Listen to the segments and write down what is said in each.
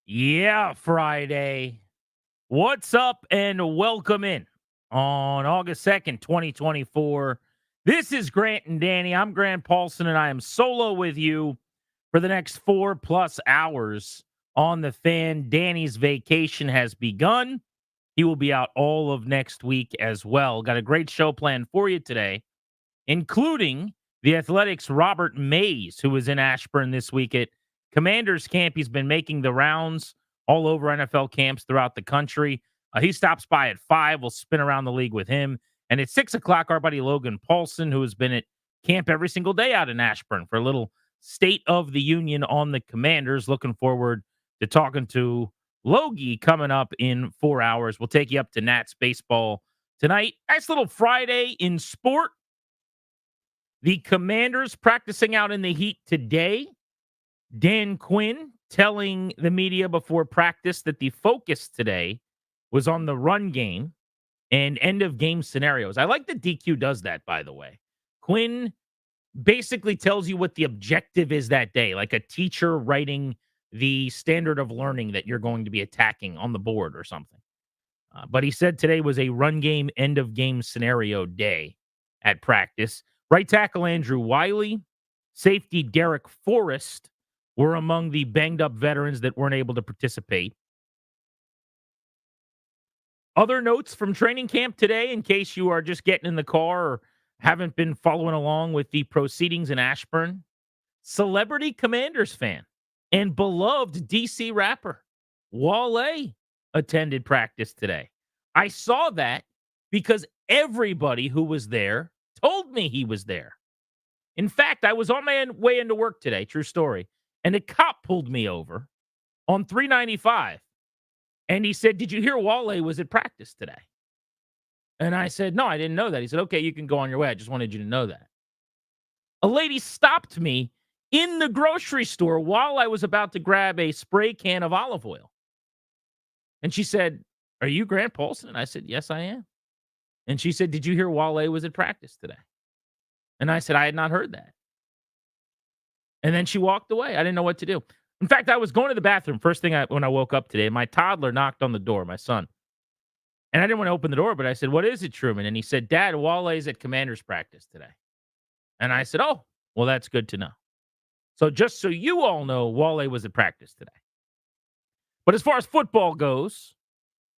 Yeah, Friday. What's up and welcome in on August 2nd, 2024. This is Grant and Danny. I'm Grant Paulson and I am solo with you for the next 4+ hours on the fan. Danny's vacation has begun. He will be out all of next week as well. Got a great show planned for you today, including the Athletics' Robert Mays, who was in Ashburn this week at Commanders Camp. He's been making the rounds all over NFL camps throughout the country. He stops by at 5. We'll spin around the league with him. And at 6 o'clock, our buddy Logan Paulson, who has been at camp every single day out in Ashburn for a little State of the Union on the Commanders. Looking forward to talking to Logie coming up in 4 hours. We'll take you up to Nats baseball tonight. Nice little Friday in sport. The Commanders practicing out in the heat today. Dan Quinn telling the media before practice that the focus today was on the run game and end of game scenarios. I like that DQ does that, by the way. Quinn basically tells you what the objective is that day, like a teacher writing the standard of learning that you're going to be attacking on the board or something. But he said today was a run game, end of game scenario day at practice. Right tackle Andrew Wiley, safety Derek Forrest were among the banged up veterans that weren't able to participate. Other notes from training camp today, in case you are just getting in the car or haven't been following along with the proceedings in Ashburn. Celebrity Commanders fan and beloved DC rapper Wale attended practice today. I saw that because everybody who was there told me he was there. In fact, I was on my way into work today, true story, and a cop pulled me over on 395. And he said, "Did you hear Wale was at practice today?" And I said, "No, I didn't know that." He said, "Okay, you can go on your way. I just wanted you to know that." A lady stopped me in the grocery store while I was about to grab a spray can of olive oil. And she said, "Are you Grant Paulson?" And I said, "Yes, I am." And she said, "Did you hear Wale was at practice today?" And I said, "I had not heard that." And then she walked away. I didn't know what to do. In fact, I was going to the bathroom first thing when I woke up today. My toddler knocked on the door, my son. And I didn't want to open the door, but I said, "What is it, Truman?" And he said, "Dad, Wale's at Commander's practice today." And I said, "Oh, well, that's good to know." So just so you all know, Wale was at practice today. But as far as football goes,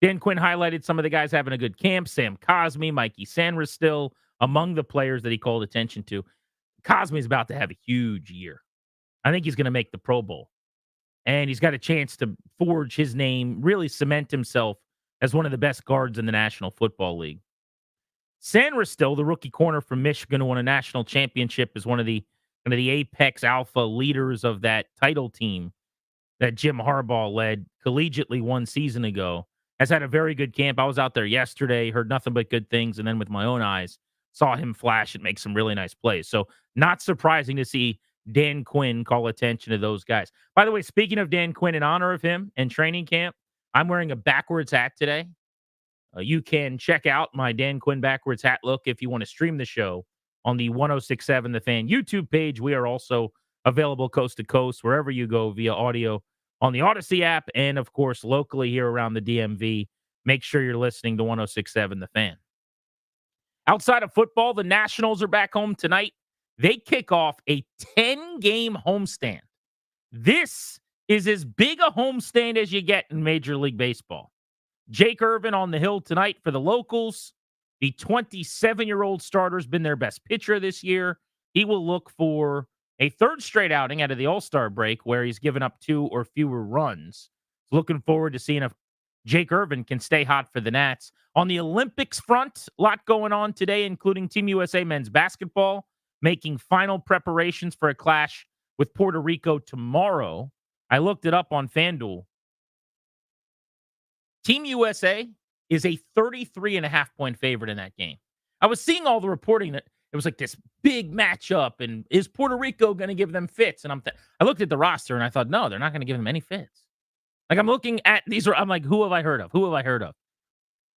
Dan Quinn highlighted some of the guys having a good camp. Sam Cosmi, Mikey Sanders still among the players that he called attention to. Cosmi's about to have a huge year. I think he's going to make the Pro Bowl. And he's got a chance to forge his name, really cement himself as one of the best guards in the National Football League. Sanders still, the rookie corner from Michigan who won a national championship, is one of the apex alpha leaders of that title team that Jim Harbaugh led collegiately 1 season ago. Has had a very good camp. I was out there yesterday, heard nothing but good things, and then with my own eyes, saw him flash and make some really nice plays. So not surprising to see Dan Quinn call attention to those guys. By the way, speaking of Dan Quinn, in honor of him and training camp, I'm wearing a backwards hat today. You can check out my Dan Quinn backwards hat look if you want to stream the show on the 1067 The Fan YouTube page. We are also available coast to coast wherever you go via audio on the Odyssey app and, of course, locally here around the DMV. Make sure you're listening to 1067 The Fan. Outside of football, the Nationals are back home tonight. They kick off a 10-game homestand. This is as big a homestand as you get in Major League Baseball. Jake Irvin on the hill tonight for the locals. The 27-year-old starter's been their best pitcher this year. He will look for a third straight outing out of the All-Star break where he's given up 2 or fewer runs. Looking forward to seeing if Jake Irvin can stay hot for the Nats. On the Olympics front, a lot going on today, including Team USA men's basketball making final preparations for a clash with Puerto Rico tomorrow. I looked it up on FanDuel. Team USA is a 33.5-point favorite in that game. I was seeing all the reporting that it was like this big matchup, and is Puerto Rico going to give them fits? And I looked at the roster, and I thought, no, they're not going to give them any fits. Like, I'm looking at these, I'm like, who have I heard of? Who have I heard of?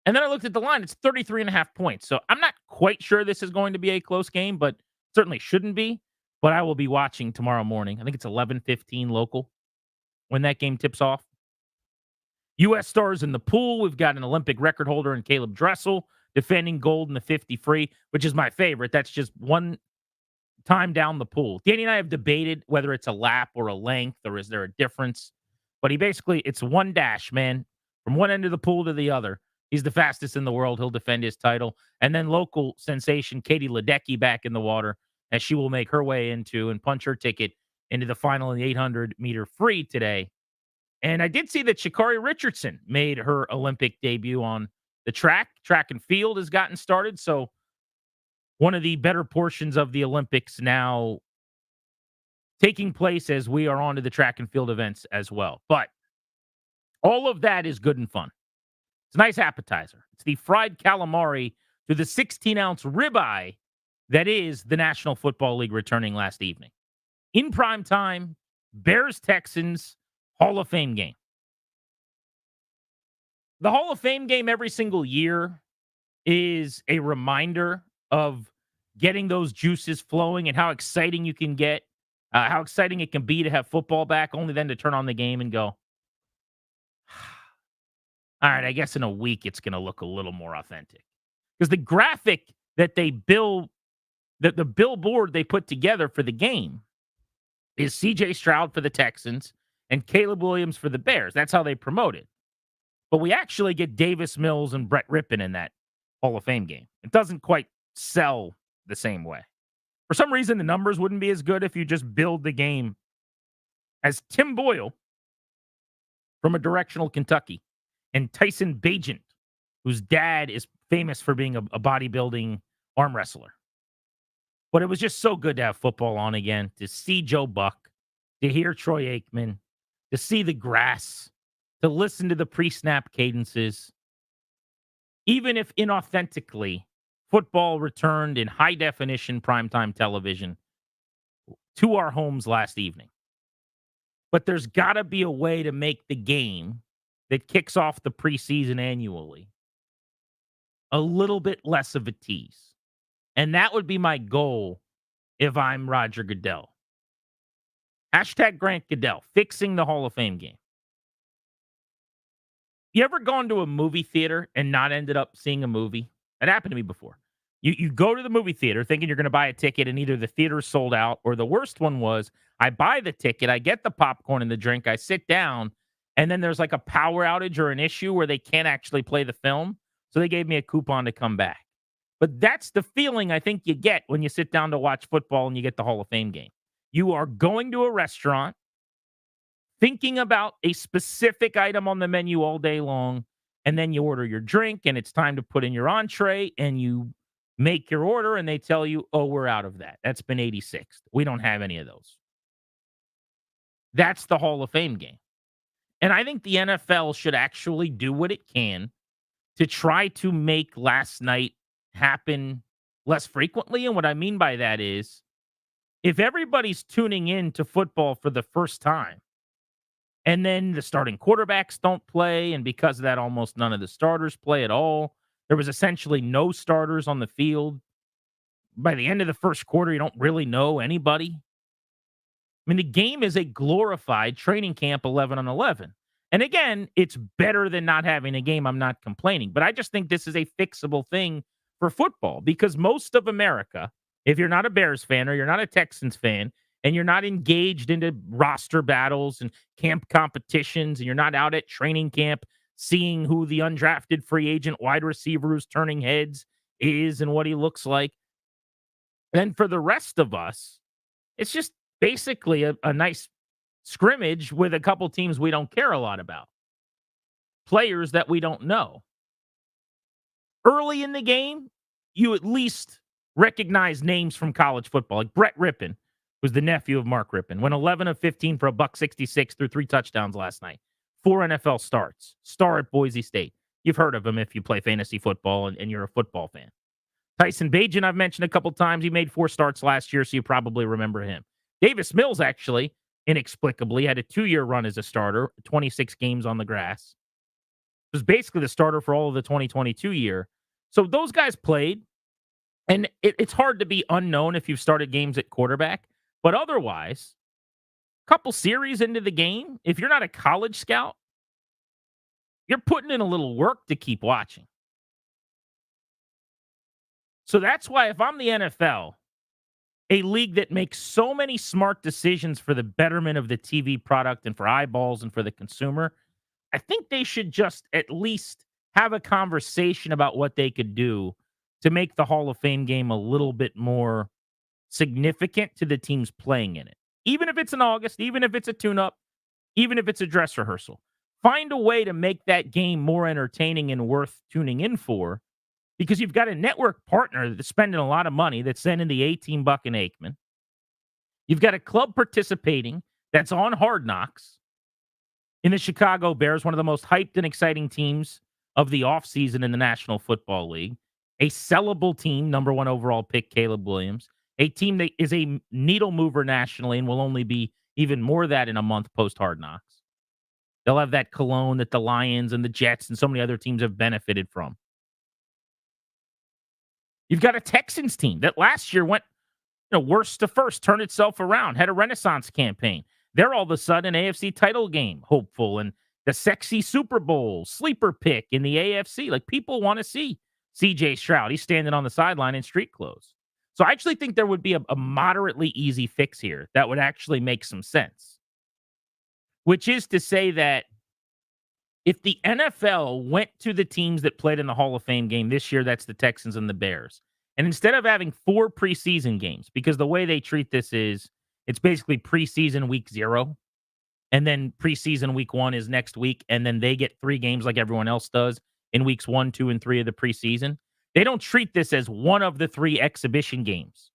And then I looked at the line. It's 33.5 points. So I'm not quite sure this is going to be a close game, but certainly shouldn't be. But I will be watching tomorrow morning. I think it's 11:15 local when that game tips off. U.S. stars in the pool. We've got an Olympic record holder in Caleb Dressel defending gold in the 50 free, which is my favorite. That's just one time down the pool. Danny and I have debated whether it's a lap or a length or is there a difference. But it's one dash, man, from one end of the pool to the other. He's the fastest in the world. He'll defend his title. And then local sensation Katie Ledecky back in the water as she will make her way into and punch her ticket into the final in the 800-meter free today. And I did see that Sha'Carri Richardson made her Olympic debut on the track. Track and field has gotten started. So one of the better portions of the Olympics now taking place as we are on to the track and field events as well. But all of that is good and fun. It's a nice appetizer. It's the fried calamari to the 16-ounce ribeye that is the National Football League returning last evening. In prime time, Bears-Texans Hall of Fame game. The Hall of Fame game every single year is a reminder of getting those juices flowing and how exciting you can get, how exciting it can be to have football back, only then to turn on the game and go, all right, I guess in a week it's going to look a little more authentic. Because the graphic that they build, the billboard they put together for the game is C.J. Stroud for the Texans and Caleb Williams for the Bears. That's how they promote it. But we actually get Davis Mills and Brett Rippon in that Hall of Fame game. It doesn't quite sell the same way. For some reason, the numbers wouldn't be as good if you just build the game as Tim Boyle from a directional Kentucky and Tyson Bagent, whose dad is famous for being a bodybuilding arm wrestler. But it was just so good to have football on again, to see Joe Buck, to hear Troy Aikman, to see the grass, to listen to the pre-snap cadences. Even if inauthentically, football returned in high-definition primetime television to our homes last evening. But there's got to be a way to make the game that kicks off the preseason annually a little bit less of a tease. And that would be my goal if I'm Roger Goodell. Hashtag Grant Goodell, fixing the Hall of Fame game. You ever gone to a movie theater and not ended up seeing a movie? That happened to me before. You go to the movie theater thinking you're going to buy a ticket and either the theater's sold out or the worst one was I buy the ticket, I get the popcorn and the drink, I sit down, and then there's like a power outage or an issue where they can't actually play the film. So they gave me a coupon to come back. But that's the feeling I think you get when you sit down to watch football and you get the Hall of Fame game. You are going to a restaurant, thinking about a specific item on the menu all day long, and then you order your drink, and it's time to put in your entree, and you make your order, and they tell you, oh, we're out of that. That's been 86th. We don't have any of those. That's the Hall of Fame game. And I think the NFL should actually do what it can to try to make last night happen less frequently. And what I mean by that is if everybody's tuning in to football for the first time and then the starting quarterbacks don't play, and because of that, almost none of the starters play at all, there was essentially no starters on the field. By the end of the first quarter, you don't really know anybody. I mean, the game is a glorified training camp 11 on 11. And again, it's better than not having a game. I'm not complaining. But I just think this is a fixable thing for football because most of America, if you're not a Bears fan or you're not a Texans fan, and you're not engaged into roster battles and camp competitions, and you're not out at training camp seeing who the undrafted free agent wide receiver who's turning heads is and what he looks like, then for the rest of us, it's just basically a nice scrimmage with a couple teams we don't care a lot about. Players that we don't know. Early in the game, you at least recognize names from college football. Like Brett Rippon was the nephew of Mark Rippon. Went 11 of 15 for a $166 through 3 touchdowns last night. 4 NFL starts. Star at Boise State. You've heard of him if you play fantasy football and you're a football fan. Tyson Bagent, I've mentioned a couple times. He made 4 starts last year, so you probably remember him. Davis Mills, actually, inexplicably, had a 2-year run as a starter, 26 games on the grass. Was basically the starter for all of the 2022 year. So those guys played, and it's hard to be unknown if you've started games at quarterback. But otherwise, a couple series into the game, if you're not a college scout, You're putting in a little work to keep watching. So that's why if I'm the NFL, a league that makes so many smart decisions for the betterment of the TV product and for eyeballs and for the consumer, I think they should just at least have a conversation about what they could do to make the Hall of Fame game a little bit more significant to the teams playing in it. Even if it's in August, even if it's a tune up, even if it's a dress rehearsal. Find a way to make that game more entertaining and worth tuning in for because you've got a network partner that's spending a lot of money that's sending the 18 buck and Aikman. You've got a club participating that's on Hard Knocks in the Chicago Bears, one of the most hyped and exciting teams of the offseason in the National Football League. A sellable team, number one overall pick, Caleb Williams. A team that is a needle mover nationally and will only be even more that in a month post Hard Knocks. They'll have that cologne that the Lions and the Jets and so many other teams have benefited from. You've got a Texans team that last year went worst to first, turned itself around, had a renaissance campaign. They're all of a sudden an AFC title game hopeful and the sexy Super Bowl sleeper pick in the AFC. Like people want to see CJ Stroud. He's standing on the sideline in street clothes. So I actually think there would be a moderately easy fix here that would actually make some sense, which is to say that if the NFL went to the teams that played in the Hall of Fame game this year, that's the Texans and the Bears. And instead of having 4 preseason games, because the way they treat this is it's basically preseason week 0, and then preseason week 1 is next week, and then they get 3 games like everyone else does in weeks 1, 2, and 3 of the preseason. They don't treat this as one of the 3 exhibition games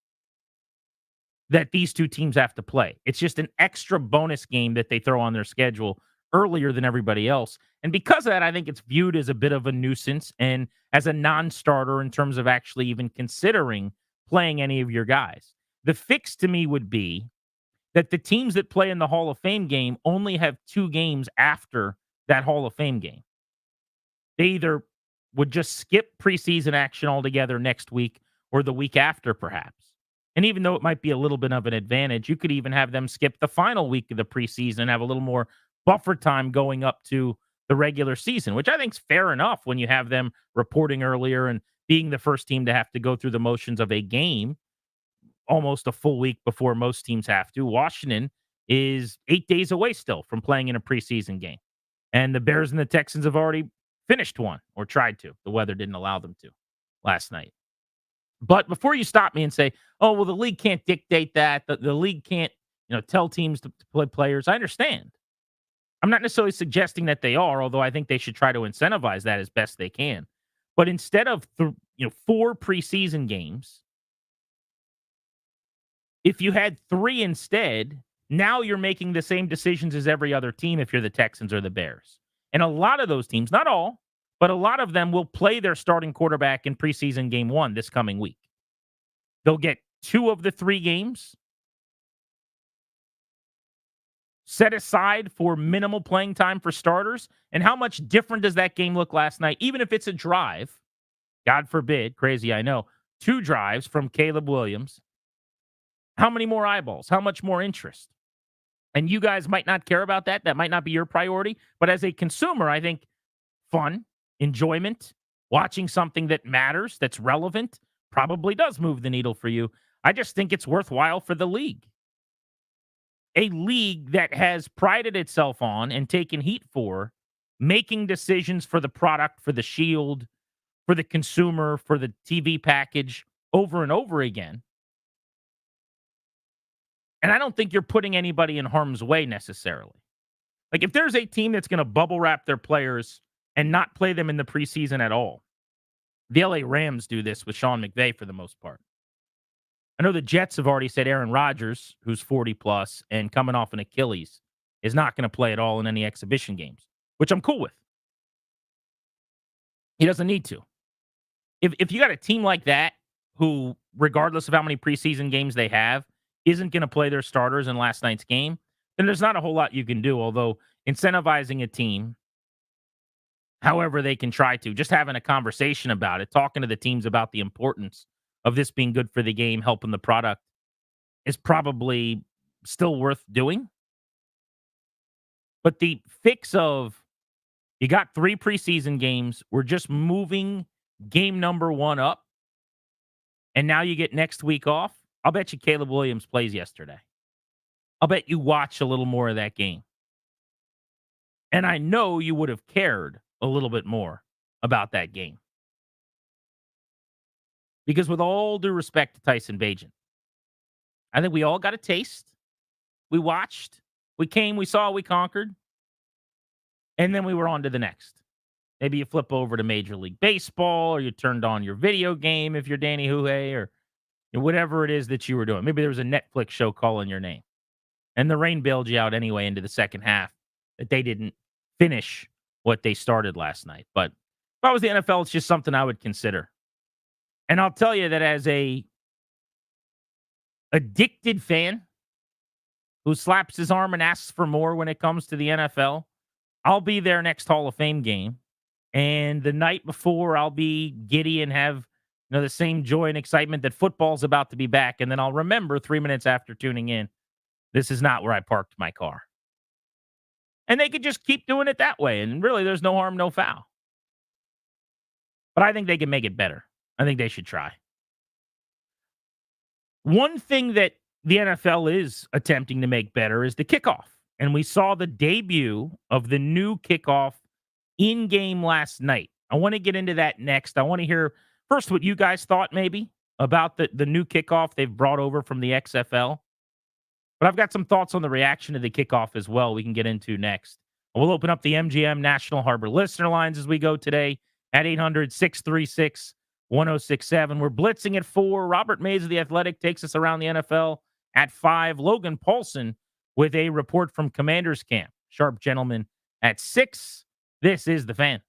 that these two teams have to play. It's just an extra bonus game that they throw on their schedule earlier than everybody else. And because of that, I think it's viewed as a bit of a nuisance and as a non-starter in terms of actually even considering playing any of your guys. The fix to me would be that the teams that play in the Hall of Fame game only have 2 games after that Hall of Fame game. They either would just skip preseason action altogether next week or the week after, perhaps. And even though it might be a little bit of an advantage, you could even have them skip the final week of the preseason and have a little more buffer time going up to the regular season, which I think is fair enough when you have them reporting earlier and being the first team to have to go through the motions of a game almost a full week before most teams have to. Washington is 8 days away still from playing in a preseason game. And the Bears and the Texans have already finished one or tried to. The weather didn't allow them to last night. But before you stop me and say, oh, well, the league can't dictate that. The league can't, tell teams to play players. I understand. I'm not necessarily suggesting that they are, although I think they should try to incentivize that as best they can. But instead of 4 preseason games, if you had 3 instead, now you're making the same decisions as every other team if you're the Texans or the Bears. And a lot of those teams, not all, but a lot of them will play their starting quarterback in preseason game 1 this coming week. They'll get 2 of the 3 games set aside for minimal playing time for starters. And how much different does that game look last night? Even if it's a drive, God forbid, crazy, I know, 2 drives from Caleb Williams. How many more eyeballs? How much more interest? And you guys might not care about that. That might not be your priority. But as a consumer, I think fun, enjoyment, watching something that matters, that's relevant, probably does move the needle for you. I just think it's worthwhile for the league. A league that has prided itself on and taken heat for making decisions for the product, for the shield, for the consumer, for the TV package over and over again. And I don't think you're putting anybody in harm's way necessarily. Like if there's a team that's going to bubble wrap their players and not play them in the preseason at all, the LA Rams do this with Sean McVay for the most part. I know the Jets have already said Aaron Rodgers, who's 40 plus and coming off an Achilles, is not going to play at all in any exhibition games, which I'm cool with. He doesn't need to. If you got a team like that who, regardless of how many preseason games they have, isn't going to play their starters in last night's game, then there's not a whole lot you can do. Although incentivizing a team, however they can try to, just having a conversation about it, talking to the teams about the importance of this being good for the game, helping the product, is probably still worth doing. But the fix of You got 3 preseason games. We're just moving game number 1 up, and now you get next week off. I'll bet you Caleb Williams plays yesterday. I'll bet you watch a little more of that game. And I know you would have cared a little bit more about that game. Because with all due respect to Tyson Bagent, I think we all got a taste. We watched, we came, we saw, we conquered, and then we were on to the next. Maybe you flip over to Major League Baseball, or you turned on your video game if you're Danny Huhe, or whatever it is that you were doing. Maybe there was a Netflix show calling your name. And the rain bailed you out anyway into the second half that they didn't finish what they started last night. But if I was the NFL, it's just something I would consider. And I'll tell you that as a addicted fan who slaps his arm and asks for more when it comes to the NFL, I'll be there next Hall of Fame game. And the night before, I'll be giddy and have the same joy and excitement that football's about to be back. And then I'll remember 3 minutes after tuning in, this is not where I parked my car. And they could just keep doing it that way. And really, there's no harm, no foul. But I think they can make it better. I think they should try. One thing that the NFL is attempting to make better is the kickoff. And we saw the debut of the new kickoff in game last night. I want to get into that next. I want to hear first what you guys thought maybe about the new kickoff they've brought over from the XFL. But I've got some thoughts on the reaction to the kickoff as well we can get into next. We'll open up the MGM National Harbor listener lines as we go today at 800-636-1067. We're blitzing at 4. Robert Mays of The Athletic takes us around the NFL at 5. Logan Paulson with a report from Commanders Camp. Sharp Gentleman at 6. This is The Fan.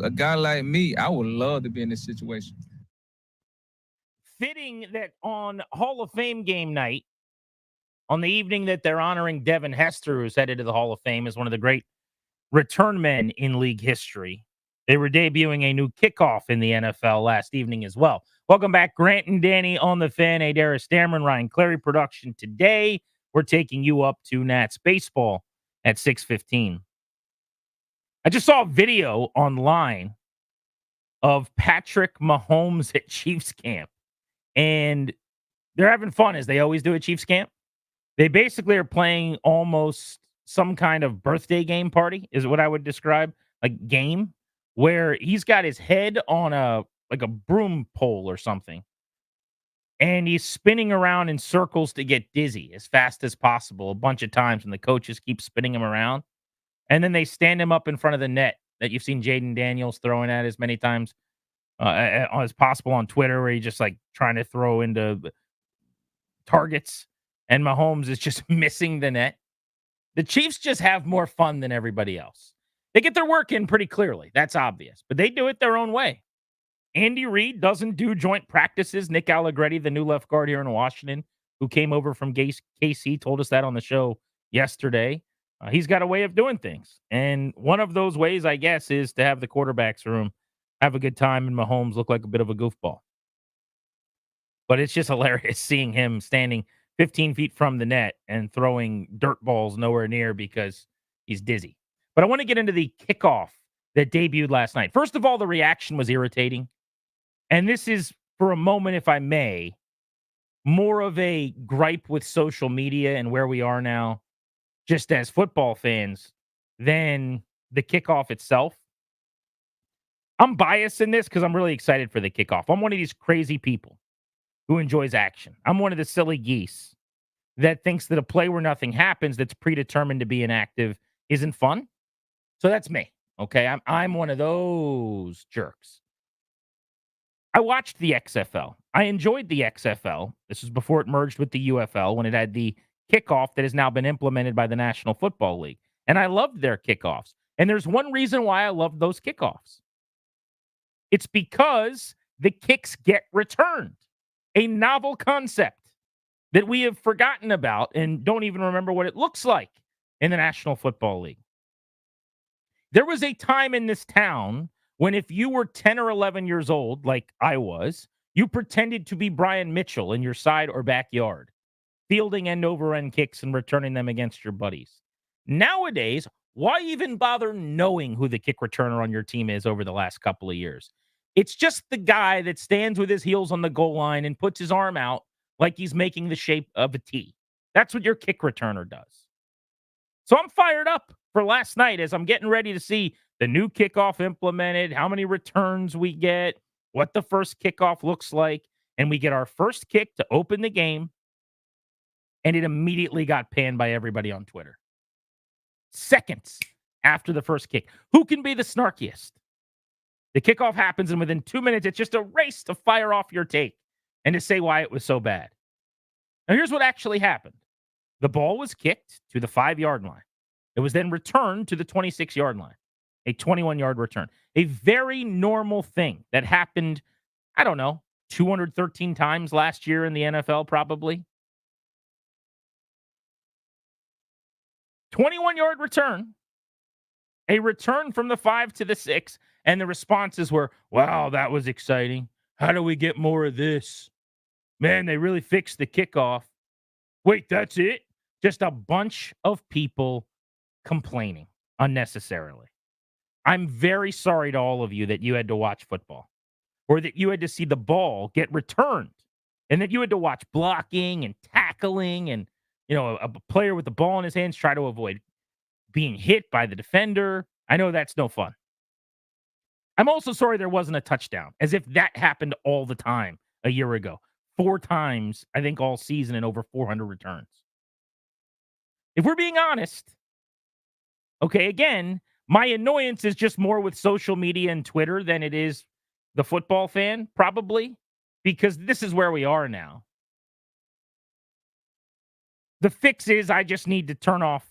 a guy like me, I would love to be in this situation. Fitting that on Hall of Fame game night, on the evening that they're honoring Devin Hester, who's headed to the Hall of Fame as one of the great return men in league history. They were debuting a new kickoff in the NFL last evening as well. Welcome back, Grant and Danny on the Fan. Adaris Dameron, Ryan Clary production. Today, we're taking you up to Nats baseball at 6:15. I just saw a video online of Patrick Mahomes at Chiefs camp, and they're having fun as they always do at Chiefs camp. They basically are playing almost some kind of birthday game party, is what I would describe, like game, where he's got his head on a broom pole or something, and he's spinning around in circles to get dizzy as fast as possible a bunch of times, and the coaches keep spinning him around. And then they stand him up in front of the net that you've seen Jaden Daniels throwing at as many times as possible on Twitter, where he's just like trying to throw into targets, and Mahomes is just missing the net. The Chiefs just have more fun than everybody else. They get their work in pretty clearly. That's obvious, but they do it their own way. Andy Reid doesn't do joint practices. Nick Allegretti, the new left guard here in Washington, who came over from KC, told us that on the show yesterday. He's got a way of doing things. And one of those ways, I guess, is to have the quarterback's room have a good time and Mahomes look like a bit of a goofball. But it's just hilarious seeing him standing 15 feet from the net and throwing dirt balls nowhere near because he's dizzy. But I want to get into the kickoff that debuted last night. First of all, the reaction was irritating. And this is, for a moment, if I may, more of a gripe with social media and where we are now, just as football fans, than the kickoff itself. I'm biased in this because I'm really excited for the kickoff. I'm one of these crazy people who enjoys action. I'm one of the silly geese that thinks that a play where nothing happens that's predetermined to be inactive isn't fun. So that's me. Okay. I'm one of those jerks. I watched the XFL. I enjoyed the XFL. This was before it merged with the UFL when it had the kickoff that has now been implemented by the National Football League. And I loved their kickoffs. And there's one reason why I loved those kickoffs. It's because the kicks get returned. A novel concept that we have forgotten about and don't even remember what it looks like in the National Football League. There was a time in this town when if you were 10 or 11 years old, like I was, you pretended to be Brian Mitchell in your side or backyard, fielding end over end kicks and returning them against your buddies. Nowadays, why even bother knowing who the kick returner on your team is over the last couple of years? It's just the guy that stands with his heels on the goal line and puts his arm out like he's making the shape of a T. That's what your kick returner does. So I'm fired up for last night as I'm getting ready to see the new kickoff implemented, how many returns we get, what the first kickoff looks like. And we get our first kick to open the game. And it immediately got panned by everybody on Twitter. Seconds after the first kick. Who can be the snarkiest? The kickoff happens, and within 2 minutes, it's just a race to fire off your take and to say why it was so bad. Now, here's what actually happened. The ball was kicked to the 5-yard line. It was then returned to the 26-yard line, a 21-yard return. A very normal thing that happened, I don't know, 213 times last year in the NFL, probably. 21-yard return, a return from the 5 to the 6, and the responses were, wow, that was exciting. How do we get more of this? Man, they really fixed the kickoff. Wait, that's it? Just a bunch of people complaining unnecessarily. I'm very sorry to all of you that you had to watch football or that you had to see the ball get returned and that you had to watch blocking and tackling and, you know, a player with the ball in his hands try to avoid being hit by the defender. I know that's no fun. I'm also sorry there wasn't a touchdown, as if that happened all the time a year ago. 4 times, I think, all season and over 400 returns. If we're being honest, okay, again, my annoyance is just more with social media and Twitter than it is the football fan, probably, because this is where we are now. The fix is I just need to turn off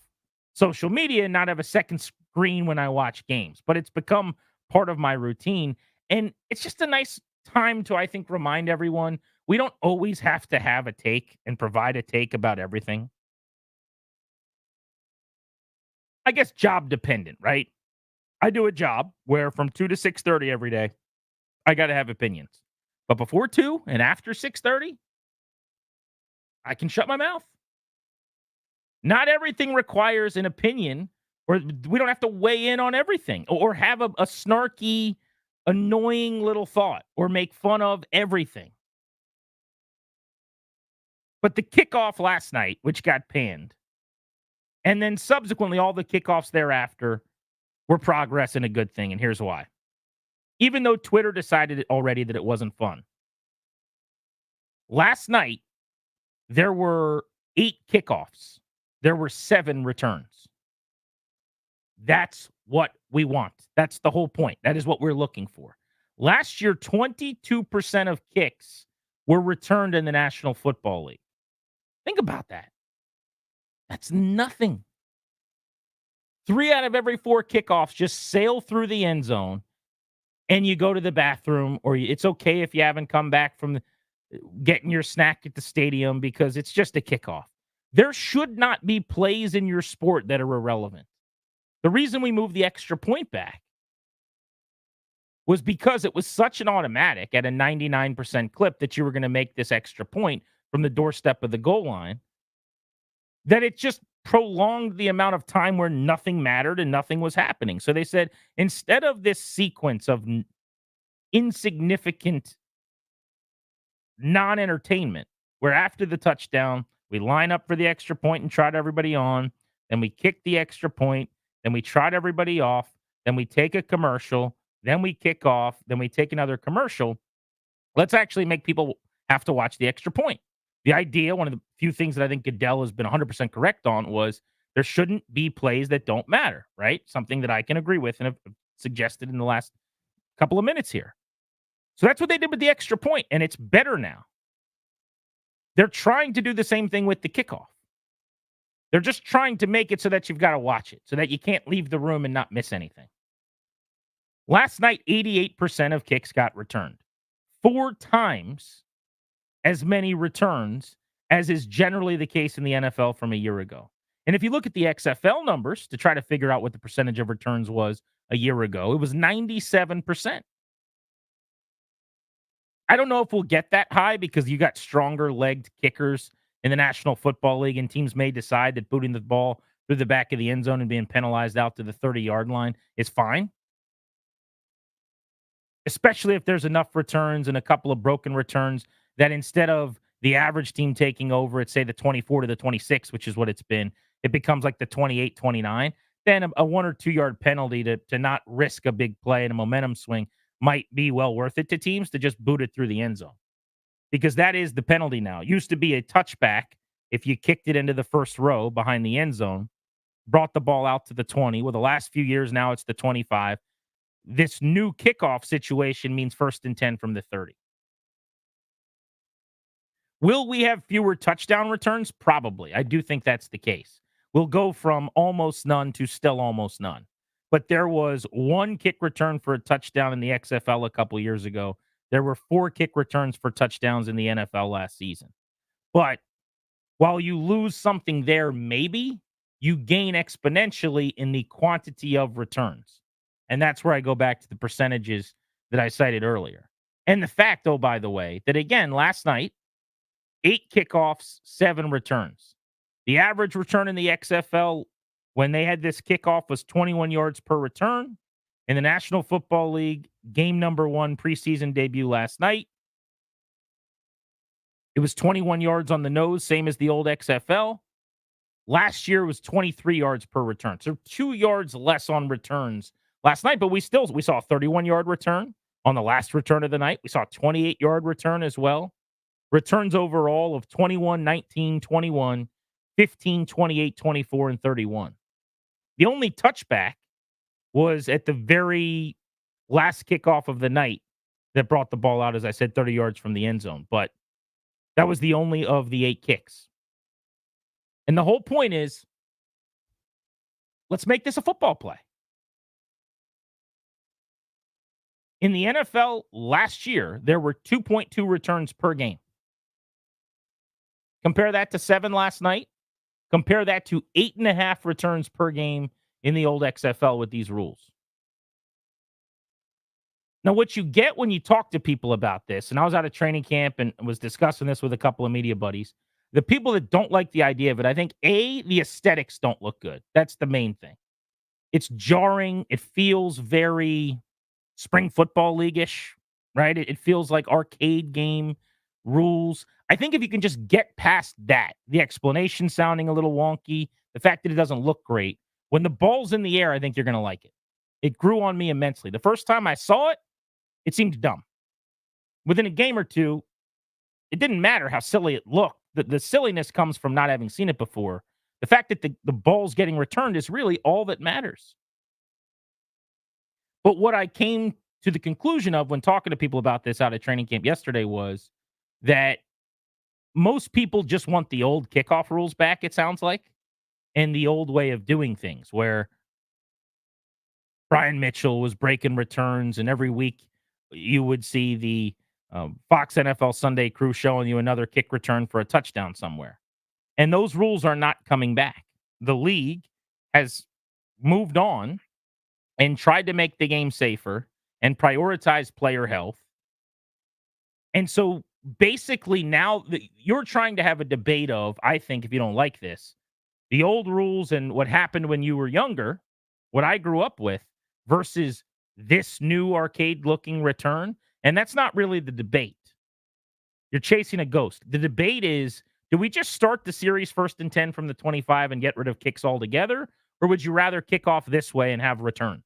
social media and not have a second screen when I watch games. But it's become part of my routine. And it's just a nice time to, I think, remind everyone we don't always have to have a take and provide a take about everything. I guess job dependent, right? I do a job where from 2 to 6:30 every day, I got to have opinions. But before 2 and after 6:30, I can shut my mouth. Not everything requires an opinion, or we don't have to weigh in on everything or have a snarky, annoying little thought or make fun of everything. But the kickoff last night, which got panned, and then subsequently all the kickoffs thereafter were progress and a good thing. And here's why. Even though Twitter decided already that it wasn't fun, last night there were 8 kickoffs, there were 7 returns. That's what we want. That's the whole point. That is what we're looking for. Last year, 22% of kicks were returned in the National Football League. Think about that. That's nothing. 3 out of every 4 kickoffs just sail through the end zone, and you go to the bathroom, or it's okay if you haven't come back from getting your snack at the stadium because it's just a kickoff. There should not be plays in your sport that are irrelevant. The reason we moved the extra point back was because it was such an automatic at a 99% clip that you were going to make this extra point from the doorstep of the goal line, that it just prolonged the amount of time where nothing mattered and nothing was happening. So they said, instead of this sequence of insignificant non-entertainment, where after the touchdown, we line up for the extra point and trot everybody on, then we kick the extra point, then we trot everybody off, then we take a commercial, then we kick off, then we take another commercial. Let's actually make people have to watch the extra point. The idea, one of the few things that I think Goodell has been 100% correct on, was there shouldn't be plays that don't matter, right? Something that I can agree with and have suggested in the last couple of minutes here. So that's what they did with the extra point, and it's better now. They're trying to do the same thing with the kickoff. They're just trying to make it so that you've got to watch it, so that you can't leave the room and not miss anything. Last night, 88% of kicks got returned. 4 times as many returns as is generally the case in the NFL from a year ago. And if you look at the XFL numbers to try to figure out what the percentage of returns was a year ago, it was 97%. I don't know if we'll get that high because you got stronger legged kickers in the National Football League, and teams may decide that booting the ball through the back of the end zone and being penalized out to the 30-yard line is fine. Especially if there's enough returns and a couple of broken returns that instead of the average team taking over at, say, the 24 to the 26, which is what it's been, it becomes like the 28-29. Then a 1 or 2 yard penalty to not risk a big play and a momentum swing might be well worth it to teams to just boot it through the end zone. Because that is the penalty now. It used to be a touchback if you kicked it into the first row behind the end zone, brought the ball out to the 20. Well, the last few years now it's the 25. This new kickoff situation means 1st and 10 from the 30. Will we have fewer touchdown returns? Probably. I do think that's the case. We'll go from almost none to still almost none. But there was 1 kick return for a touchdown in the XFL a couple years ago. There were 4 kick returns for touchdowns in the NFL last season. But while you lose something there, maybe you gain exponentially in the quantity of returns. And that's where I go back to the percentages that I cited earlier. And the fact, oh, by the way, that again, last night, 8 kickoffs, 7 returns. The average return in the XFL when they had this kickoff was 21 yards per return. In the National Football League, game number 1 preseason debut last night, it was 21 yards on the nose, same as the old XFL. Last year was 23 yards per return. So 2 yards less on returns last night, but we saw a 31-yard return on the last return of the night. We saw a 28-yard return as well. Returns overall of 21, 19, 21, 15, 28, 24, and 31. The only touchback was at the very last kickoff of the night that brought the ball out, as I said, 30 yards from the end zone. But that was the only of the 8 kicks. And the whole point is, let's make this a football play. In the NFL last year, there were 2.2 returns per game. Compare that to 7 last night. Compare that to 8.5 returns per game in the old XFL with these rules. Now, what you get when you talk to people about this, and I was out of training camp and was discussing this with a couple of media buddies, the people that don't like the idea of it, I think, the aesthetics don't look good. That's the main thing. It's jarring. It feels very spring football league-ish, right? It feels like arcade game rules. I think if you can just get past that, the explanation sounding a little wonky, the fact that it doesn't look great, when the ball's in the air, I think you're going to like it. It grew on me immensely. The first time I saw it, it seemed dumb. Within a game or two, it didn't matter how silly it looked. The silliness comes from not having seen it before. The fact that the ball's getting returned is really all that matters. But what I came to the conclusion of when talking to people about this out at training camp yesterday was that most people just want the old kickoff rules back, it sounds like, and the old way of doing things where Brian Mitchell was breaking returns, and every week you would see the Fox NFL Sunday crew showing you another kick return for a touchdown somewhere. And those rules are not coming back. The league has moved on and tried to make the game safer and prioritize player health. And so basically now you're trying to have a debate of, I think, if you don't like this, the old rules and what happened when you were younger, what I grew up with, versus this new arcade looking return. And that's not really the debate. You're chasing a ghost. The debate is, do we just start the series 1st and 10 from the 25 and get rid of kicks altogether? Or would you rather kick off this way and have returns?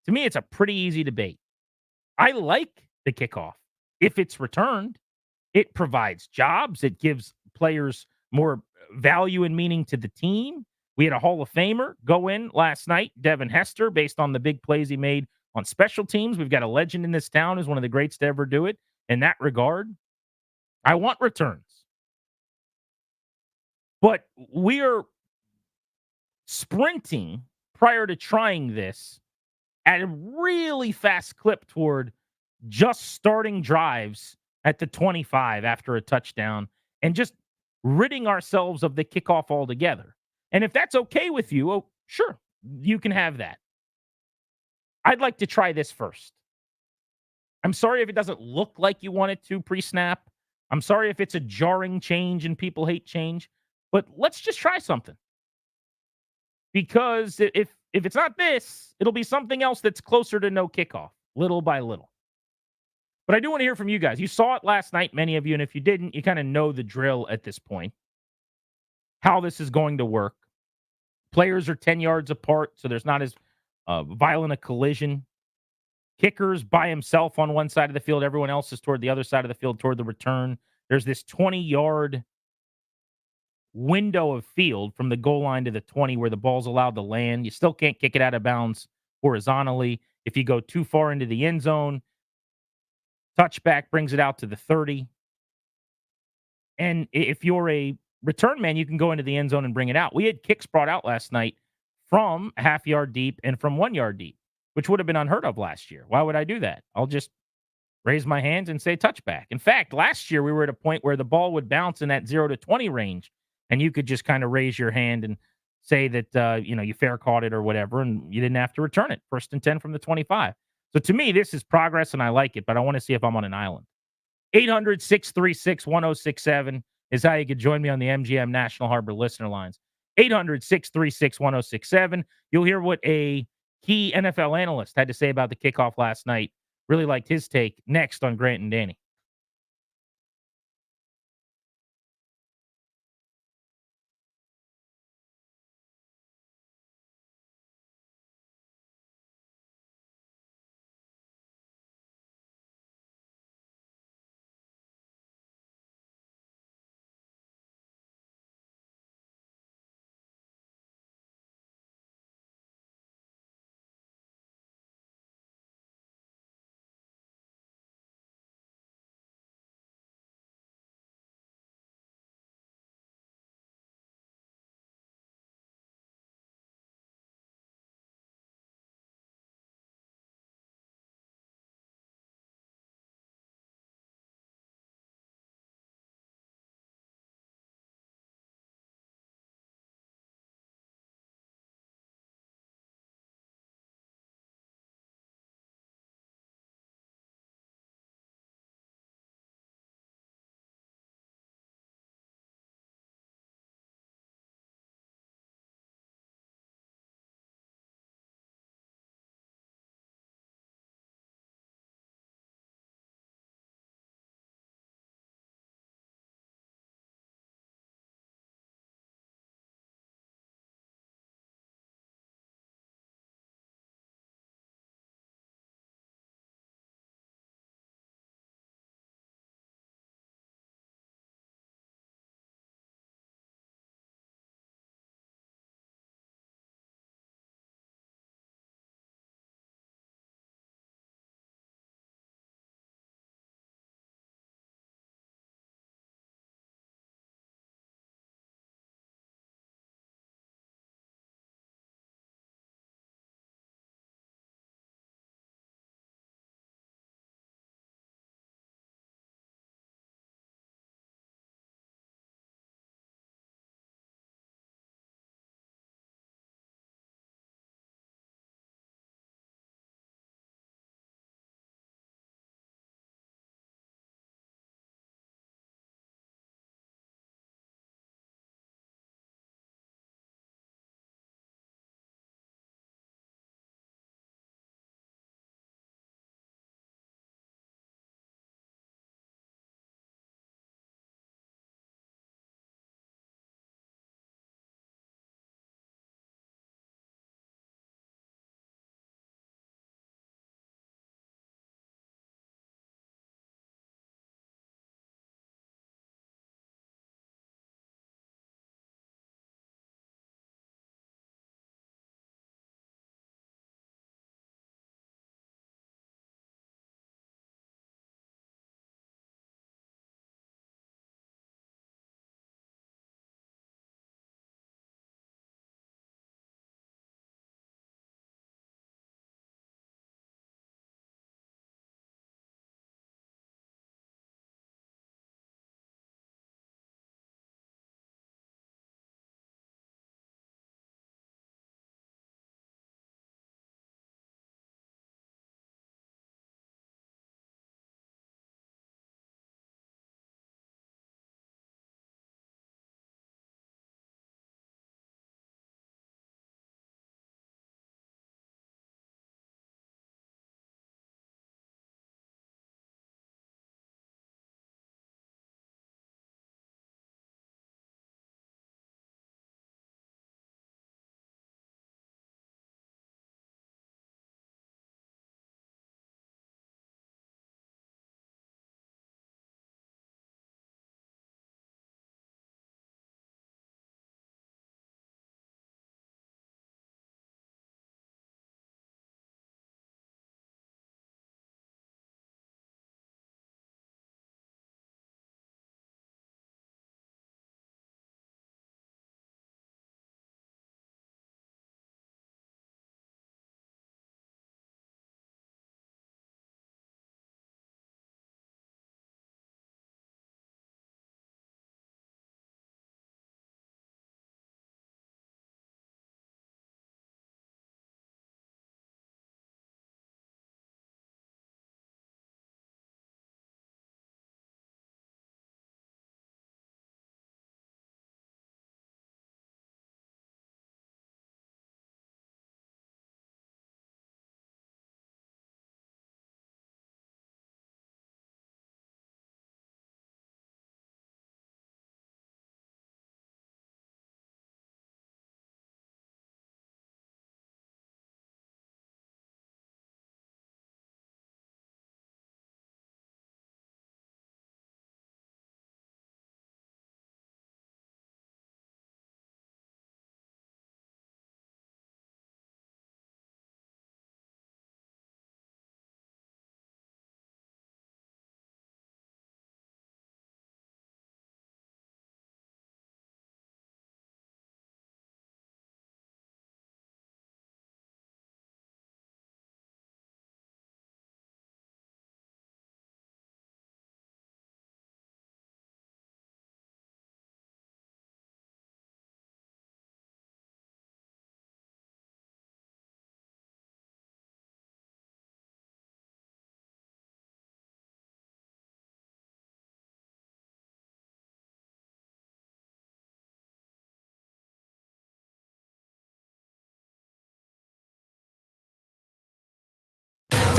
To me, it's a pretty easy debate. I like the kickoff. If it's returned, it provides jobs. It gives players more value and meaning to the team. We had a Hall of Famer go in last night, Devin Hester, based on the big plays he made on special teams. We've got a legend in this town who's one of the greats to ever do it. In that regard, I want returns. But we are sprinting prior to trying this at a really fast clip toward just starting drives at the 25 after a touchdown and just ridding ourselves of the kickoff altogether. And if that's okay with you, oh, sure, you can have that. I'd like to try this first. I'm sorry if it doesn't look like you want it to pre-snap. I'm sorry if it's a jarring change and people hate change, but let's just try something. Because if it's not this, it'll be something else that's closer to no kickoff, little by little. But I do want to hear from you guys. You saw it last night, many of you, and if you didn't, you kind of know the drill at this point, how this is going to work. Players are 10 yards apart, so there's not as violent a collision. Kicker's by himself on one side of the field. Everyone else is toward the other side of the field, toward the return. There's this 20-yard window of field from the goal line to the 20 where the ball's allowed to land. You still can't kick it out of bounds horizontally. If you go too far into the end zone, touchback brings it out to the 30. And if you're a return man, you can go into the end zone and bring it out. We had kicks brought out last night from a half yard deep and from 1 yard deep, which would have been unheard of last year. Why would I do that? I'll just raise my hands and say touchback. In fact, last year we were at a point where the ball would bounce in that 0 to 20 range, and you could just kind of raise your hand and say that you fair caught it or whatever, and you didn't have to return it. 1st and 10 from the 25. So to me, this is progress, and I like it, but I want to see if I'm on an island. 800-636-1067 is how you could join me on the MGM National Harbor listener lines. 800-636-1067. You'll hear what a key NFL analyst had to say about the kickoff last night. Really liked his take next on Grant and Danny.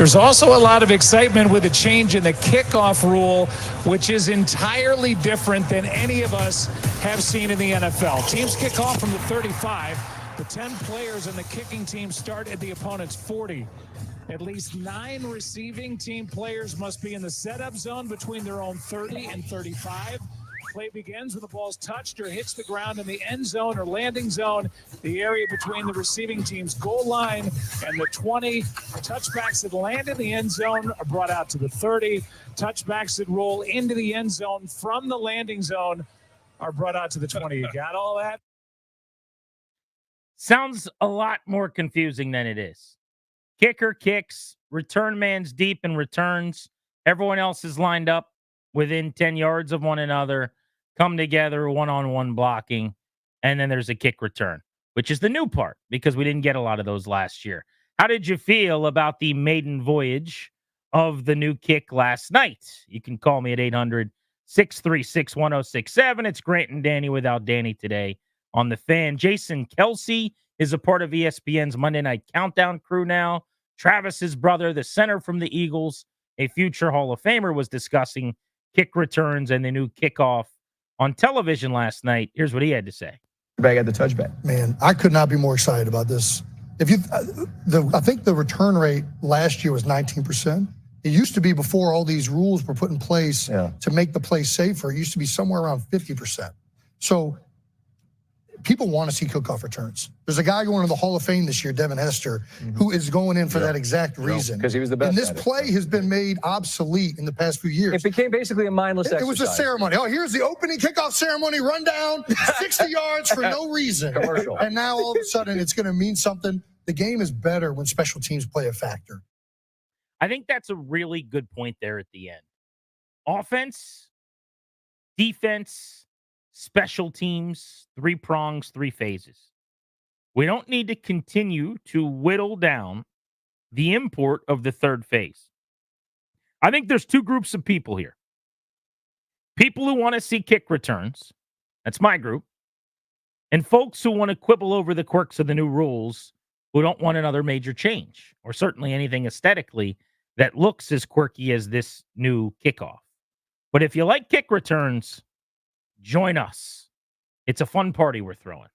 There's also a lot of excitement with the change in the kickoff rule, which is entirely different than any of us have seen in the NFL. Teams kick off from the 35. The 10 players in the kicking team start at the opponent's 40. At least 9 receiving team players must be in the setup zone between their own 30 and 35. Play begins when the ball's touched or hits the ground in the end zone or landing zone, the area between the receiving team's goal line and the 20. Touchbacks that land in the end zone are brought out to the 30. Touchbacks that roll into the end zone from the landing zone are brought out to the 20. You got all that? Sounds a lot more confusing than it is. Kicker kicks, return man's deep and returns. Everyone else is lined up within 10 yards of one another, come together, one-on-one blocking, and then there's a kick return, which is the new part because we didn't get a lot of those last year. How did you feel about the maiden voyage of the new kick last night? You can call me at 800-636-1067. It's Grant and Danny without Danny today on the Fan. Jason Kelsey is a part of ESPN's Monday Night Countdown crew now. Travis's brother, the center from the Eagles, a future Hall of Famer, was discussing kick returns and the new kickoff on television last night. Here's what he had to say. Back at the touchback. Man, I could not be more excited about this. If you, I think the return rate last year was 19%. It used to be before all these rules were put in place to make the play safer. It used to be somewhere around 50%. So people want to see kickoff returns. There's a guy going to the Hall of Fame this year, Devin Hester, who is going in for that exact reason. Because he was the best. And this play has been made obsolete in the past few years. It became basically a mindless exercise. It was a ceremony. Oh, here's the opening kickoff ceremony, rundown, 60 yards for no reason. Commercial. And now all of a sudden it's going to mean something. The game is better when special teams play a factor. I think that's a really good point there at the end. Offense, defense, special teams, 3 prongs, 3 phases. We don't need to continue to whittle down the import of the third phase. I think there's 2 groups of people here. People who want to see kick returns, that's my group, and folks who want to quibble over the quirks of the new rules, who don't want another major change, or certainly anything aesthetically that looks as quirky as this new kickoff. But if you like kick returns, join us. It's a fun party we're throwing.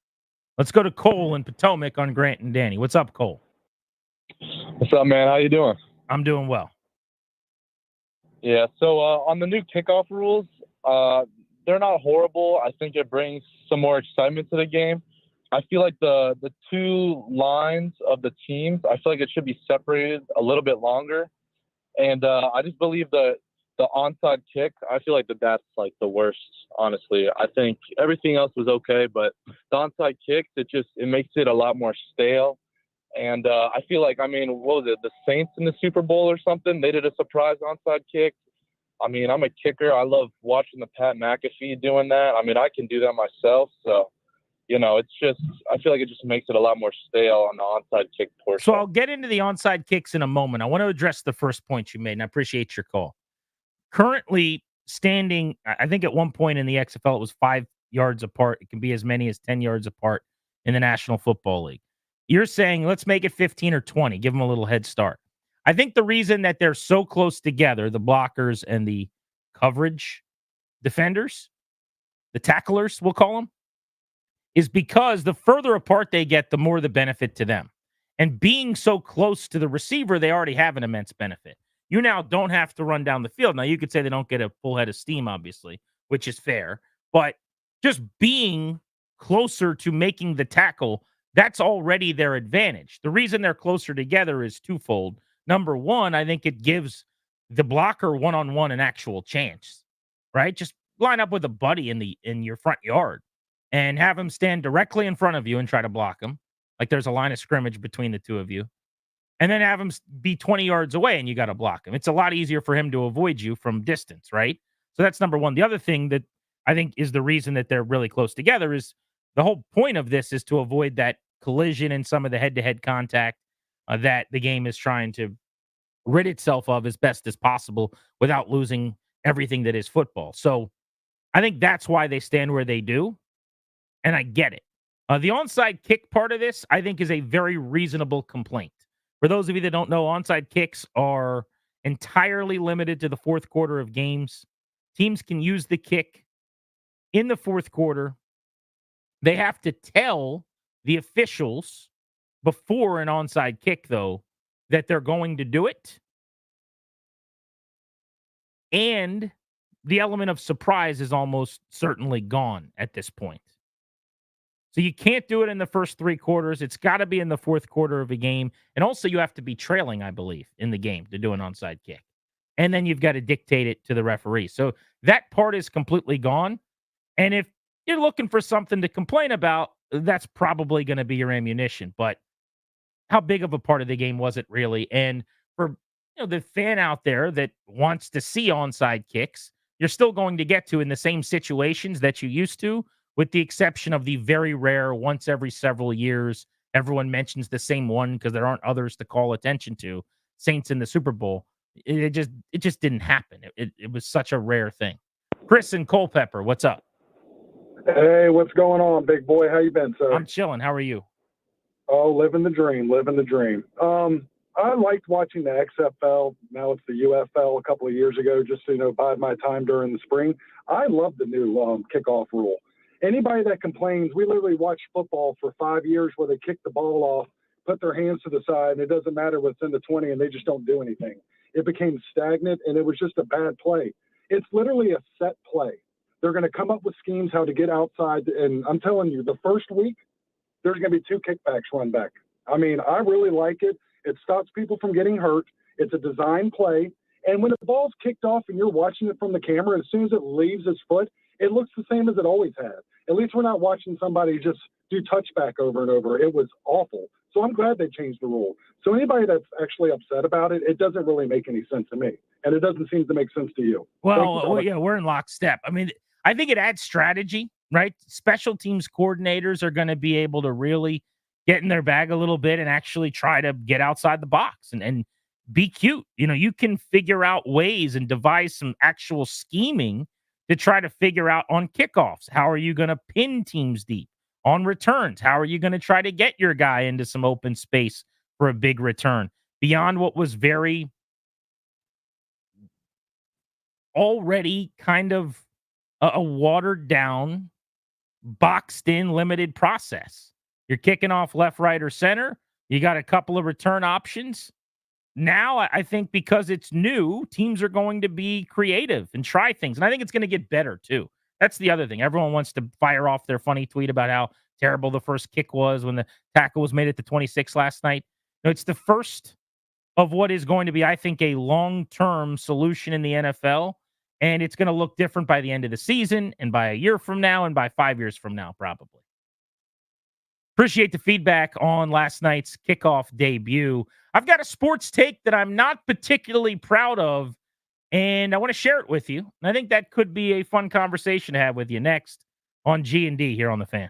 Let's go to Cole in Potomac on Grant and Danny. What's up, Cole? What's up, man? How you doing? I'm doing well. Yeah, so on the new kickoff rules, they're not horrible. I think it brings some more excitement to the game. I feel like the 2 lines of the teams, I feel like it should be separated a little bit longer. And I just believe the onside kick, I feel like that's like the worst, honestly. I think everything else was okay, but the onside kicks, it makes it a lot more stale. And I feel like, what was it, the Saints in the Super Bowl or something? They did a surprise onside kick. I'm a kicker. I love watching the Pat McAfee doing that. I can do that myself. So, it's just, I feel like it just makes it a lot more stale on the onside kick portion. So I'll get into the onside kicks in a moment. I want to address the first point you made, and I appreciate your call. Currently standing, I think at one point in the XFL, it was 5 yards apart. It can be as many as 10 yards apart in the National Football League. You're saying, let's make it 15 or 20, give them a little head start. I think the reason that they're so close together, the blockers and the coverage defenders, the tacklers, we'll call them, is because the further apart they get, the more the benefit to them. And being so close to the receiver, they already have an immense benefit. You now don't have to run down the field. Now, you could say they don't get a full head of steam, obviously, which is fair. But just being closer to making the tackle, that's already their advantage. The reason they're closer together is twofold. Number one, I think it gives the blocker one-on-one an actual chance, right? Just line up with a buddy in your front yard and have him stand directly in front of you and try to block him. Like there's a line of scrimmage between the 2 of you. And then have him be 20 yards away and you got to block him. It's a lot easier for him to avoid you from distance, right? So that's number one. The other thing that I think is the reason that they're really close together is the whole point of this is to avoid that collision and some of the head-to-head contact that the game is trying to rid itself of as best as possible without losing everything that is football. So I think that's why they stand where they do, and I get it. The onside kick part of this, I think, is a very reasonable complaint. For those of you that don't know, onside kicks are entirely limited to the fourth quarter of games. Teams can use the kick in the fourth quarter. They have to tell the officials before an onside kick, though, that they're going to do it. And the element of surprise is almost certainly gone at this point. So you can't do it in the first three quarters. It's got to be in the fourth quarter of a game. And also, you have to be trailing, I believe, in the game to do an onside kick. And then you've got to dictate it to the referee. So that part is completely gone. And if you're looking for something to complain about, that's probably going to be your ammunition. But how big of a part of the game was it really? And for the fan out there that wants to see onside kicks, you're still going to get to in the same situations that you used to, with the exception of the very rare once every several years, everyone mentions the same one because there aren't others to call attention to. Saints in the Super Bowl. It just didn't happen. It was such a rare thing. Chris and Culpeper, what's up? Hey, what's going on, big boy? How you been, sir? I'm chilling. How are you? Oh, living the dream, living the dream. I liked watching the XFL. Now it's the UFL a couple of years ago, just to bide my time during the spring. I love the new kickoff rule. Anybody that complains, we literally watched football for 5 years where they kick the ball off, put their hands to the side, and it doesn't matter what's in the 20, and they just don't do anything. It became stagnant, and it was just a bad play. It's literally a set play. They're going to come up with schemes how to get outside, and I'm telling you, the first week, there's going to be 2 kickbacks run back. I mean, I really like it. It stops people from getting hurt. It's a design play. And when the ball's kicked off and you're watching it from the camera, as soon as it leaves his foot, it looks the same as it always has. At least we're not watching somebody just do touchback over and over. It was awful. So I'm glad they changed the rule. So anybody that's actually upset about it, it doesn't really make any sense to me. And it doesn't seem to make sense to you. Well, yeah, we're in lockstep. I mean, I think it adds strategy, right? Special teams coordinators are going to be able to really get in their bag a little bit and actually try to get outside the box and be cute. You can figure out ways and devise some actual scheming to try to figure out on kickoffs. How are you going to pin teams deep? On returns, how are you going to try to get your guy into some open space for a big return? Beyond what was very already kind of a watered down, boxed in, limited process. You're kicking off left, right, or center. You got a couple of return options. Now, I think because it's new, teams are going to be creative and try things. And I think it's going to get better, too. That's the other thing. Everyone wants to fire off their funny tweet about how terrible the first kick was when the tackle was made at the 26 last night. No, it's the first of what is going to be, I think, a long-term solution in the NFL. And it's going to look different by the end of the season and by a year from now and by 5 years from now, probably. Appreciate the feedback on last night's kickoff debut. I've got a sports take that I'm not particularly proud of, and I want to share it with you. And I think that could be a fun conversation to have with you next on G&D here on The Fan.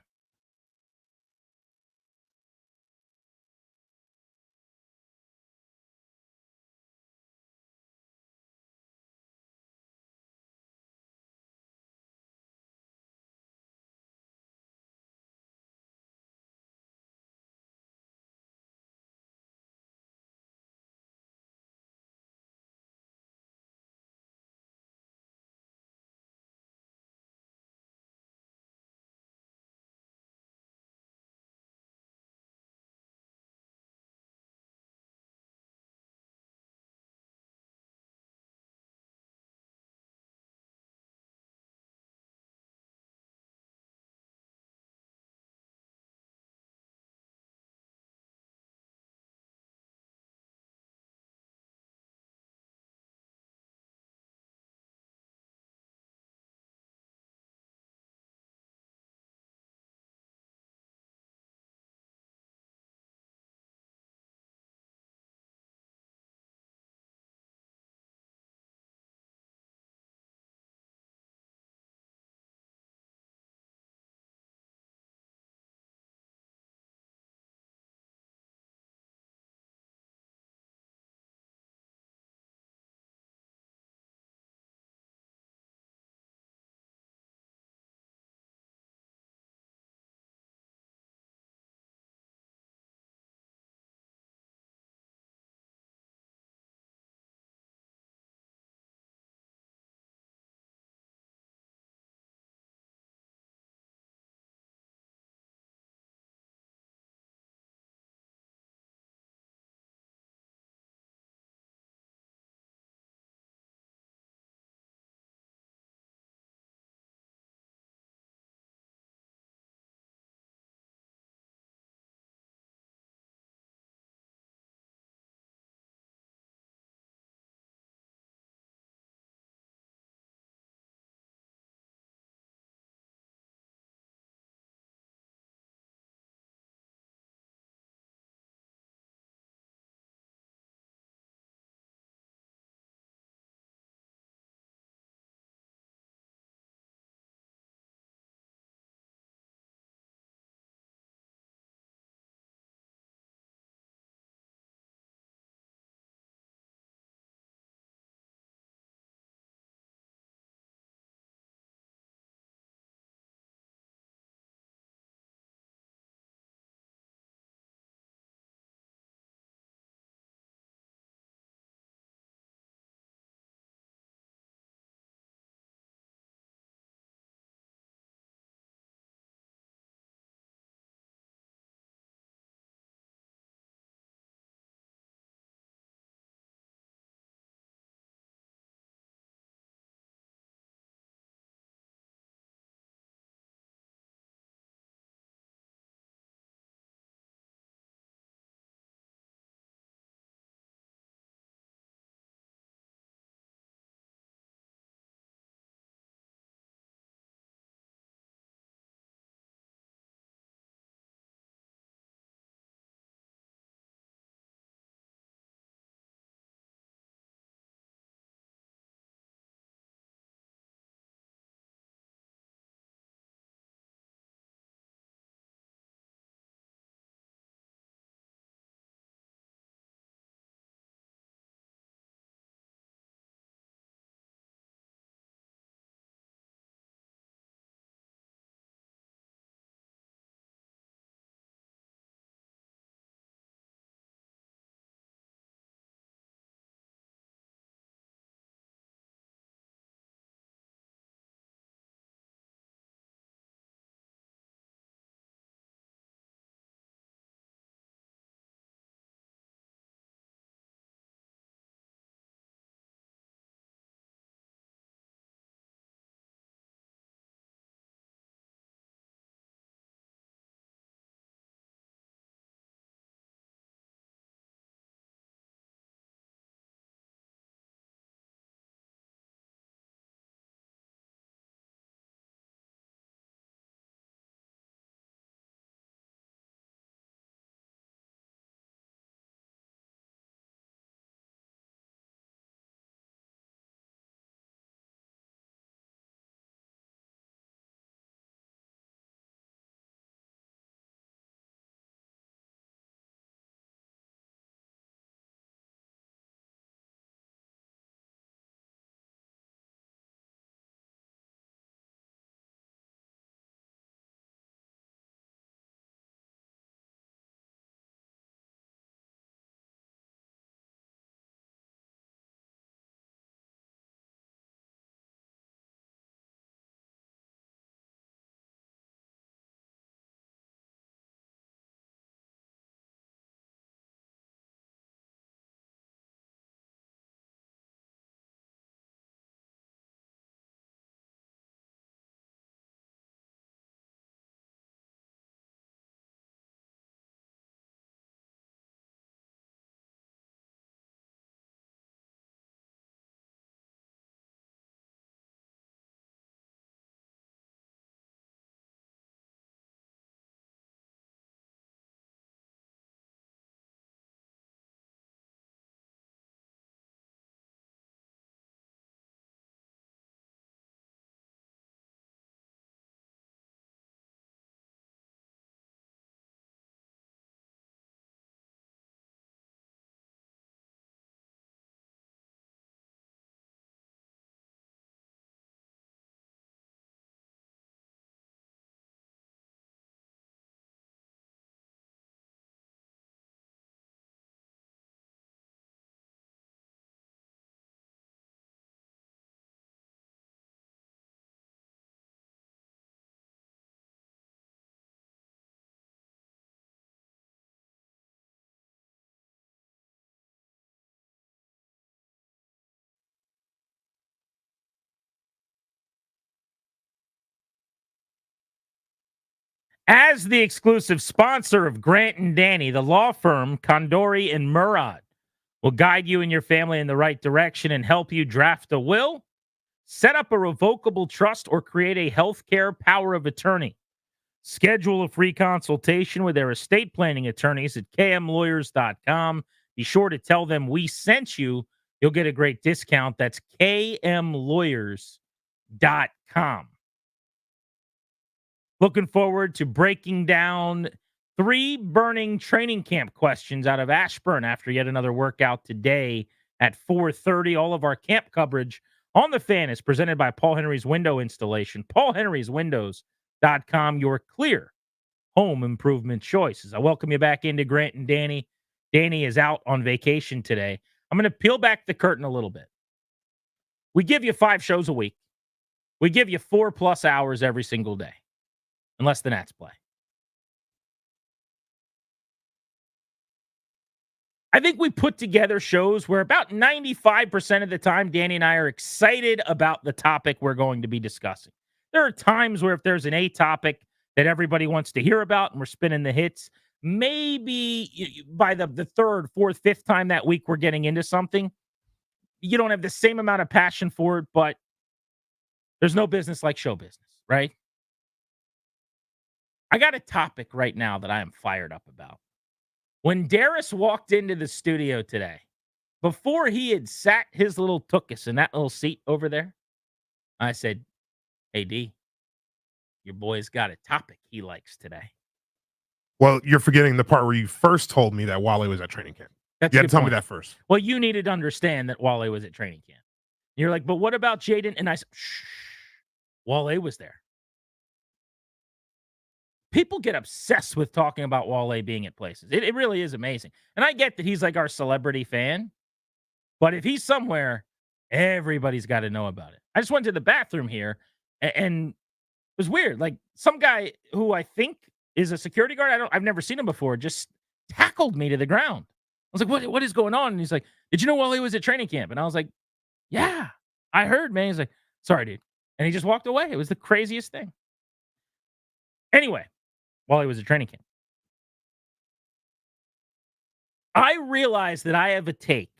As the exclusive sponsor of Grant and Danny, the law firm Condori and Murad will guide you and your family in the right direction and help you draft a will, set up a revocable trust, or create a healthcare power of attorney. Schedule a free consultation with their estate planning attorneys at kmlawyers.com. Be sure to tell them we sent you. You'll get a great discount. That's kmlawyers.com. Looking forward to breaking down 3 burning training camp questions out of Ashburn after yet another workout today at 4:30. All of our camp coverage on the Fan is presented by Paul Henry's Window Installation. PaulHenry'sWindows.com, your clear home improvement choices. I welcome you back into Grant and Danny. Danny is out on vacation today. I'm going to peel back the curtain a little bit. We give you 5 shows a week. We give you 4+ hours every single day, unless the Nats play. I think we put together shows where about 95% of the time, Danny and I are excited about the topic we're going to be discussing. There are times where if there's an A topic that everybody wants to hear about and we're spinning the hits, maybe by the 3rd, 4th, 5th time that week we're getting into something, you don't have the same amount of passion for it, but there's no business like show business, right? I got a topic right now that I am fired up about. When Darius walked into the studio today, before he had sat his little tuchus in that little seat over there, I said, "Hey, D, your boy's got a topic he likes today." Well, you're forgetting the part where you first told me that Wale was at training camp. That's You a had good to tell me point. that first. Well, you needed to understand that Wale was at training camp. You're like, "But what about Jaden?" And I said, "Shh, Wale was there." People get obsessed with talking about Wale being at places. It really is amazing. And I get that he's like our celebrity fan, but if he's somewhere, everybody's got to know about it. I just went to the bathroom here and it was weird. Like some guy who I think is a security guard, I've never seen him before, just tackled me to the ground. I was like, what is going on? And he's like, "Did you know Wale was at training camp?" And I was like, "Yeah, I heard, man." He's like, "Sorry, dude." And he just walked away. It was the craziest thing. Anyway, while he was at training camp, I realized that I have a take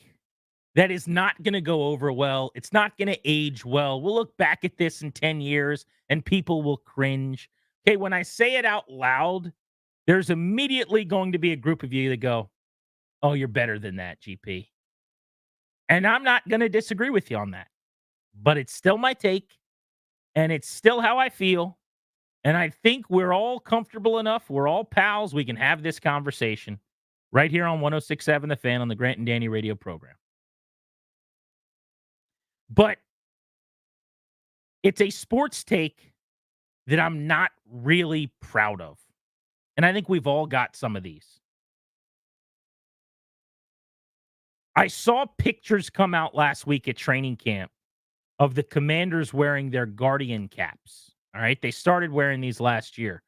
that is not going to go over well. It's not going to age well. We'll look back at this in 10 years and people will cringe. Okay, when I say it out loud, there's immediately going to be a group of you that go, "Oh, you're better than that, GP." And I'm not going to disagree with you on that. But it's still my take, and it's still how I feel. And I think we're all comfortable enough. We're all pals. We can have this conversation right here on 106.7 The Fan on the Grant and Danny radio program. But it's a sports take that I'm not really proud of. And I think we've all got some of these. I saw pictures come out last week at training camp of the Commanders wearing their Guardian caps. All right. They started wearing these last year.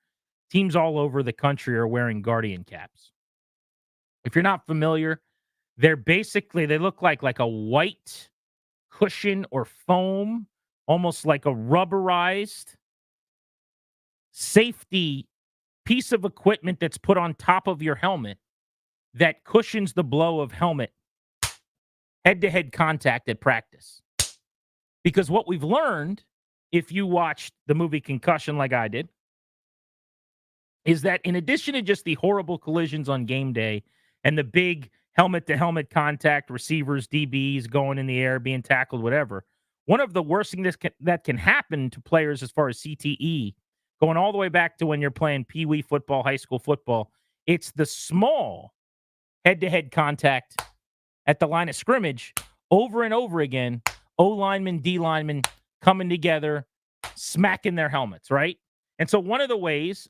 Teams all over the country are wearing Guardian caps. If you're not familiar, they look like a white cushion or foam, almost like a rubberized safety piece of equipment that's put on top of your helmet that cushions the blow of helmet head-to-head contact at practice. Because what we've learned, if you watched the movie Concussion like I did, is that in addition to just the horrible collisions on game day and the big helmet-to-helmet contact, receivers, DBs going in the air, being tackled, whatever, one of the worst things that can happen to players as far as CTE, going all the way back to when you're playing pee-wee football, high school football, it's the small head-to-head contact at the line of scrimmage over and over again, O-lineman, D-lineman coming together, smacking their helmets, right? And so one of the ways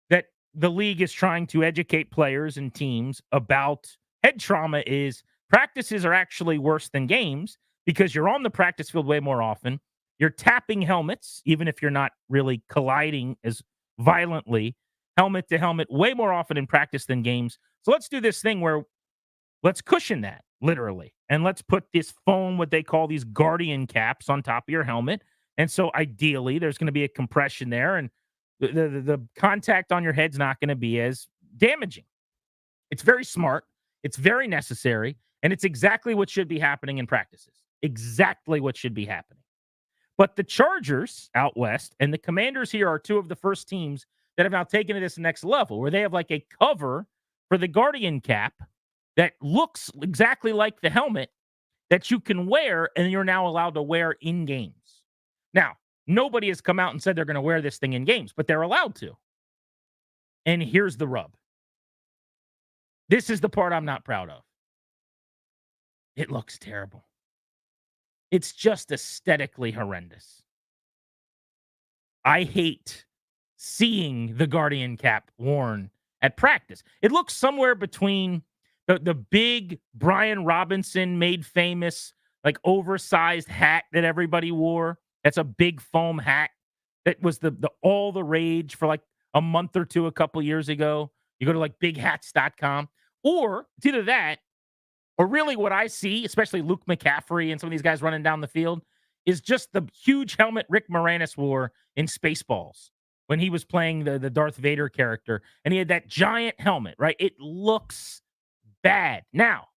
that the league is trying to educate players and teams about head trauma is practices are actually worse than games because you're on the practice field way more often. You're tapping helmets, even if you're not really colliding as violently, helmet to helmet, way more often in practice than games. So let's do this thing where let's cushion that, literally. And let's put this foam, what they call these Guardian caps, on top of your helmet. And so ideally, there's going to be a compression there. And The contact on your head's not going to be as damaging. It's very smart. It's very necessary. And it's exactly what should be happening in practices. Exactly what should be happening. But the Chargers out west and the Commanders here are two of the first teams that have now taken it to this next level, where they have like a cover for the Guardian cap that looks exactly like the helmet that you can wear, and you're now allowed to wear in games. Now, nobody has come out and said they're going to wear this thing in games, but they're allowed to. And here's the rub. This is the part I'm not proud of. It looks terrible. It's just aesthetically horrendous. I hate seeing the Guardian cap worn at practice. It looks somewhere between the big Brian Robinson made famous, like oversized hat that everybody wore. That's a big foam hat that was the all the rage for like a month or two a couple years ago. You go to like bighats.com, or it's either that, or really what I see, especially Luke McCaffrey and some of these guys running down the field, is just the huge helmet Rick Moranis wore in Spaceballs when he was playing the Darth Vader character. And he had that giant helmet, right? It looks bad. Now,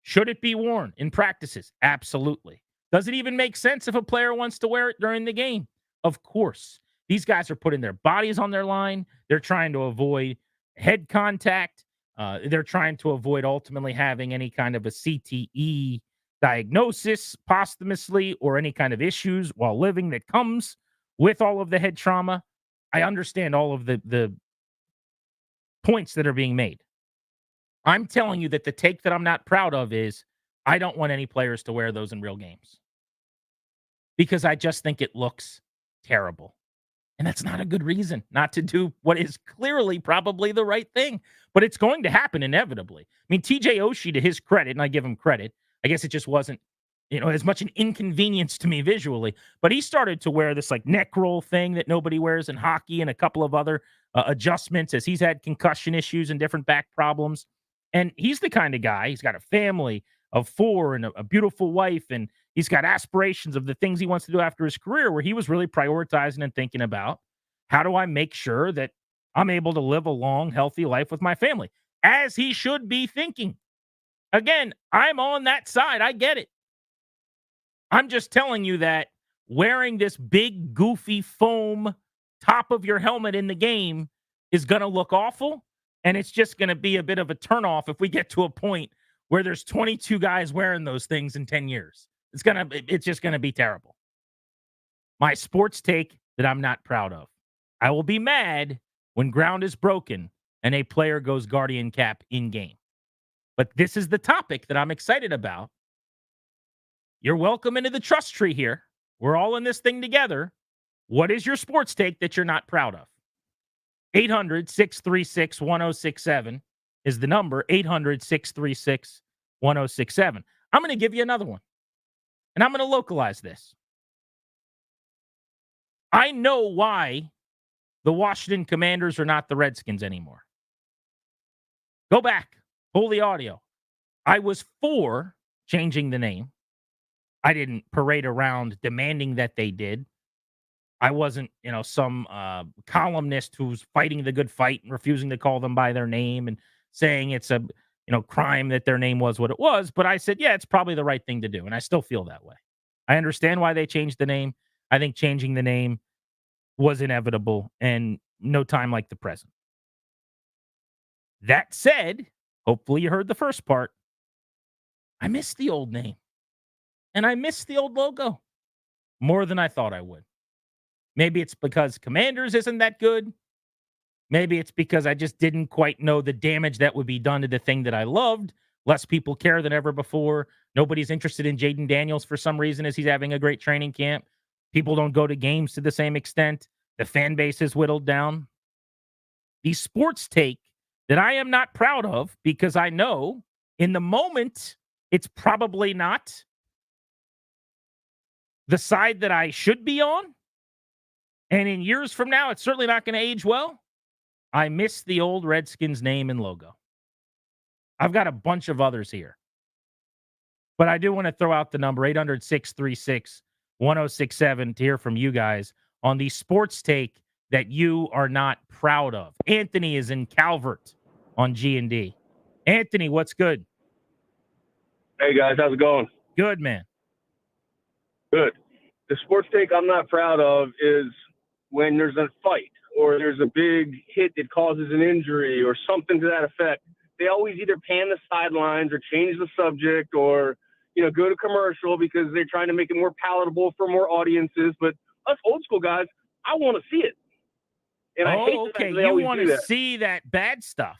should it be worn in practices? Absolutely. Does it even make sense if a player wants to wear it during the game? Of course. These guys are putting their bodies on their line. They're trying to avoid head contact. They're trying to avoid ultimately having any kind of a CTE diagnosis posthumously or any kind of issues while living that comes with all of the head trauma. I understand all of the points that are being made. I'm telling you that the take that I'm not proud of is I don't want any players to wear those in real games because I just think it looks terrible. And that's not a good reason not to do what is clearly probably the right thing. But it's going to happen inevitably. I mean, TJ Oshie, to his credit, and I give him credit, I guess it just wasn't, as much an inconvenience to me visually. But he started to wear this like neck roll thing that nobody wears in hockey and a couple of other adjustments as he's had concussion issues and different back problems. And he's the kind of guy, he's got a family of 4 and a beautiful wife, and he's got aspirations of the things he wants to do after his career, where he was really prioritizing and thinking about, how do I make sure that I'm able to live a long, healthy life with my family? As he should be thinking. Again, I'm on that side. I get it. I'm just telling you that wearing this big, goofy foam top of your helmet in the game is going to look awful. And it's just going to be a bit of a turnoff if we get to a point where there's 22 guys wearing those things in 10 years. It's just going to be terrible. My sports take that I'm not proud of. I will be mad when ground is broken and a player goes Guardian cap in game. But this is the topic that I'm excited about. You're welcome into the trust tree here. We're all in this thing together. What is your sports take that you're not proud of? 800-636-1067 is the number. 800-636-1067. I'm going to give you another one. And I'm going to localize this. I know why the Washington Commanders are not the Redskins anymore. Go back. Pull the audio. I was for changing the name. I didn't parade around demanding that they did. I wasn't, some columnist who's fighting the good fight and refusing to call them by their name and saying it's a, crime that their name was what it was. But I said, yeah, it's probably the right thing to do. And I still feel that way. I understand why they changed the name. I think changing the name was inevitable and no time like the present. That said, hopefully you heard the first part. I miss the old name. And I miss the old logo more than I thought I would. Maybe it's because Commanders isn't that good. Maybe it's because I just didn't quite know the damage that would be done to the thing that I loved. Less people care than ever before. Nobody's interested in Jaden Daniels for some reason as he's having a great training camp. People don't go to games to the same extent. The fan base is whittled down. The sports take that I am not proud of, because I know in the moment it's probably not the side that I should be on. And in years from now, it's certainly not going to age well. I miss the old Redskins name and logo. I've got a bunch of others here. But I do want to throw out the number 800-636-1067 to hear from you guys on the sports take that you are not proud of? Anthony is in Calvert on G&D. Anthony, what's good? Hey guys, how's it going? Good, man. Good. The sports take I'm not proud of is when there's a fight or there's a big hit that causes an injury or something to that effect. They always either pan the sidelines or change the subject or, go to commercial because they're trying to make it more palatable for more audiences. But us old school guys, I want to see it. And I hate the fact Okay. that they You always want do to that. see that bad stuff.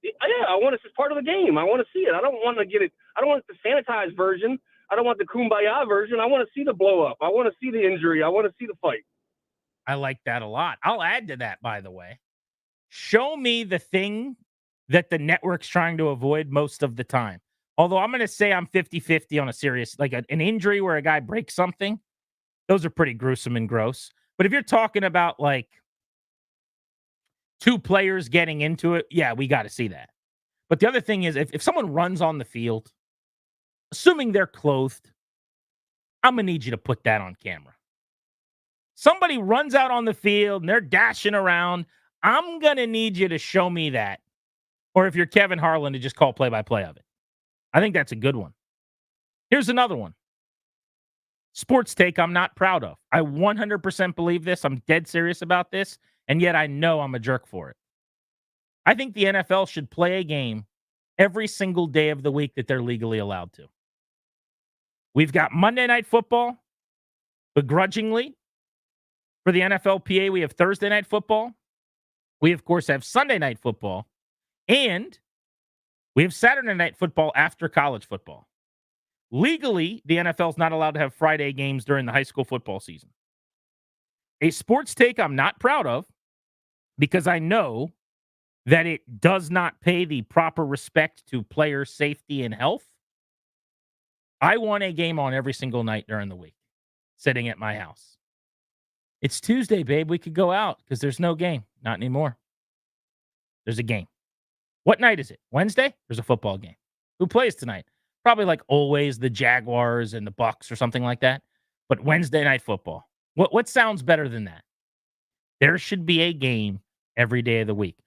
Yeah, I want it. It's part of the game. I want to see it. I don't want to get it. I don't want the sanitized version. I don't want the kumbaya version. I want to see the blow up. I want to see the injury. I want to see the fight. I like that a lot. I'll add to that, by the way. Show me the thing that the network's trying to avoid most of the time. Although I'm going to say I'm 50-50 on a serious, like an injury where a guy breaks something. Those are pretty gruesome and gross. But if you're talking about like two players getting into it, yeah, we got to see that. But the other thing is, if someone runs on the field, assuming they're clothed, I'm going to need you to put that on camera. Somebody runs out on the field and they're dashing around, I'm going to need you to show me that. Or if you're Kevin Harlan, to just call play-by-play of it. I think that's a good one. Here's another one. Sports take I'm not proud of. I 100% believe this. I'm dead serious about this. And yet I know I'm a jerk for it. I think the NFL should play a game every single day of the week that they're legally allowed to. We've got Monday Night Football, begrudgingly. For the NFLPA, we have Thursday Night Football. We, of course, have Sunday Night Football. And we have Saturday Night Football after college football. Legally, the NFL is not allowed to have Friday games during the high school football season. A sports take I'm not proud of because I know that it does not pay the proper respect to player safety and health. I want a game on every single night during the week, sitting at my house. It's Tuesday, babe. We could go out because there's no game. Not anymore. There's a game. What night is it? Wednesday? There's a football game. Who plays tonight? Probably like always the Jaguars and the Bucks or something like that. But Wednesday Night Football. What sounds better than that? There should be a game every day of the week.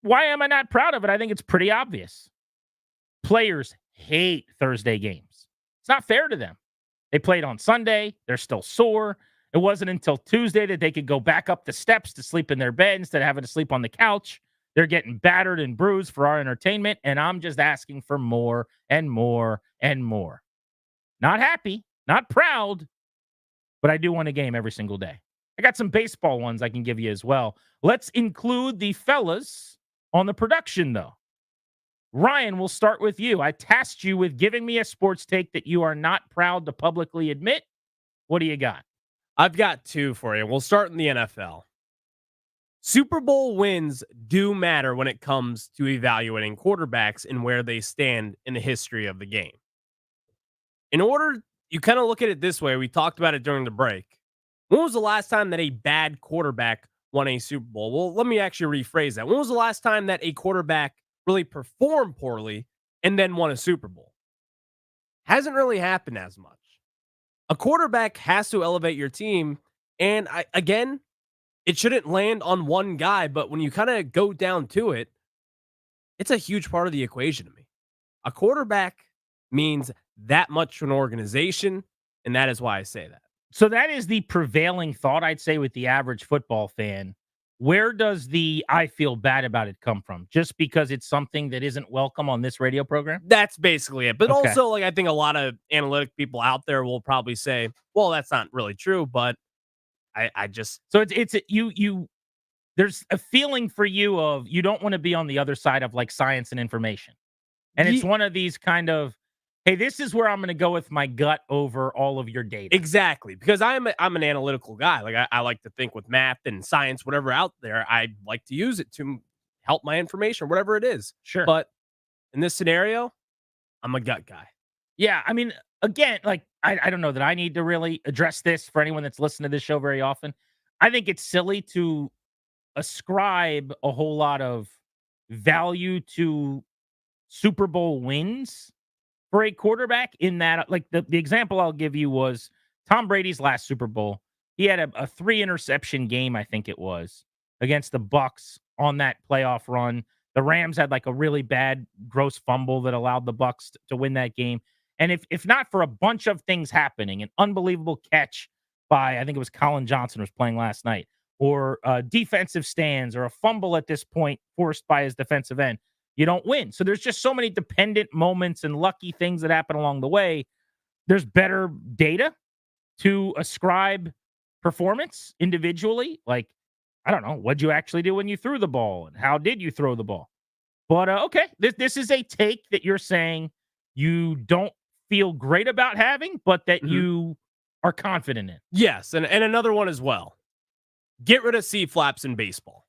Why am I not proud of it? I think it's pretty obvious. Players hate Thursday games. It's not fair to them. They played on Sunday. They're still sore. It wasn't until Tuesday that they could go back up the steps to sleep in their bed instead of having to sleep on the couch. They're getting battered and bruised for our entertainment, and I'm just asking for more and more and more. Not happy, not proud, but I do want a game every single day. I got some baseball ones I can give you as well. Let's include the fellas on the production, though. Ryan, we'll start with you. I tasked you with giving me a sports take that you are not proud to publicly admit. What do you got? I've got two for you. We'll start in the NFL. Super Bowl wins do matter when it comes to evaluating quarterbacks and where they stand in the history of the game. You kind of look at it this way. We talked about it during the break. When was the last time that a bad quarterback won a Super Bowl? Well, let me actually rephrase that. When was the last time that a quarterback really performed poorly and then won a Super Bowl? Hasn't really happened as much. A quarterback has to elevate your team. And again, it shouldn't land on one guy, but when you kind of go down to it, it's a huge part of the equation to me. A quarterback means that much to an organization, and that is why I say that. So that is the prevailing thought, I'd say, with the average football fan. Where does the I feel bad about it come from? Just because it's something that isn't welcome on this radio program? That's basically it. But Okay. also, I think a lot of analytic people out there will probably say, well, that's not really true, but I just... So it's you there's a feeling for you of you don't want to be on the other side of like science and information. And it's one of these kind of, hey, this is where I'm going to go with my gut over all of your data. Exactly. Because I'm an analytical guy. I like to think with math and science, whatever out there, I like to use it to help my information, whatever it is. Sure. But in this scenario, I'm a gut guy. Yeah. I mean, again, I don't know that I need to really address this for anyone that's listened to this show very often. I think it's silly to ascribe a whole lot of value to Super Bowl wins for a quarterback in that, like the example I'll give you was Tom Brady's last Super Bowl. He had a 3-interception game, I think it was, against the Bucks on that playoff run. The Rams had like a really bad gross fumble that allowed the Bucks to win that game. And if not for a bunch of things happening, an unbelievable catch by, I think it was Colin Johnson was playing last night, or defensive stands, or a fumble at this point forced by his defensive end, you don't win. So there's just so many dependent moments and lucky things that happen along the way. There's better data to ascribe performance individually. Like, I don't know, what'd you actually do when you threw the ball, and how did you throw the ball? But okay, this is a take that you're saying you don't feel great about having, but that you are confident in. Yes, and another one as well. Get rid of C flaps in baseball.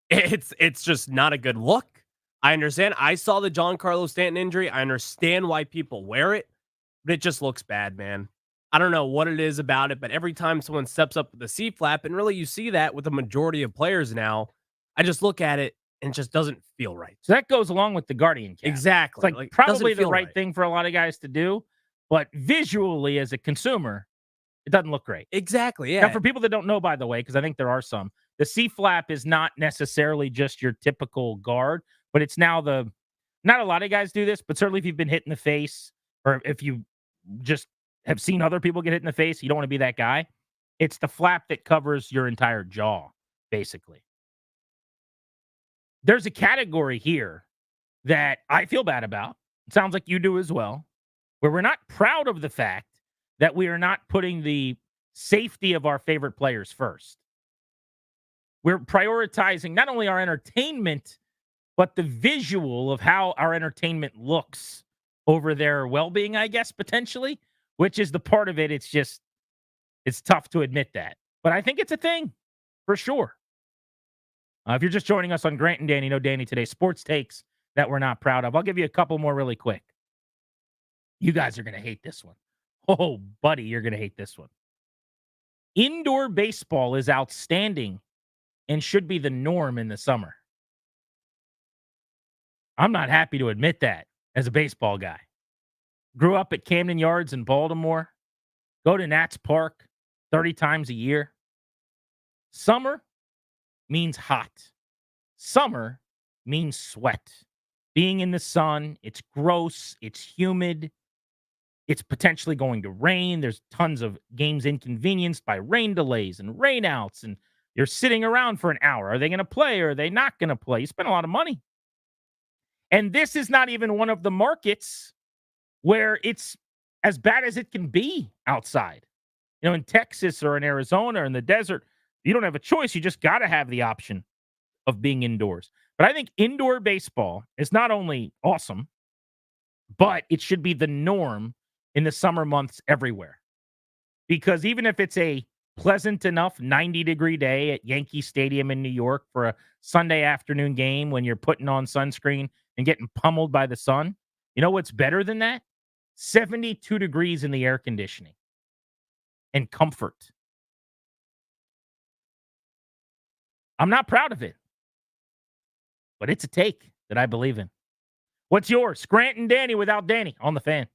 It's just not a good look. I understand. I saw the Giancarlo Stanton injury. I understand why people wear it, but it just looks bad, man. I don't know what it is about it, but every time someone steps up with the C flap, and really you see that with the majority of players now, I just look at it and it just doesn't feel right. So that goes along with the Guardian cap. Exactly. It's like probably the right thing for a lot of guys to do, but visually as a consumer, it doesn't look great. Exactly, yeah. Now, for people that don't know, by the way, because I think there are some, the C flap is not necessarily just your typical guard, but it's now not a lot of guys do this, but certainly if you've been hit in the face, or if you just have seen other people get hit in the face, you don't want to be that guy. It's the flap that covers your entire jaw, basically. There's a category here that I feel bad about. It sounds like you do as well, where we're not proud of the fact that we are not putting the safety of our favorite players first. We're prioritizing not only our entertainment, but the visual of how our entertainment looks over their well-being, I guess, potentially, which is the part of it. It's tough to admit that. But I think it's a thing, for sure. If you're just joining us on Grant and Danny, no Danny today, sports takes that we're not proud of. I'll give you a couple more really quick. You guys are going to hate this one. Oh, buddy, you're going to hate this one. Indoor baseball is outstanding and should be the norm in the summer. I'm not happy to admit that as a baseball guy. Grew up at Camden Yards in Baltimore. Go to Nats Park 30 times a year. Summer means hot. Summer means sweat. Being in the sun, it's gross, it's humid. It's potentially going to rain. There's tons of games inconvenienced by rain delays and rainouts, and you're sitting around for an hour. Are they going to play or are they not going to play? You spend a lot of money. And this is not even one of the markets where it's as bad as it can be outside. You know, in Texas or in Arizona or in the desert, you don't have a choice. You just got to have the option of being indoors. But I think indoor baseball is not only awesome, but it should be the norm in the summer months everywhere. Because even if it's a pleasant enough 90-degree day at Yankee Stadium in New York for a Sunday afternoon game when you're putting on sunscreen and getting pummeled by the sun, you know what's better than that? 72 degrees in the air conditioning and comfort. I'm not proud of it, but it's a take that I believe in. What's yours? Grant and Danny without Danny on the Fan.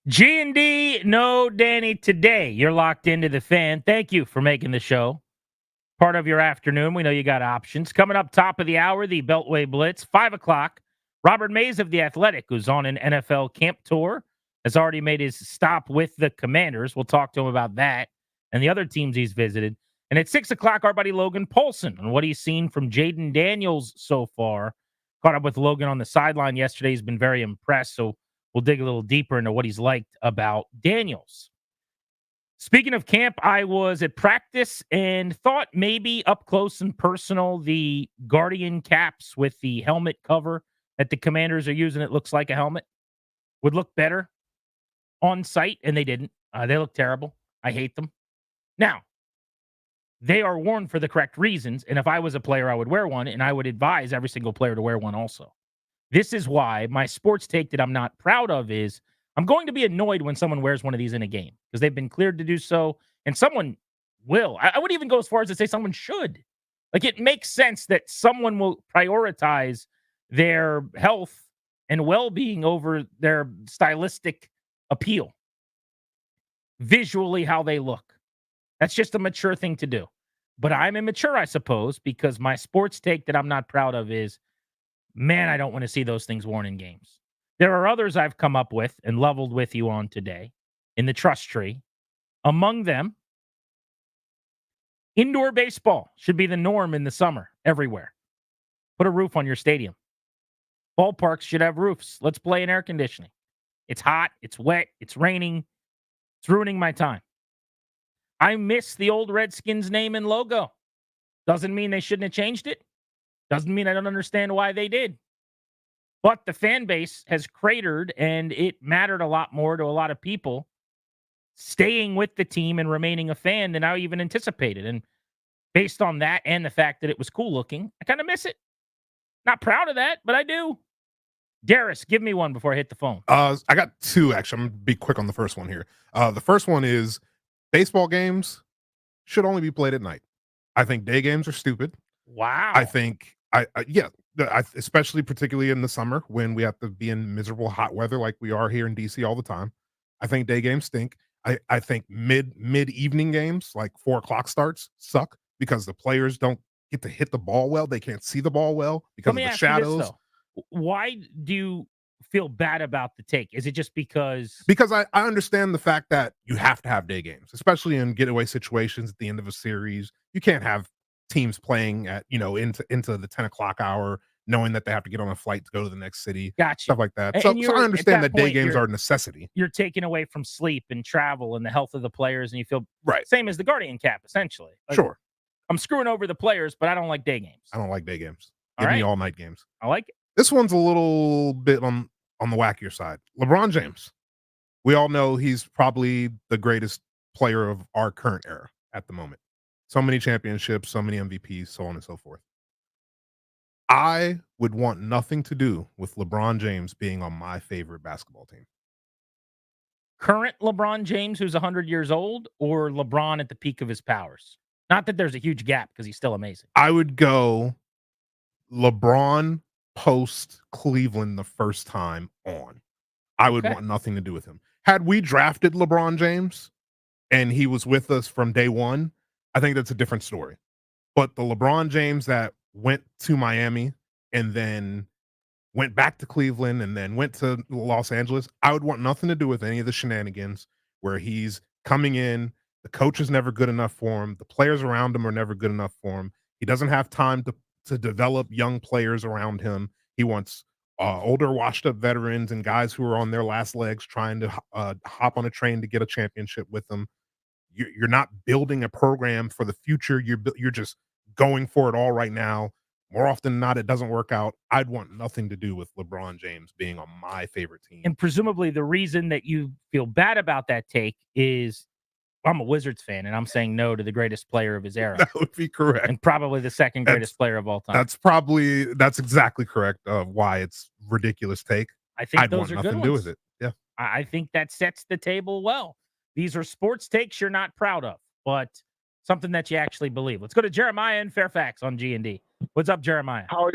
G&D, no Danny today. You're locked into the Fan. Thank you for making the show part of your afternoon. We know you got options. Coming up top of the hour, the Beltway Blitz, 5 o'clock. Robert Mays of The Athletic, who's on an NFL camp tour, has already made his stop with the Commanders. We'll talk to him about that and the other teams he's visited. And at 6 o'clock, our buddy Logan Paulson on what he's seen from Jaden Daniels so far. Caught up with Logan on the sideline yesterday. He's been very impressed, so we'll dig a little deeper into what he's liked about Daniels. Speaking of camp, I was at practice and thought maybe up close and personal, the Guardian caps with the helmet cover that the Commanders are using, it looks like a helmet, would look better on site, and they didn't. They look terrible. I hate them. Now, they are worn for the correct reasons, and if I was a player, I would wear one, and I would advise every single player to wear one also. This is why my sports take that I'm not proud of is I'm going to be annoyed when someone wears one of these in a game because they've been cleared to do so, and someone will. I would even go as far as to say someone should. Like, it makes sense that someone will prioritize their health and well-being over their stylistic appeal. Visually, how they look. That's just a mature thing to do. But I'm immature, I suppose, because my sports take that I'm not proud of is, man, I don't want to see those things worn in games. There are others I've come up with and leveled with you on today in the trust tree. Among them, indoor baseball should be the norm in the summer everywhere. Put a roof on your stadium. Ballparks should have roofs. Let's play in air conditioning. It's hot. It's wet. It's raining. It's ruining my time. I miss the old Redskins name and logo. Doesn't mean they shouldn't have changed it. Doesn't mean I don't understand why they did. But the fan base has cratered, and it mattered a lot more to a lot of people staying with the team and remaining a fan than I even anticipated. And based on that and the fact that it was cool looking, I kind of miss it. Not proud of that, but I do. Darius, give me one before I hit the phone. I got two, actually. I'm going to be quick on the first one here. The first one is baseball games should only be played at night. I think day games are stupid. Wow. I think, especially particularly in the summer when we have to be in miserable hot weather like we are here in DC all the time. I think day games stink. I think mid-evening games, like 4 o'clock starts, suck because the players don't get to hit the ball well. They can't see the ball well because of the shadows. Why do you feel bad about the take? Is it just because I understand the fact that you have to have day games, especially in getaway situations at the end of a series. You can't have teams playing at, into the 10 o'clock hour, knowing that they have to get on a flight to go to the next city. Gotcha. Stuff like that. So I understand that day games are a necessity. You're taking away from sleep and travel and the health of the players, and you feel right. Same as the Guardian cap, essentially. Like, sure. I'm screwing over the players, but I don't like day games. I don't like day games. Give me all night games. I like it. This one's a little bit on the wackier side. LeBron James. We all know he's probably the greatest player of our current era at the moment. So many championships, so many MVPs, so on and so forth. I would want nothing to do with LeBron James being on my favorite basketball team. Current LeBron James, who's 100 years old, or LeBron at the peak of his powers? Not that there's a huge gap because he's still amazing. I would go LeBron post Cleveland the first time on. I would want nothing to do with him. Had we drafted LeBron James and he was with us from day one, I think that's a different story. But the LeBron James that went to Miami and then went back to Cleveland and then went to Los Angeles, I would want nothing to do with any of the shenanigans where he's coming in, the coach is never good enough for him, the players around him are never good enough for him. He doesn't have time to develop young players around him. He wants older, washed-up veterans and guys who are on their last legs trying to hop on a train to get a championship with them. You're not building a program for the future. You're just going for it all right now. More often than not, it doesn't work out. I'd want nothing to do with LeBron James being on my favorite team. And presumably the reason that you feel bad about that take is I'm a Wizards fan, and I'm saying no to the greatest player of his era. That would be correct. And probably the second greatest player of all time. That's exactly correct of why it's ridiculous take. I think I'd those want are nothing good to do ones. with it. Yeah. I think that sets the table well. These are sports takes you're not proud of, but something that you actually believe. Let's go to Jeremiah in Fairfax on G&D. What's up, Jeremiah? How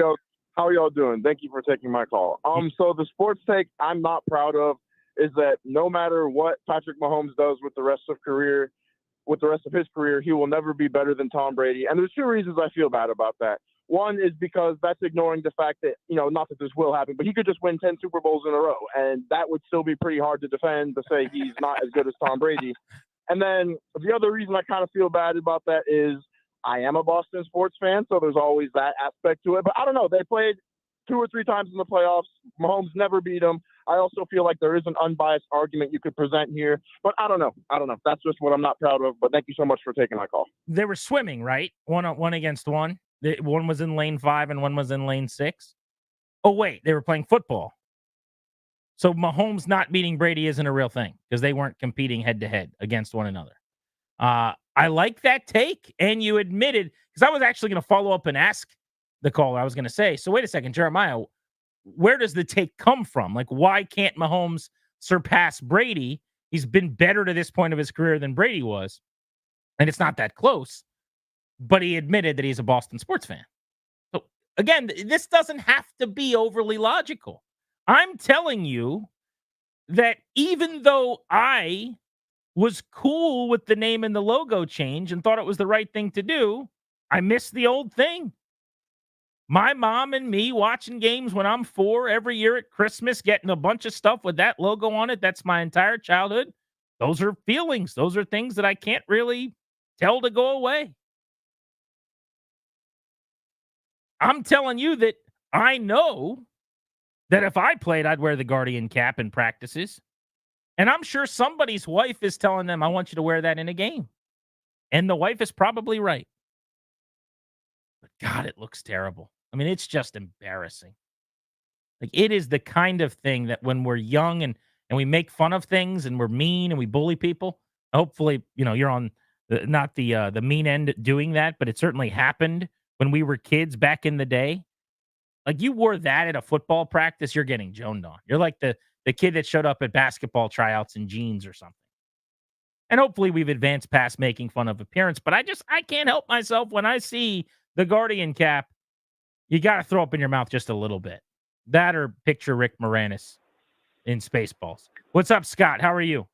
are y'all doing? Thank you for taking my call. So the sports take I'm not proud of is that no matter what Patrick Mahomes does with the rest of his career, he will never be better than Tom Brady. And there's two reasons I feel bad about that. One is because that's ignoring the fact that, not that this will happen, but he could just win 10 Super Bowls in a row, and that would still be pretty hard to defend, to say he's not as good as Tom Brady. And then the other reason I kind of feel bad about that is I am a Boston sports fan, so there's always that aspect to it. But I don't know. They played 2 or 3 times in the playoffs. Mahomes never beat them. I also feel like there is an unbiased argument you could present here. But I don't know. That's just what I'm not proud of. But thank you so much for taking my call. They were swimming, right? One against one. One was in lane 5 and one was in lane 6. Oh, wait. They were playing football. So Mahomes not beating Brady isn't a real thing because they weren't competing head-to-head against one another. I like that take, and you admitted, because I was actually going to follow up and ask the caller. I was going to say, so wait a second, Jeremiah, where does the take come from? Like, why can't Mahomes surpass Brady? He's been better to this point of his career than Brady was, and it's not that close. But he admitted that he's a Boston sports fan. So, again, this doesn't have to be overly logical. I'm telling you that even though I was cool with the name and the logo change and thought it was the right thing to do, I miss the old thing. My mom and me watching games when I'm 4 every year at Christmas, getting a bunch of stuff with that logo on it. That's my entire childhood. Those are feelings. Those are things that I can't really tell to go away. I'm telling you that I know that if I played, I'd wear the Guardian cap in practices. And I'm sure somebody's wife is telling them, I want you to wear that in a game. And the wife is probably right. But God, it looks terrible. I mean, it's just embarrassing. Like, it is the kind of thing that when we're young and we make fun of things and we're mean and we bully people, hopefully, you're on not the mean end doing that, but it certainly happened when we were kids back in the day. Like, you wore that at a football practice, you're getting joned on. You're like the kid that showed up at basketball tryouts in jeans or something. And hopefully we've advanced past making fun of appearance, but I can't help myself when I see the Guardian cap. You got to throw up in your mouth just a little bit. That or picture Rick Moranis in Spaceballs. What's up, Scott? How are you?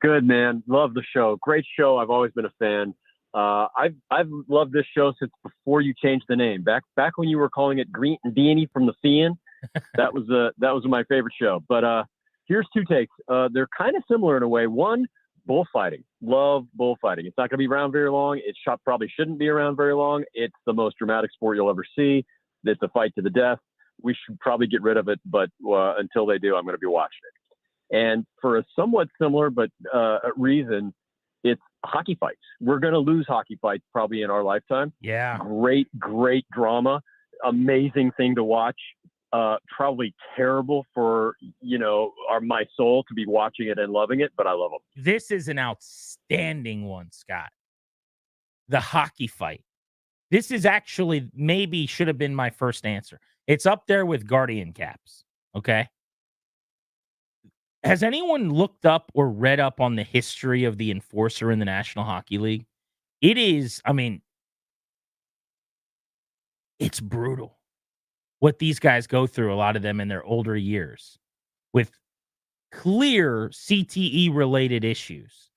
Good, man. Love the show. Great show. I've always been a fan. I've loved this show since before you changed the name. Back when you were calling it Green and Deanie from the Fiend. That was my favorite show. But here's 2 takes. They're kind of similar in a way. One, bullfighting. Love bullfighting. It's not going to be around very long. It probably shouldn't be around very long. It's the most dramatic sport you'll ever see. It's a fight to the death. We should probably get rid of it, but until they do, I'm going to be watching it. And for a somewhat similar but reason, it's hockey fights. We're going to lose hockey fights probably in our lifetime. Yeah. Great drama. Amazing thing to watch. Probably terrible for, my soul to be watching it and loving it, but I love them. This is an outstanding one, Scott. The hockey fight. This is actually maybe should have been my first answer. It's up there with Guardian caps. Okay. Has anyone looked up or read up on the history of the enforcer in the National Hockey League? It is, it's brutal what these guys go through, a lot of them in their older years, with clear CTE-related issues.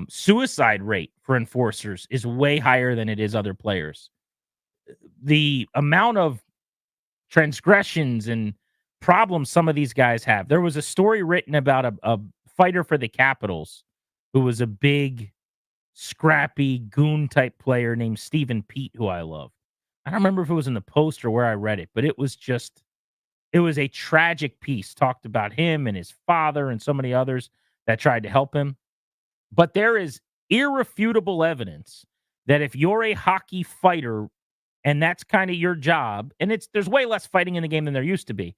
Suicide rate for enforcers is way higher than it is other players. The amount of transgressions and problems some of these guys have. There was a story written about a fighter for the Capitals who was a big, scrappy, goon-type player named Stephen Pete, who I love. I don't remember if it was in the Post or where I read it, but it was a tragic piece. Talked about him and his father and so many others that tried to help him. But there is irrefutable evidence that if you're a hockey fighter and that's kind of your job, and there's way less fighting in the game than there used to be.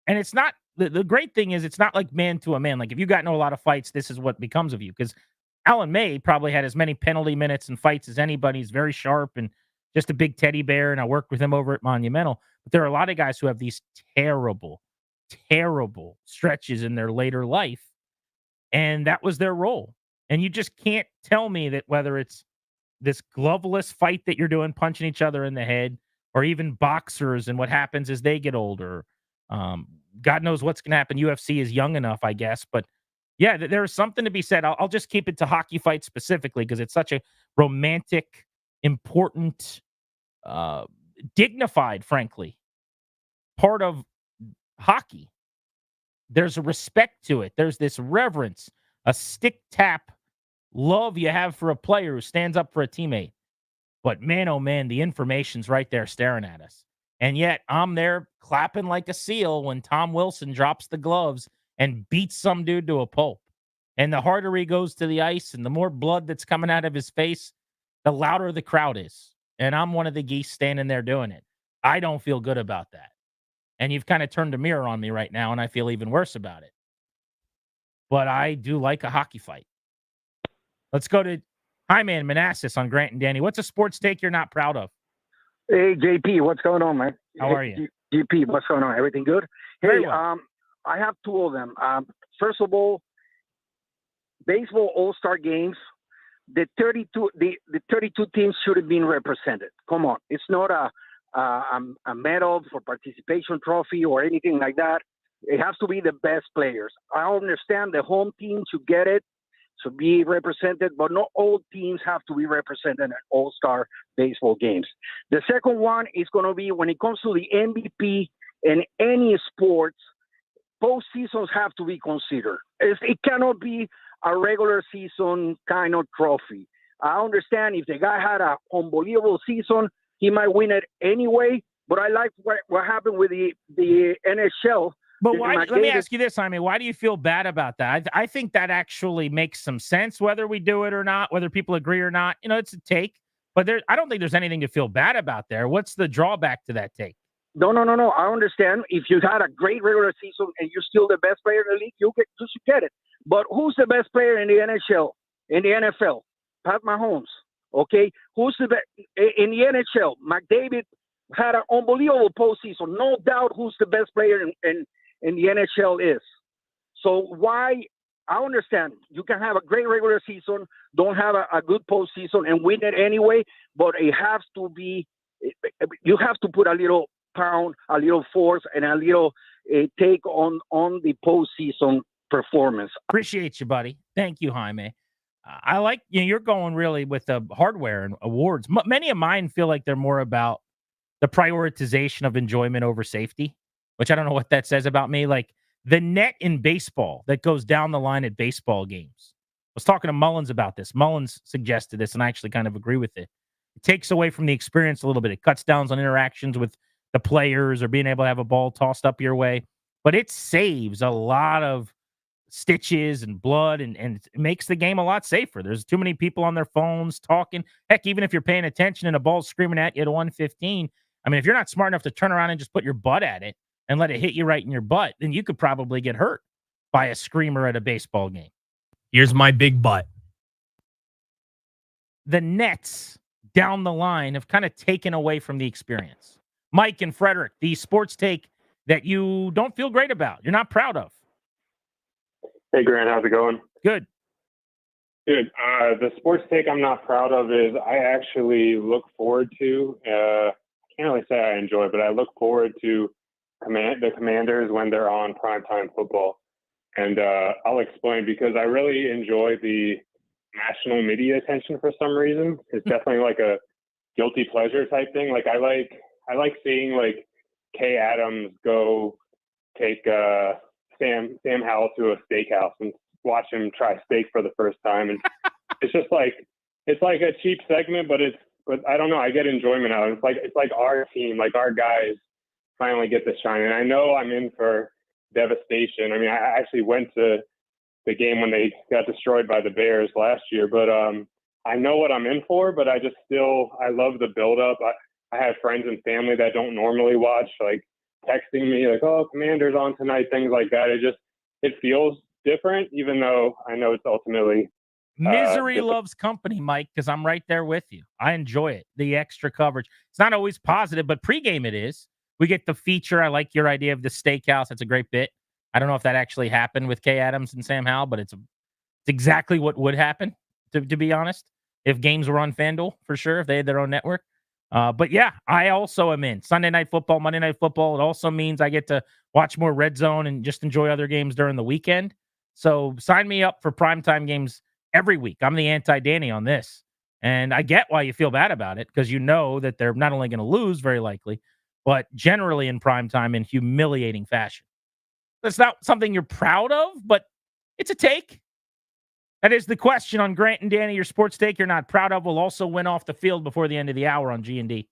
And it's not, the great thing is it's not like man to a man. Like if you got into a lot of fights, this is what becomes of you. Because Alan May probably had as many penalty minutes and fights as anybody. He's very sharp and just a big teddy bear. And I worked with him over at Monumental. But there are a lot of guys who have these terrible, terrible stretches in their later life. And that was their role. And you just can't tell me that whether it's this gloveless fight that you're doing, punching each other in the head, or even boxers and what happens as they get older, God knows what's going to happen. UFC is young enough, I guess. But yeah, there's something to be said. I'll just keep it to hockey fights specifically because it's such a romantic, important, dignified, frankly, part of hockey. There's a respect to it. There's this reverence, a stick tap love you have for a player who stands up for a teammate. But man, oh man, the information's right there staring at us. And yet I'm there clapping like a seal when Tom Wilson drops the gloves and beats some dude to a pulp. And the harder he goes to the ice and the more blood that's coming out of his face, the louder the crowd is. And I'm one of the geese standing there doing it. I don't feel good about that. And you've kind of turned a mirror on me right now, and I feel even worse about it. But I do like a hockey fight. Let's go to Jaime and Manassas on Grant and Danny. What's a sports take you're not proud of? Hey, JP, what's going on, man? How are you? JP, what's going on? Everything good? Very Hey, well. I have two of them. First of all, baseball All-Star games, the 32 teams should have been represented. Come on. It's not a medal for participation trophy or anything like that. It has to be the best players. I understand the home team should get it, to be represented, but not all teams have to be represented in All-Star baseball games. The second one is going to be when it comes to the MVP in any sports, postseasons have to be considered. It cannot be a regular season kind of trophy. I understand if the guy had an unbelievable season, he might win it anyway, but I like what happened with the NHL. But why? Let me ask you this, Jaime. Why do you feel bad about that? I think that actually makes some sense, whether we do it or not, whether people agree or not. You know, it's a take, but I don't think there's anything to feel bad about there. What's the drawback to that take? No. I understand. If you had a great regular season and you're still the best player in the league, you should get it. But who's the best player in the NHL, in the NFL? Pat Mahomes. Okay. Who's the best in the NHL? McDavid had an unbelievable postseason. No doubt who's the best player in the NHL is. So why? I understand you can have a great regular season, don't have a good postseason and win it anyway, but it has to be, you have to put a little pound, a little force, and a little take on the postseason performance. Appreciate you, buddy. Thank you, Jaime. I like, you're going really with the hardware and awards. Many of mine feel like they're more about the prioritization of enjoyment over safety, which I don't know what that says about me. Like the net in baseball that goes down the line at baseball games. I was talking to Mullins about this. Mullins suggested this, and I actually kind of agree with it. It takes away from the experience a little bit. It cuts down on interactions with the players or being able to have a ball tossed up your way. But it saves a lot of stitches and blood, and it makes the game a lot safer. There's too many people on their phones talking. Heck, even if you're paying attention and a ball's screaming at you at 115, I mean, if you're not smart enough to turn around and just put your butt at it and let it hit you right in your butt, then you could probably get hurt by a screamer at a baseball game. Here's my big butt. The nets down the line have kind of taken away from the experience. Mike and Frederick, the sports take that you don't feel great about, you're not proud of. Hey, Grant, how's it going? Good. Good. The sports take I'm not proud of is I actually look forward to, I can't really say I enjoy, but I look forward to the Commanders when they're on primetime football. And I'll explain because I really enjoy the national media attention for some reason. It's definitely like a guilty pleasure type thing. Like I like seeing like Kay Adams go take Sam Howell to a steakhouse and watch him try steak for the first time. And it's just like, it's like a cheap segment, but I don't know. I get enjoyment out of it. It's like our team, like our guys finally get to shine. And I know I'm in for devastation. I mean, I actually went to the game when they got destroyed by the Bears last year, but I know what I'm in for, but I love the buildup. I have friends and family that don't normally watch, like texting me like, oh, Commander's on tonight, things like that. It feels different, even though I know it's ultimately misery loves company, Mike, because I'm right there with you. I enjoy it. The extra coverage. It's not always positive, but pregame it is. We get the feature. I like your idea of the steakhouse. That's a great bit. I don't know if that actually happened with Kay Adams and Sam Howell, but it's exactly what would happen, to be honest, if games were on FanDuel, for sure, if they had their own network. But yeah, I also am in Sunday Night Football, Monday Night Football. It also means I get to watch more Red Zone and just enjoy other games during the weekend. So sign me up for primetime games every week. I'm the anti-Danny on this. And I get why you feel bad about it because you know that they're not only going to lose very likely, but generally in primetime in humiliating fashion. That's not something you're proud of, but it's a take. That is the question on Grant and Danny. Your sports take you're not proud of will also win off the field before the end of the hour on G&D.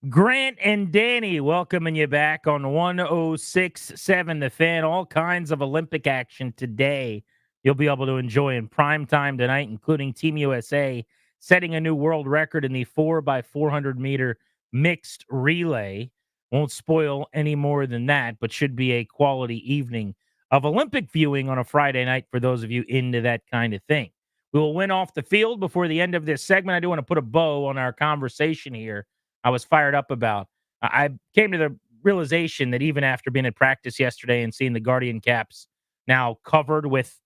Grant and Danny welcoming you back on 106.7 The Fan. All kinds of Olympic action today you'll be able to enjoy in prime time tonight, including Team USA setting a new world record in the 4x400-meter mixed relay. Won't spoil any more than that, but should be a quality evening of Olympic viewing on a Friday night for those of you into that kind of thing. We will win off the field before the end of this segment. I do want to put a bow on our conversation here I was fired up about. I came to the realization that even after being at practice yesterday and seeing the Guardian caps now covered with,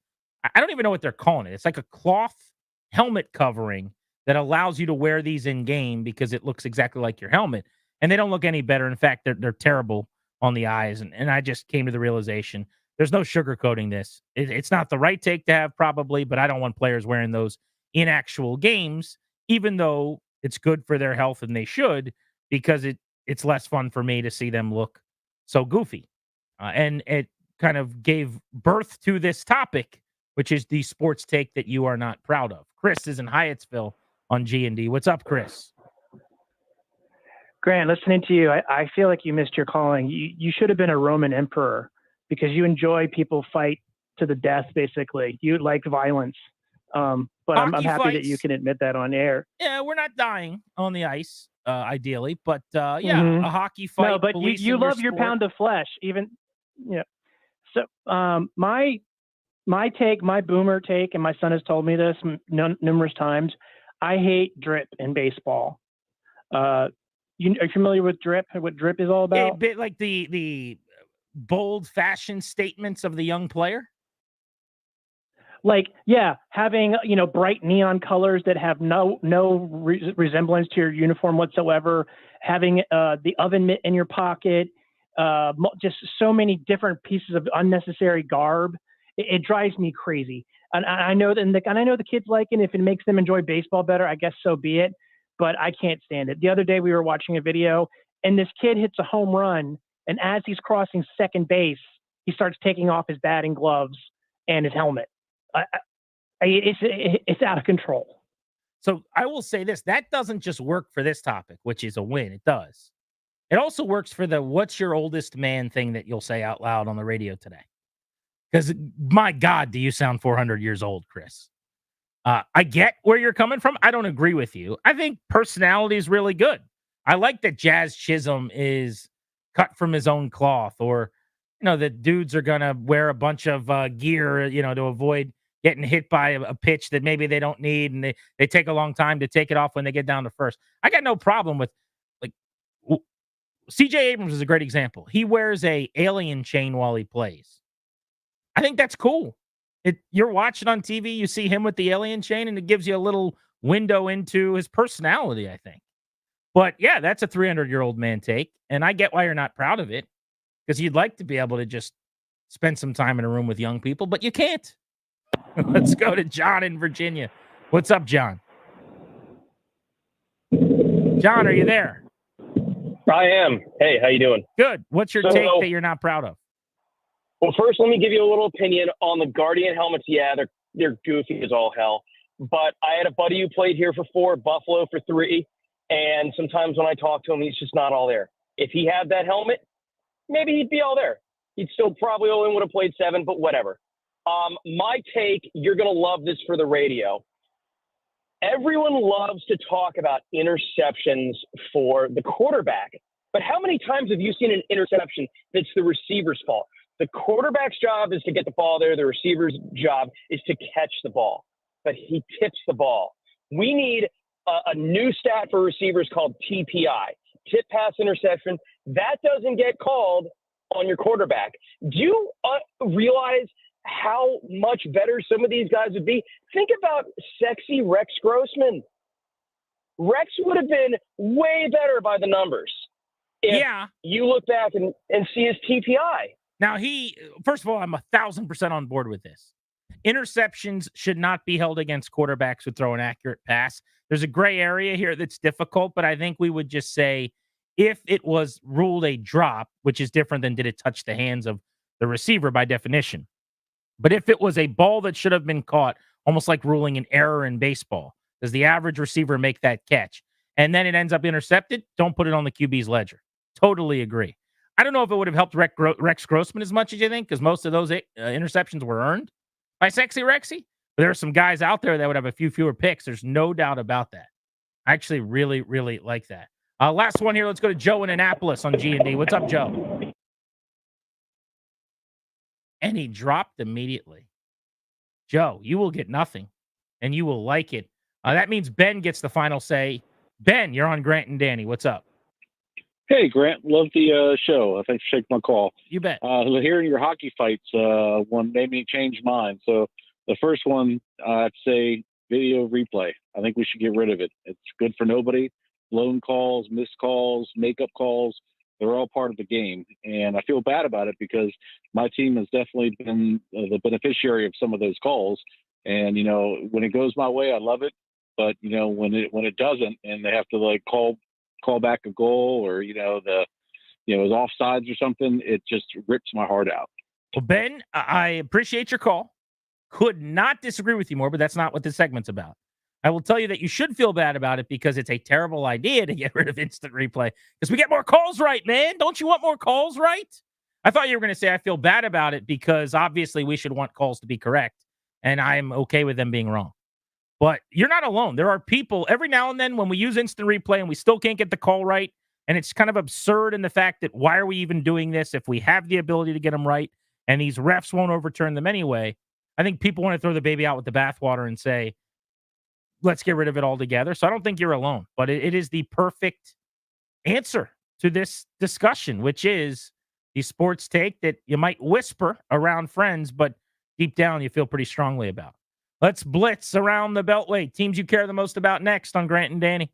I don't even know what they're calling it. It's like a cloth helmet covering that allows you to wear these in game because it looks exactly like your helmet. And they don't look any better. In fact, they're terrible on the eyes. And I just came to the realization there's no sugarcoating this. It's not the right take to have probably, but I don't want players wearing those in actual games, even though it's good for their health and they should, because it's less fun for me to see them look so goofy. And it kind of gave birth to this topic, which is the sports take that you are not proud of. Chris is in Hyattsville on G&D. What's up, Chris? Grant, listening to you, I feel like you missed your calling. You should have been a Roman emperor because you enjoy people fight to the death, basically. You like violence. But I'm happy that you can admit that on air. Yeah, we're not dying on the ice, ideally, but a hockey fight. No, but you love your pound of flesh, even. Yeah. So my take, my boomer take, and my son has told me this numerous times. I hate drip in baseball. Are you familiar with drip? What drip is all about? A bit like the bold fashion statements of the young player. Like, yeah, having, bright neon colors that have no resemblance to your uniform whatsoever, having the oven mitt in your pocket, just so many different pieces of unnecessary garb. It drives me crazy. And I know the kids like it. If it makes them enjoy baseball better, I guess so be it. But I can't stand it. The other day we were watching a video, and this kid hits a home run, and as he's crossing second base, he starts taking off his batting gloves and his helmet. It's out of control. So I will say this, that doesn't just work for this topic, which is a win. It does. It also works for the what's your oldest man thing that you'll say out loud on the radio today. Because, my God, do you sound 400 years old, Chris? I get where you're coming from. I don't agree with you. I think personality is really good. I like that Jazz Chisholm is cut from his own cloth, or, that dudes are going to wear a bunch of gear, to avoid getting hit by a pitch that maybe they don't need, and they take a long time to take it off when they get down to first. I got no problem with, CJ Abrams is a great example. He wears a alien chain while he plays. I think that's cool. You're watching on TV, you see him with the alien chain, and it gives you a little window into his personality, I think. But yeah, that's a 300-year-old man take, and I get why you're not proud of it, because you'd like to be able to just spend some time in a room with young people, but you can't. Let's go to John in Virginia. What's up, John? John, are you there? I am. Hey, how you doing? Good. What's your take that you're not proud of? Well, first, let me give you a little opinion on the Guardian helmets. Yeah, they're goofy as all hell. But I had a buddy who played here for 4, Buffalo for 3, and sometimes when I talk to him, he's just not all there. If he had that helmet, maybe he'd be all there. He'd still probably only would have played 7, but whatever. My take, you're going to love this for the radio. Everyone loves to talk about interceptions for the quarterback, but how many times have you seen an interception that's the receiver's fault? The quarterback's job is to get the ball there. The receiver's job is to catch the ball, but he tips the ball. We need a new stat for receivers called TPI, tip pass interception. That doesn't get called on your quarterback. Do you realize how much better some of these guys would be? Think about sexy Rex Grossman. Rex would have been way better by the numbers if you look back and see his TPI. Now, first of all, I'm 1,000% on board with this. Interceptions should not be held against quarterbacks who throw an accurate pass. There's a gray area here that's difficult, but I think we would just say if it was ruled a drop, which is different than did it touch the hands of the receiver by definition. But if it was a ball that should have been caught, almost like ruling an error in baseball, does the average receiver make that catch? and then it ends up intercepted, don't put it on the QB's ledger. Totally agree. I don't know if it would have helped Rex Grossman as much as you think, because most of those interceptions were earned by Sexy Rexy. But there are some guys out there that would have a few fewer picks. There's no doubt about that. I actually really, really like that. Last one here. Let's go to Joe in Annapolis on G&D. What's up, Joe? And he dropped immediately. Joe, you will get nothing, and you will like it. That means Ben gets the final say. Ben, you're on Grant and Danny. What's up? Hey, Grant. Love the show. Thanks for taking my call. You bet. Hearing your hockey fights one made me change mine. So the first one, I'd say video replay. I think we should get rid of it. It's good for nobody. Blown calls, missed calls, makeup calls, they're all part of the game. And I feel bad about it because my team has definitely been the beneficiary of some of those calls. And, you know, when it goes my way, I love it. But, you know, when it doesn't and they have to like call back a goal or, it was offsides or something, it just rips my heart out. Well, Ben, I appreciate your call. Could not disagree with you more, but that's not what this segment's about. I will tell you that you should feel bad about it because it's a terrible idea to get rid of instant replay because we get more calls right, man. Don't you want more calls right? I thought you were going to say I feel bad about it because obviously we should want calls to be correct, and I'm okay with them being wrong. But you're not alone. There are people every now and then when we use instant replay and we still can't get the call right, and it's kind of absurd in the fact that why are we even doing this if we have the ability to get them right and these refs won't overturn them anyway? I think people want to throw the baby out with the bathwater and say, let's get rid of it altogether. So I don't think you're alone, but it is the perfect answer to this discussion, which is the sports take that you might whisper around friends, but deep down you feel pretty strongly about. Let's blitz around the Beltway. Teams you care the most about next on Grant and Danny.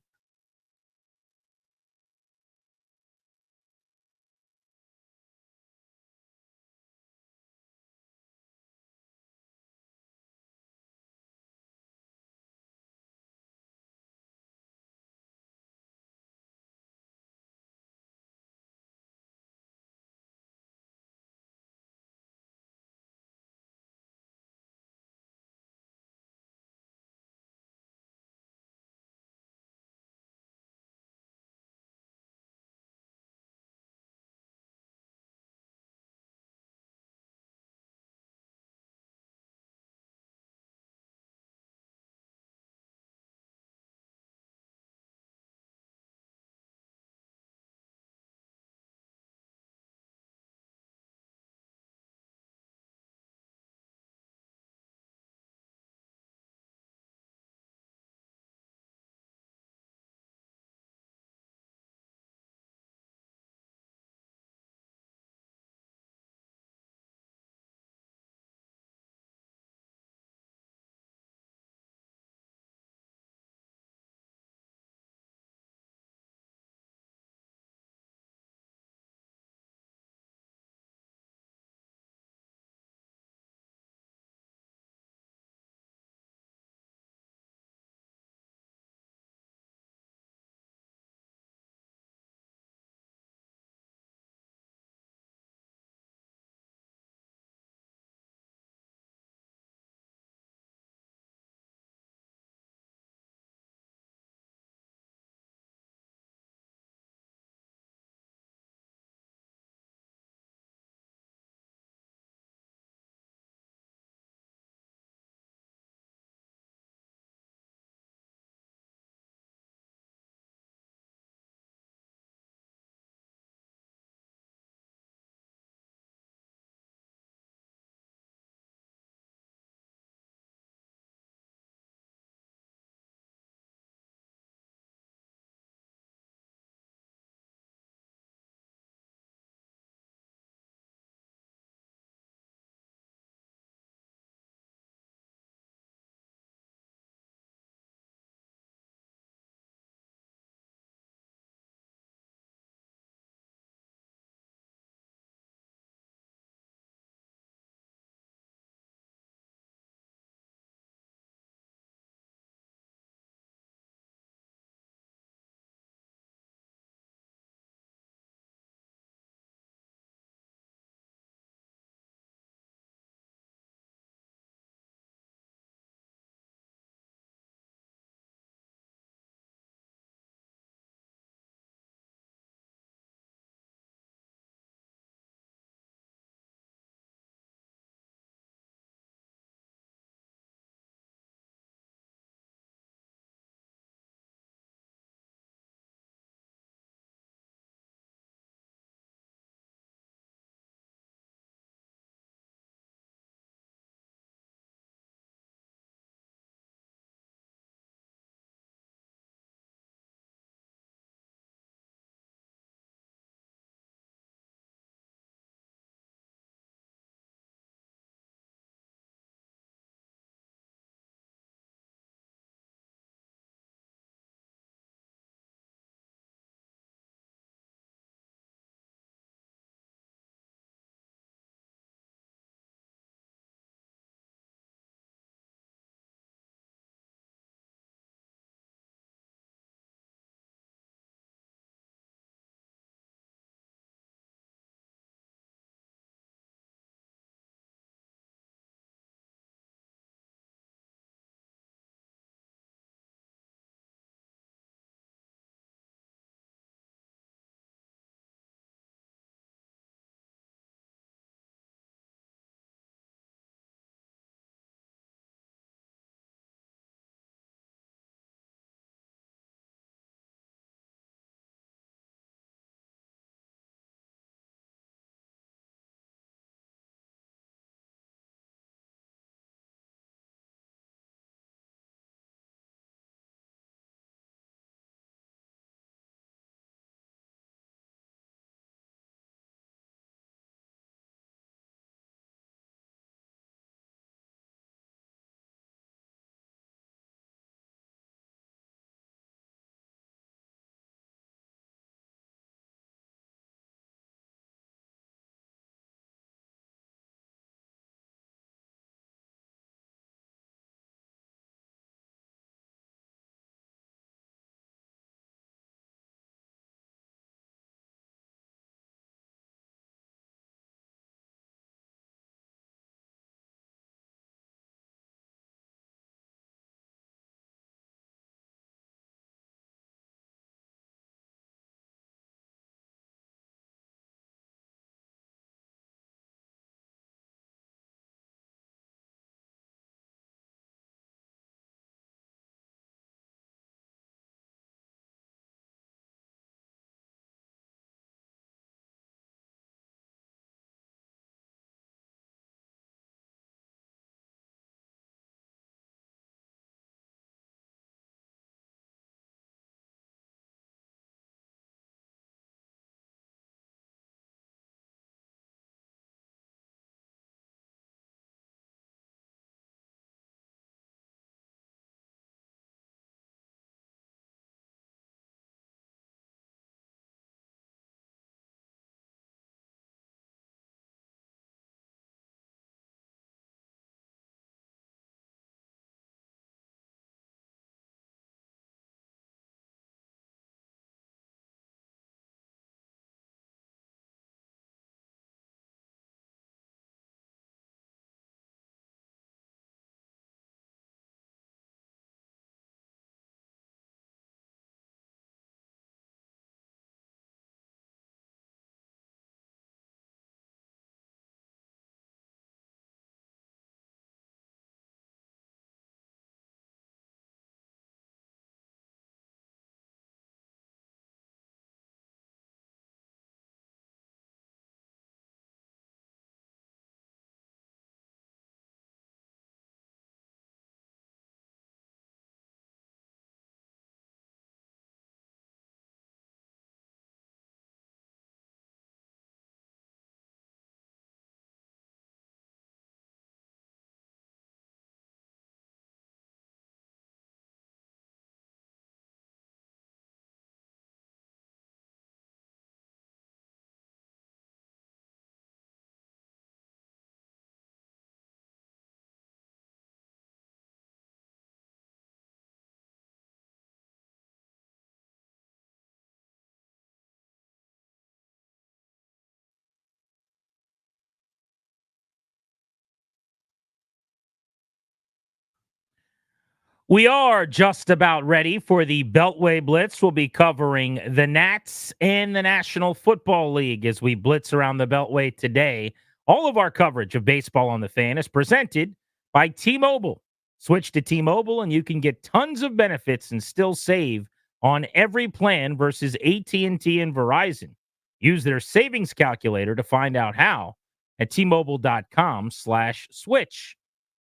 We are just about ready for the Beltway Blitz. We'll be covering the Nats and the National Football League as we blitz around the Beltway today. All of our coverage of baseball on the Fan is presented by T-Mobile. Switch to T-Mobile and you can get tons of benefits and still save on every plan versus AT&T and Verizon. Use their savings calculator to find out how at T-Mobile.com/switch.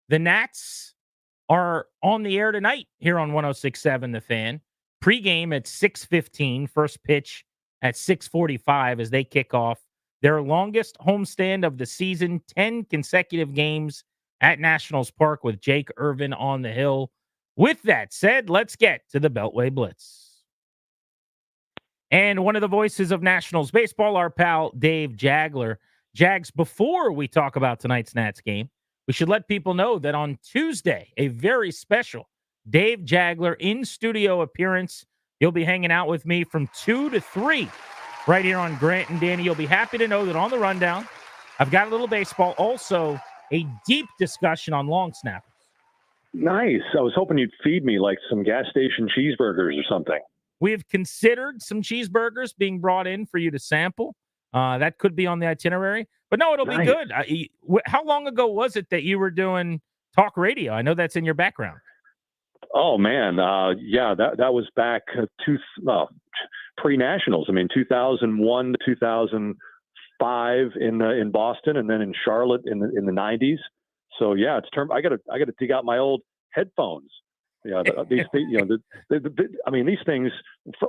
The Nats are on the air tonight here on 106.7 The Fan. Pregame at 6:15, first pitch at 6:45 as they kick off their longest homestand of the season, 10 consecutive games at Nationals Park with Jake Irvin on the hill. With that said, let's get to the Beltway Blitz. And one of the voices of Nationals baseball, our pal Dave Jagler. Jags, before we talk about tonight's Nats game, we should let people know that on Tuesday, a very special Dave Jagler in-studio appearance. He'll be hanging out with me from 2 to 3 right here on Grant and Danny. You'll be happy to know that on the rundown, I've got a little baseball, also a deep discussion on long snappers. Nice. I was hoping you'd feed me like some gas station cheeseburgers or something. We have considered some cheeseburgers being brought in for you to sample. That could be on the itinerary. But no, it'll be good. How long ago was it that you were doing talk radio? I know that's in your background. Oh, man. Yeah, that was back pre-Nationals. I mean, 2001 to 2005 in Boston, and then in Charlotte in the 90s. So, yeah, it's I got to dig out my old headphones. Yeah, these things,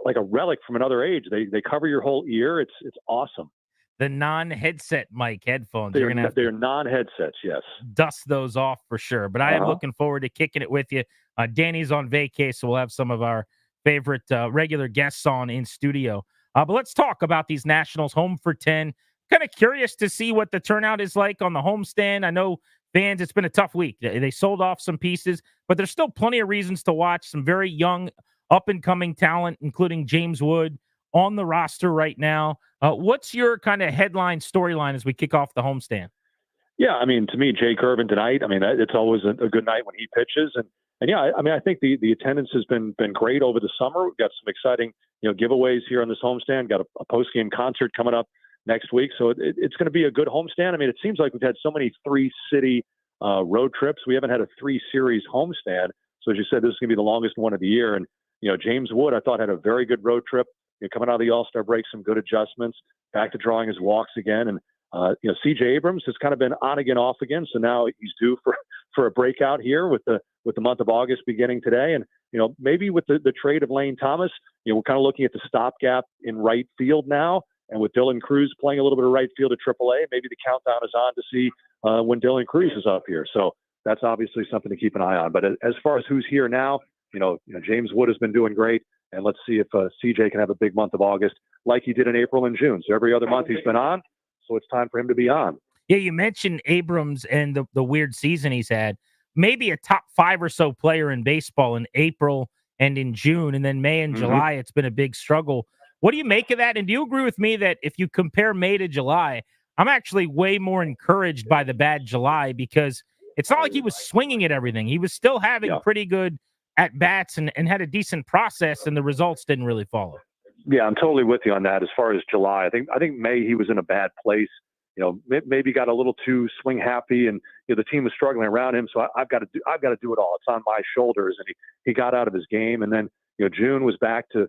like a relic from another age. They cover your whole ear. It's awesome. The non-headset mic headphones. They're non-headsets, yes. Dust those off for sure. But I am looking forward to kicking it with you. Danny's on vacay, so we'll have some of our favorite regular guests on in studio. But let's talk about these Nationals home for 10. Kind of curious to see what the turnout is like on the homestand. I know fans, it's been a tough week. They sold off some pieces, but there's still plenty of reasons to watch. Some very young, up-and-coming talent, including James Wood, on the roster right now. What's your kind of headline storyline as we kick off the homestand? Yeah, I mean, to me, Jake Irvin tonight, I mean, it's always a good night when he pitches. And yeah, I mean, I think the attendance has been great over the summer. We've got some exciting, giveaways here on this homestand. Got a post-game concert coming up next week. So it's going to be a good homestand. I mean, it seems like we've had so many 3-city road trips. We haven't had a 3-series homestand. So as you said, this is going to be the longest one of the year. And, James Wood, I thought, had a very good road trip. Coming out of the All-Star break, some good adjustments, back to drawing his walks again. And, C.J. Abrams has kind of been on again, off again. So now he's due for a breakout here with the month of August beginning today. And, maybe with the trade of Lane Thomas, we're kind of looking at the stopgap in right field now. And with Dylan Cruz playing a little bit of right field at AAA, maybe the countdown is on to see when Dylan Cruz is up here. So that's obviously something to keep an eye on. But as far as who's here now, James Wood has been doing great. And let's see if CJ can have a big month of August like he did in April and June. So every other month he's been on. So it's time for him to be on. Yeah, you mentioned Abrams and the weird season he's had. Maybe a top 5 or so player in baseball in April and in June. And then May and July, it's been a big struggle. What do you make of that? And do you agree with me that if you compare May to July, I'm actually way more encouraged by the bad July because it's not like he was swinging at everything. He was still having pretty good at-bats and had a decent process, and the results didn't really follow. Yeah, I'm totally with you on that. As far as July, I think May he was in a bad place. Maybe got a little too swing happy, and the team was struggling around him. So I've got to do it all. It's on my shoulders, and he got out of his game. And then June was back to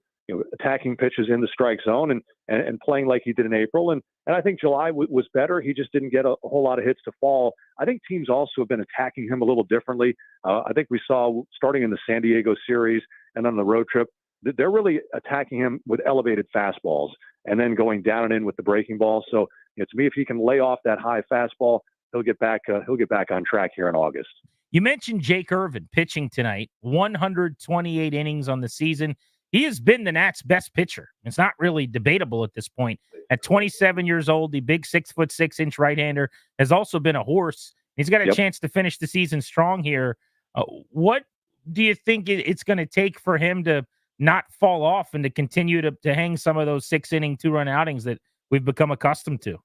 attacking pitches in the strike zone and playing like he did in April. And I think July was better. He just didn't get a whole lot of hits to fall. I think teams also have been attacking him a little differently. I think we saw starting in the San Diego series and on the road trip, they're really attacking him with elevated fastballs and then going down and in with the breaking ball. So to me, if he can lay off that high fastball, he'll get back on track here in August. You mentioned Jake Irvin pitching tonight, 128 innings on the season. He has been the Nats' best pitcher. It's not really debatable at this point. At 27 years old, the big 6'6" right-hander has also been a horse. He's got a chance to finish the season strong here. What do you think it's going to take for him to not fall off and to continue to hang some of those 6-inning, 2-run outings that we've become accustomed to?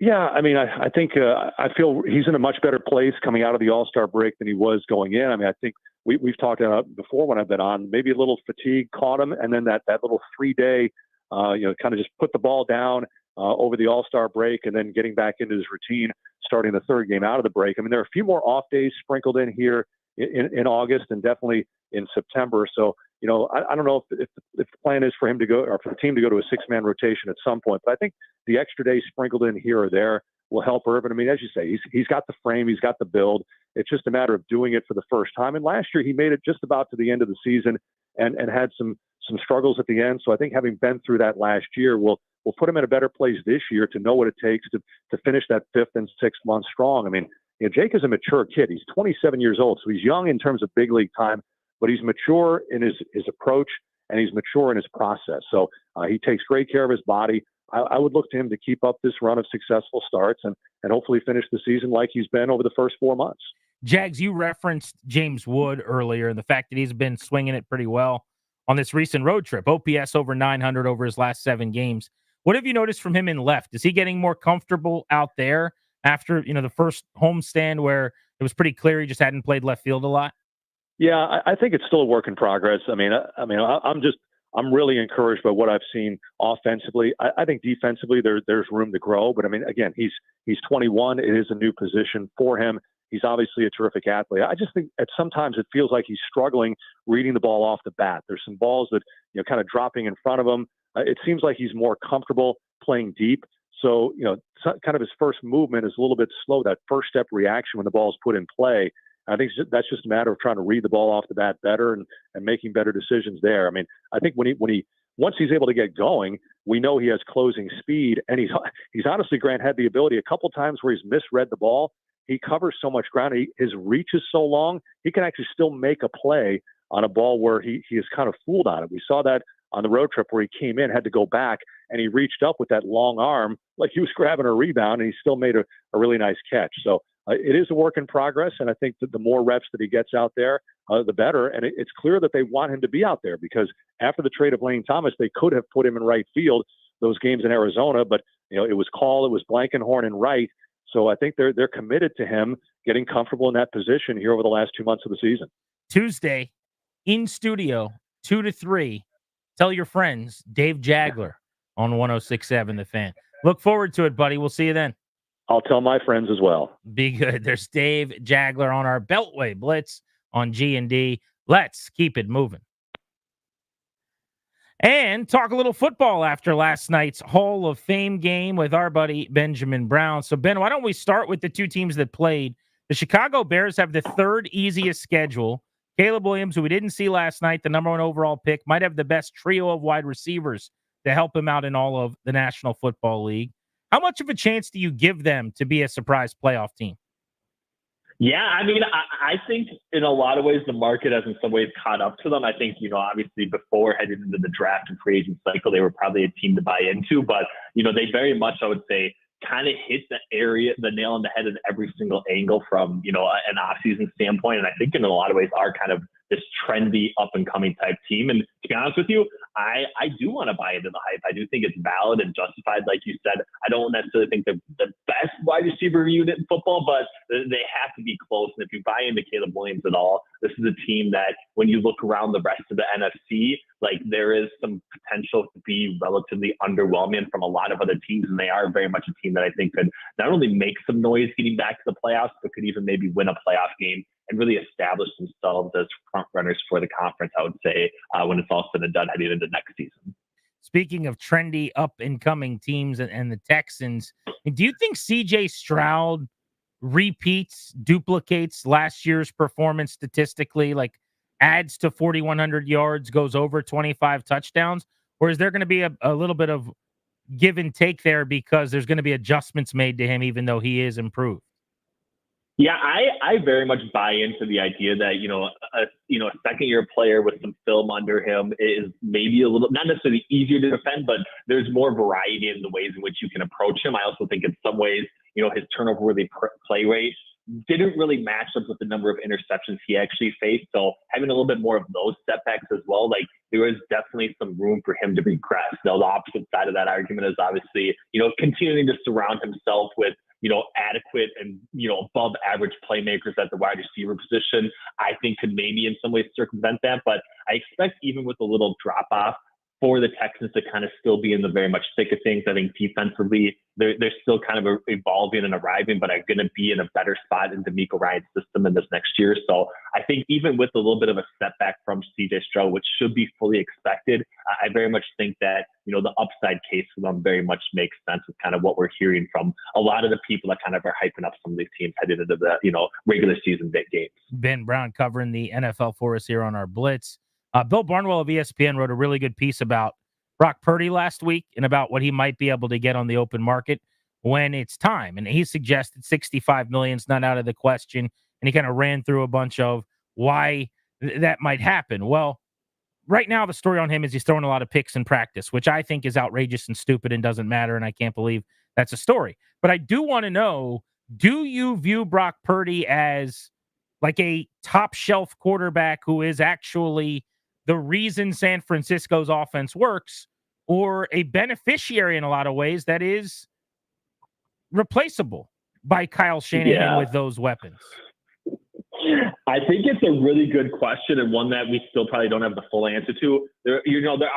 Yeah, I mean, I think I feel he's in a much better place coming out of the All-Star break than he was going in. I mean, I think we've talked about before when I've been on, maybe a little fatigue caught him, and then that little 3-day, kind of just put the ball down over the All-Star break, and then getting back into his routine, starting the third game out of the break. I mean, there are a few more off days sprinkled in here in August and definitely in September. So, I don't know if the plan is for him to go, or for the team to go to a 6-man rotation at some point, but I think the extra days sprinkled in here or there will help Urban. I mean, as you say, he's got the frame, he's got the build. It's just a matter of doing it for the first time. And last year he made it just about to the end of the season and had some struggles at the end. So I think having been through that last year will put him in a better place this year to know what it takes to finish that 5th and 6th month strong. I mean, Jake is a mature kid. He's 27 years old, so he's young in terms of big league time, but he's mature in his approach and he's mature in his process. So he takes great care of his body. I would look to him to keep up this run of successful starts and hopefully finish the season like he's been over the first 4 months. Jags, you referenced James Wood earlier and the fact that he's been swinging it pretty well on this recent road trip. OPS over 900 over his last 7 games. What have you noticed from him in left? Is he getting more comfortable out there after, the first homestand where it was pretty clear he just hadn't played left field a lot? Yeah, I think it's still a work in progress. I'm really encouraged by what I've seen offensively. I think defensively there's room to grow, but I mean, again, he's 21. It is a new position for him. He's obviously a terrific athlete. I just think sometimes it feels like he's struggling reading the ball off the bat. There's some balls that, kind of dropping in front of him. It seems like he's more comfortable playing deep. So, kind of his first movement is a little bit slow, that first step reaction when the ball is put in play. I think that's just a matter of trying to read the ball off the bat better and making better decisions there. I mean, I think once he's able to get going, we know he has closing speed, and he's honestly, Grant, had the ability a couple times where he's misread the ball. He covers so much ground. His reach is so long, he can actually still make a play on a ball where he is kind of fooled on it. We saw that on the road trip where he came in, had to go back, and he reached up with that long arm like he was grabbing a rebound, and he still made a really nice catch. So it is a work in progress, and I think that the more reps that he gets out there, the better. And it's clear that they want him to be out there because after the trade of Lane Thomas, they could have put him in right field those games in Arizona, but it was Call, it was Blankenhorn and Wright. So I think they're committed to him getting comfortable in that position here over the last 2 months of the season. Tuesday, in studio, 2 to 3. Tell your friends, Dave Jagler on 106.7 The Fan. Look forward to it, buddy. We'll see you then. I'll tell my friends as well. Be good. There's Dave Jagler on our Beltway Blitz on G&D. Let's keep it moving. And talk a little football after last night's Hall of Fame game with our buddy Benjamin Brown. So, Ben, why don't we start with the 2 teams that played? The Chicago Bears have the 3rd easiest schedule. Caleb Williams, who we didn't see last night, the number 1 overall pick, might have the best trio of wide receivers to help him out in all of the National Football League. How much of a chance do you give them to be a surprise playoff team? Yeah, I mean, I think in a lot of ways the market has in some ways caught up to them. I think, obviously before heading into the draft and free agent cycle, they were probably a team to buy into, but, they very much, I would say, kind of hit the nail on the head in every single angle from, an off-season standpoint. And I think in a lot of ways are kind of this trendy up-and-coming type team. And to be honest with you, I do want to buy into the hype. I do think it's valid and justified. Like you said, I don't necessarily think they're the best wide receiver unit in football, but they have to be close. And if you buy into Caleb Williams at all, this is a team that when you look around the rest of the NFC, like there is some potential to be relatively underwhelming from a lot of other teams. And they are very much a team that I think could not only make some noise getting back to the playoffs, but could even maybe win a playoff game and really establish themselves as front runners for the conference, I would say, when it's all said and done heading into next season. Speaking of trendy up-and-coming teams and the Texans, do you think C.J. Stroud duplicates last year's performance statistically, like adds to 4,100 yards, goes over 25 touchdowns? Or is there going to be a little bit of give and take there because there's going to be adjustments made to him even though he is improved? Yeah, I very much buy into the idea that, a second-year player with some film under him is maybe a little, not necessarily easier to defend, but there's more variety in the ways in which you can approach him. I also think in some ways, his turnover-worthy play rate didn't really match up with the number of interceptions he actually faced. So having a little bit more of those setbacks as well, like there is definitely some room for him to regress. Now, the opposite side of that argument is obviously, continuing to surround himself with, adequate adequate and, above average playmakers at the wide receiver position, I think could maybe in some ways circumvent that. But I expect even with a little drop off for the Texans to kind of still be in the very much thick of things. I think defensively, they're still kind of evolving and arriving, but are going to be in a better spot in DeMeco Ryans' system in this next year. So I think even with a little bit of a setback from CJ Stroud, which should be fully expected, I very much think that, the upside case for them very much makes sense with kind of what we're hearing from a lot of the people that kind of are hyping up some of these teams headed into the, regular season big games. Ben Brown covering the NFL for us here on our Blitz. Bill Barnwell of ESPN wrote a really good piece about Brock Purdy last week and about what he might be able to get on the open market when it's time. And he suggested $65 million is not out of the question. And he kind of ran through a bunch of why that might happen. Well, right now, the story on him is he's throwing a lot of picks in practice, which I think is outrageous and stupid and doesn't matter. And I can't believe that's a story. But I do want to know, do you view Brock Purdy as like a top shelf quarterback who is actually the reason San Francisco's offense works, or a beneficiary in a lot of ways that is replaceable by Kyle Shanahan with those weapons? I think it's a really good question and one that we still probably don't have the full answer to. There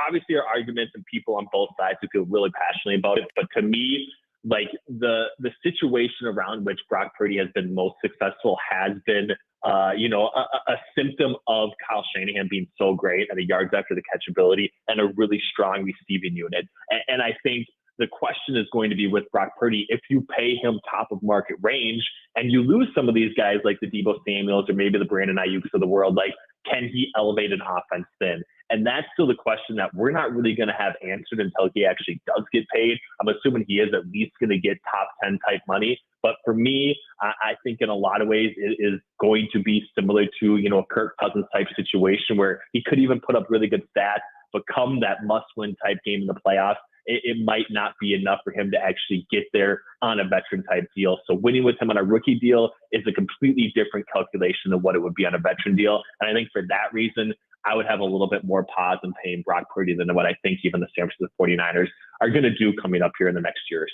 obviously are arguments and people on both sides who feel really passionately about it. But to me, like the situation around which Brock Purdy has been most successful has been, a symptom of Kyle Shanahan being so great at a yards after the catch ability and a really strong receiving unit. And I think the question is going to be with Brock Purdy, if you pay him top of market range and you lose some of these guys like the Deebo Samuels or maybe the Brandon Ayuks of the world, like, can he elevate an offense then? And that's still the question that we're not really going to have answered until he actually does get paid. I'm assuming he is at least going to get top 10 type money. But for me, I think in a lot of ways it is going to be similar to, a Kirk Cousins type situation where he could even put up really good stats, but come that must-win type game in the playoffs, it might not be enough for him to actually get there on a veteran type deal. So winning with him on a rookie deal is a completely different calculation than what it would be on a veteran deal. And I think for that reason, I would have a little bit more pause in paying Brock Purdy than what I think even the San Francisco 49ers are going to do coming up here in the next year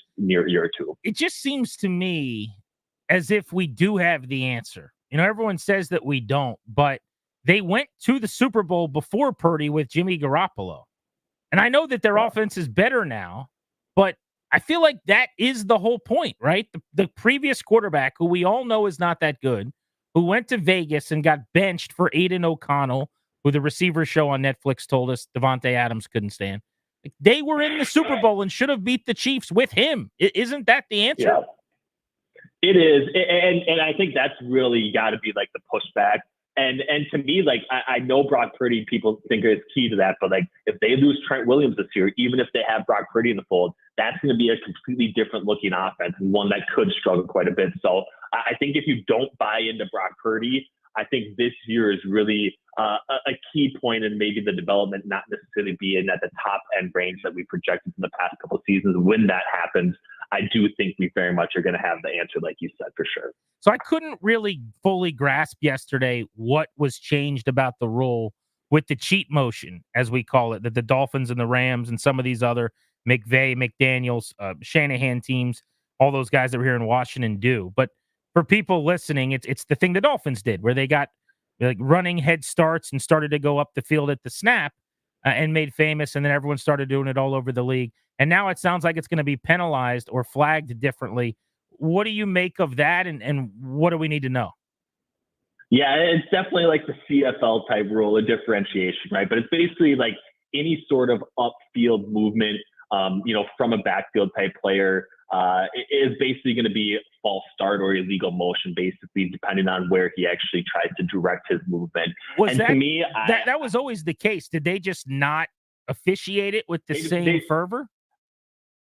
or two. It just seems to me as if we do have the answer. Everyone says that we don't, but they went to the Super Bowl before Purdy with Jimmy Garoppolo. And I know that their offense is better now, but I feel like that is the whole point, right? The previous quarterback, who we all know is not that good, who went to Vegas and got benched for Aiden O'Connell, who the receiver show on Netflix told us Devontae Adams couldn't stand. They were in the Super Bowl and should have beat the Chiefs with him. Isn't that the answer? Yeah. It is. And I think that's really got to be like the pushback. And to me, like, I know Brock Purdy, people think is key to that, but like if they lose Trent Williams this year, even if they have Brock Purdy in the fold, that's going to be a completely different looking offense and one that could struggle quite a bit. So I think if you don't buy into Brock Purdy, I think this year is really a key point in maybe the development not necessarily being at the top end range that we projected in the past couple of seasons. When that happens, I do think we very much are going to have the answer, like you said, for sure. So I couldn't really fully grasp yesterday what was changed about the rule with the cheat motion, as we call it, that the Dolphins and the Rams and some of these other McVay, McDaniels, Shanahan teams, all those guys that were here in Washington do. But for people listening, it's the thing the Dolphins did, where they got like running head starts and started to go up the field at the snap and made famous, and then everyone started doing it all over the league. And now it sounds like it's going to be penalized or flagged differently. What do you make of that, and what do we need to know? Yeah, it's definitely like the CFL type rule, a differentiation, right? But it's basically like any sort of upfield movement, from a backfield type player is basically going to be a false start or illegal motion, basically, depending on where he actually tries to direct his movement. To me, that was always the case. Did they just not officiate it with the same fervor?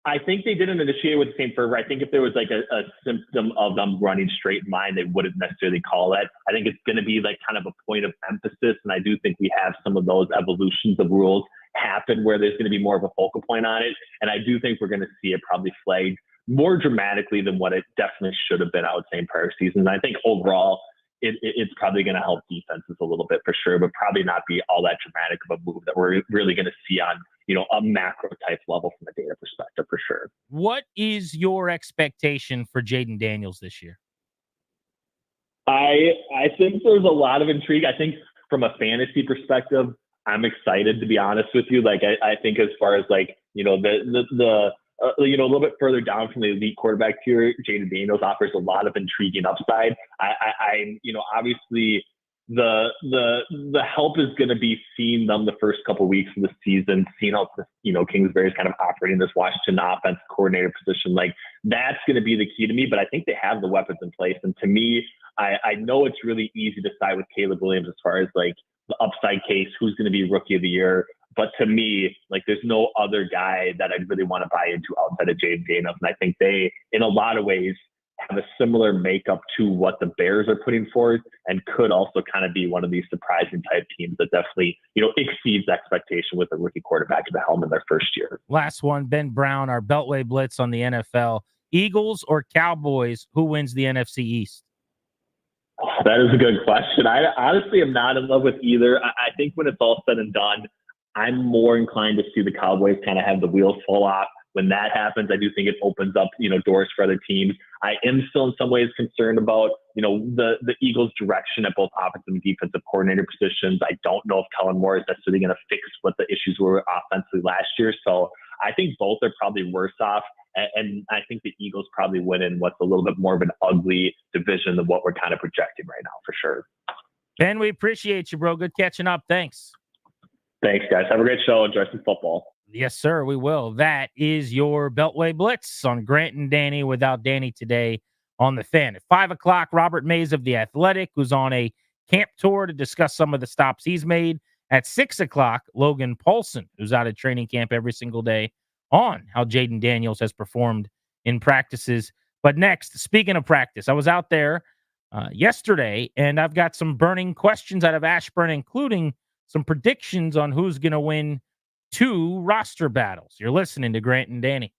I think they didn't initiate with the same fervor. I think if there was like a symptom of them running straight in line, they wouldn't necessarily call it. I think it's going to be like kind of a point of emphasis. And I do think we have some of those evolutions of rules happen where there's going to be more of a focal point on it. And I do think we're going to see it probably flagged more dramatically than what it definitely should have been, I would say, in prior seasons. And I think overall, it's probably going to help defenses a little bit for sure, but probably not be all that dramatic of a move that we're really going to see on, a macro type level from a data perspective for sure. What is your expectation for Jaden Daniels this year? I think there's a lot of intrigue. I think from a fantasy perspective, I'm excited, to be honest with you. Like, I think as far as like, a little bit further down from the elite quarterback tier, Jaden Daniels offers a lot of intriguing upside. I obviously the help is going to be seeing them the first couple of weeks of the season, seeing how, Kingsbury is kind of operating this Washington offense coordinator position. Like, that's going to be the key to me, but I think they have the weapons in place. And to me, I know it's really easy to side with Caleb Williams as far as like the upside case, who's going to be rookie of the year. But to me, like, there's no other guy that I'd really want to buy into outside of Jaden Daniels. And I think they, in a lot of ways, have a similar makeup to what the Bears are putting forward, and could also kind of be one of these surprising type teams that definitely, exceeds expectation with a rookie quarterback at the helm in their first year. Last one, Ben Brown, our Beltway Blitz on the NFL. Eagles or Cowboys, who wins the NFC East? That is a good question. I honestly am not in love with either. I think when it's all said and done, I'm more inclined to see the Cowboys kind of have the wheels fall off. When that happens, I do think it opens up, doors for other teams. I am still in some ways concerned about, the Eagles' direction at both offensive and defensive coordinator positions. I don't know if Kellen Moore is necessarily going to fix what the issues were offensively last year. So I think both are probably worse off. And I think the Eagles probably win in what's a little bit more of an ugly division than what we're kind of projecting right now, for sure. Ben, we appreciate you, bro. Good catching up. Thanks. Thanks, guys. Have a great show. Enjoy some football. Yes, sir, we will. That is your Beltway Blitz on Grant and Danny without Danny today on the Fan. At 5 o'clock, Robert Mays of The Athletic, who's on a camp tour to discuss some of the stops he's made. At 6 o'clock, Logan Paulson, who's out at training camp every single day, on how Jaden Daniels has performed in practices. But next, speaking of practice, I was out there yesterday, and I've got some burning questions out of Ashburn, including some predictions on who's going to win 2 roster battles. You're listening to Grant and Danny.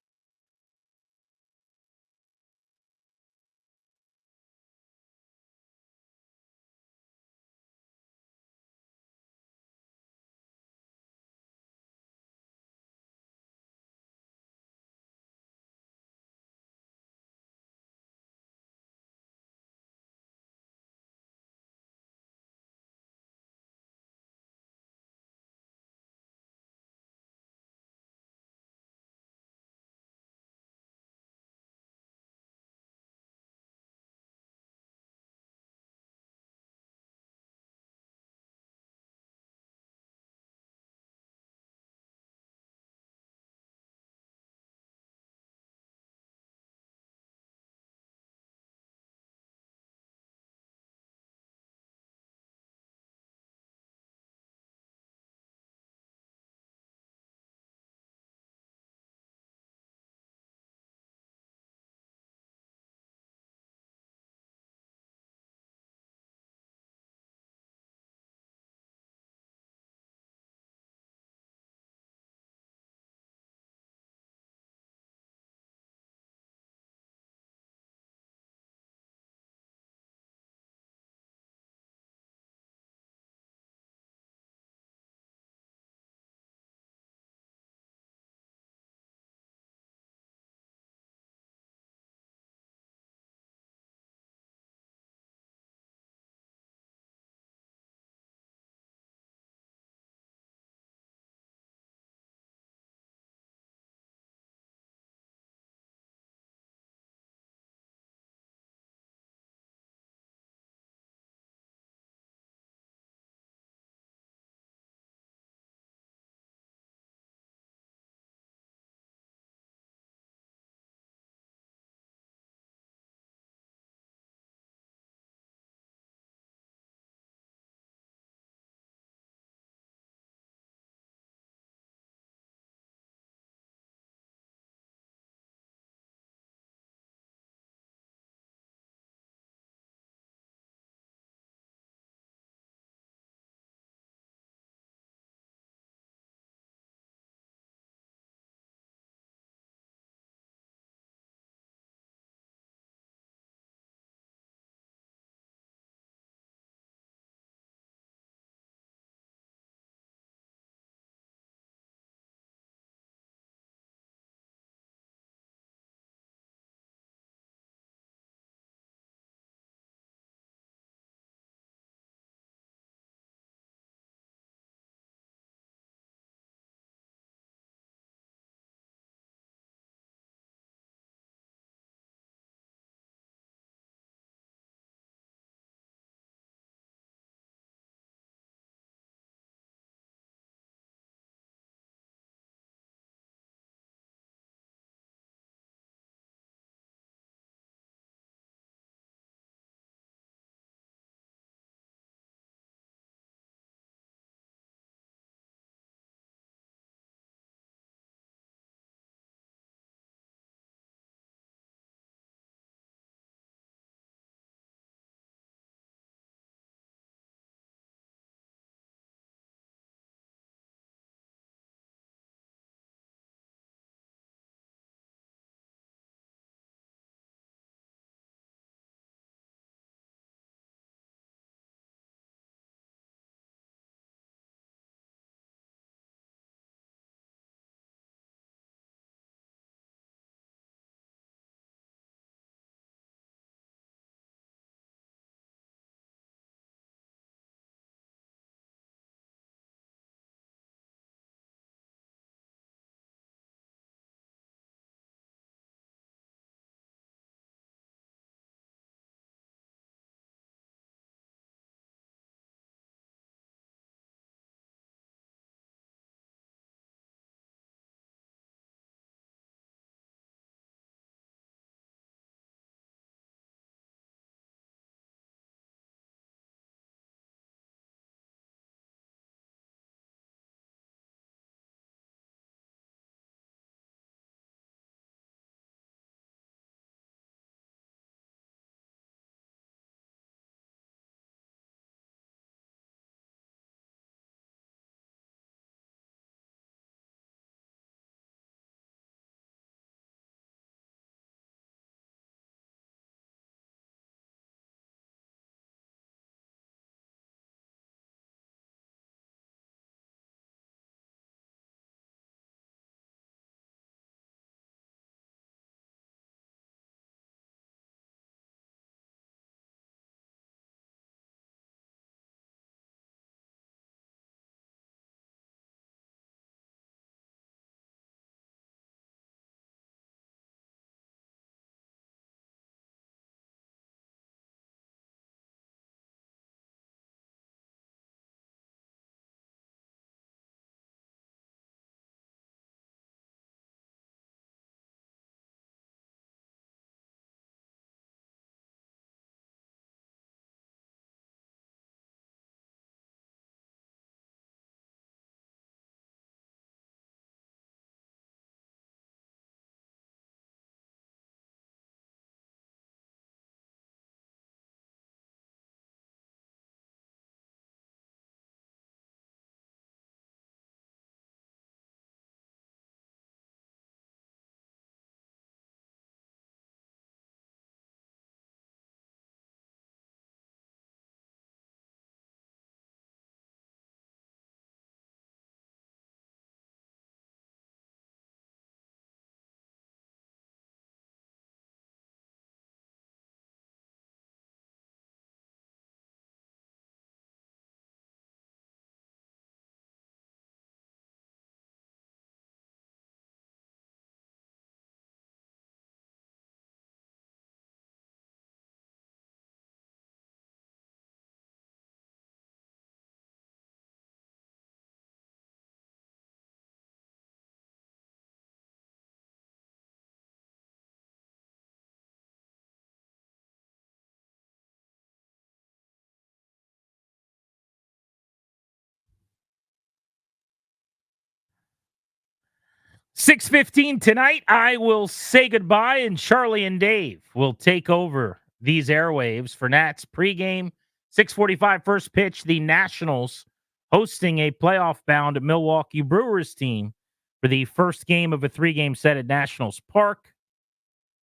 6:15 tonight, I will say goodbye, and Charlie and Dave will take over these airwaves for Nats pregame. 6:45 first pitch, the Nationals hosting a playoff-bound Milwaukee Brewers team for the first game of a 3-game set at Nationals Park.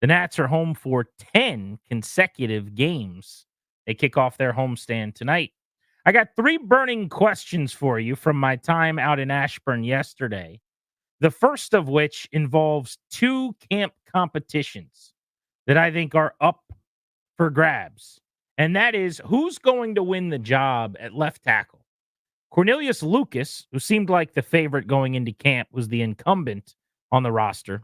The Nats are home for 10 consecutive games. They kick off their homestand tonight. I got 3 burning questions for you from my time out in Ashburn yesterday. The first of which involves 2 camp competitions that I think are up for grabs. And that is, who's going to win the job at left tackle? Cornelius Lucas, who seemed like the favorite going into camp, was the incumbent on the roster.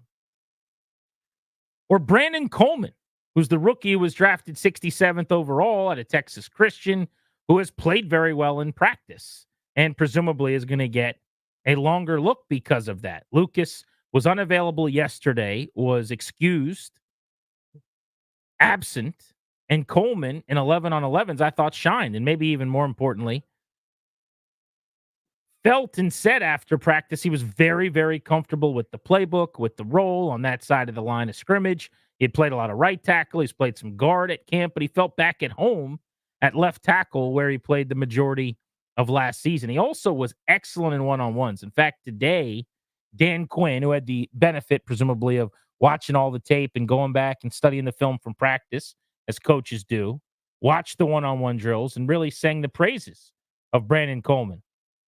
Or Brandon Coleman, who's the rookie who was drafted 67th overall at a Texas Christian, who has played very well in practice and presumably is going to get a longer look because of that. Lucas was unavailable yesterday, was excused, absent, and Coleman in 11 on 11s, I thought shined. And maybe even more importantly, felt and said after practice he was very, very comfortable with the playbook, with the role on that side of the line of scrimmage. He had played a lot of right tackle. He's played some guard at camp, but he felt back at home at left tackle where he played the majority of last season. He also was excellent in one-on-ones. In fact, today, Dan Quinn, who had the benefit, presumably, of watching all the tape and going back and studying the film from practice, as coaches do, watched the one-on-one drills and really sang the praises of Brandon Coleman,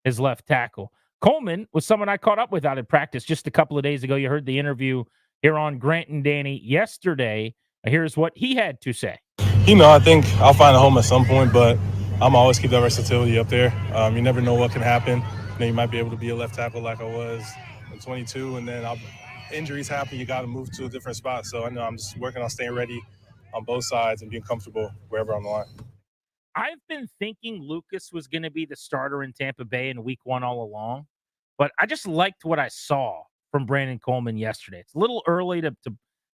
his left tackle. Coleman was someone I caught up with out at practice just a couple of days ago. You heard the interview here on Grant and Danny yesterday. Here's what he had to say. I think I'll find a home at some point, but I'm always keep that versatility up there. You never know what can happen. You might be able to be a left tackle like I was in 22, and then injuries happen. You got to move to a different spot. So I know I'm just working on staying ready on both sides and being comfortable wherever on the line. I've been thinking Lucas was going to be the starter in Tampa Bay in week 1 all along, but I just liked what I saw from Brandon Coleman yesterday. It's a little early to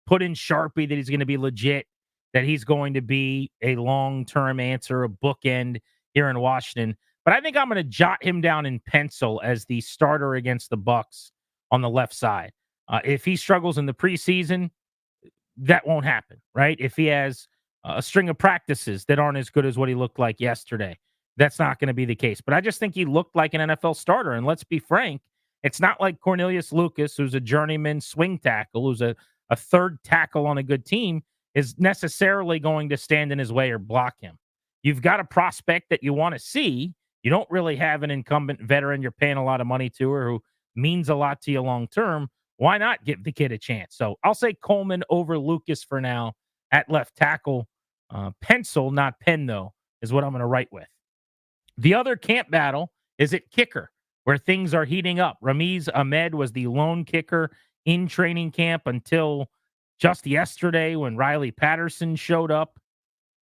put in Sharpie that he's going to be legit, that he's going to be a long-term answer, a bookend here in Washington. But I think I'm going to jot him down in pencil as the starter against the Bucs on the left side. If he struggles in the preseason, that won't happen, right? If he has a string of practices that aren't as good as what he looked like yesterday, that's not going to be the case. But I just think he looked like an NFL starter. And let's be frank, it's not like Cornelius Lucas, who's a journeyman swing tackle, who's a third tackle on a good team, is necessarily going to stand in his way or block him. You've got a prospect that you want to see. You don't really have an incumbent veteran you're paying a lot of money to or who means a lot to you long term. Why not give the kid a chance? So I'll say Coleman over Lucas for now at left tackle. Pencil, not pen, though, is what I'm going to write with. The other camp battle is at kicker, where things are heating up. Ramiz Ahmed was the lone kicker in training camp until just yesterday when Riley Patterson showed up.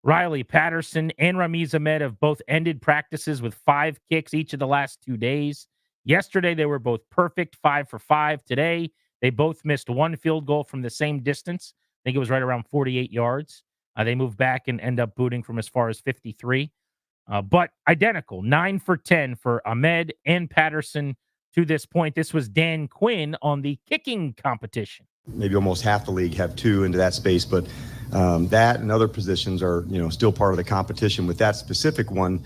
Riley Patterson and Ramiz Ahmed have both ended practices with 5 kicks each of the last 2 days. Yesterday, they were both perfect, 5 for 5. Today, they both missed 1 field goal from the same distance. I think it was right around 48 yards. They move back and end up booting from as far as 53. But identical, 9 for 10 for Ahmed and Patterson to this point. This was Dan Quinn on the kicking competition. Maybe almost half the league have 2 into that space, but that and other positions are, still part of the competition. With that specific one,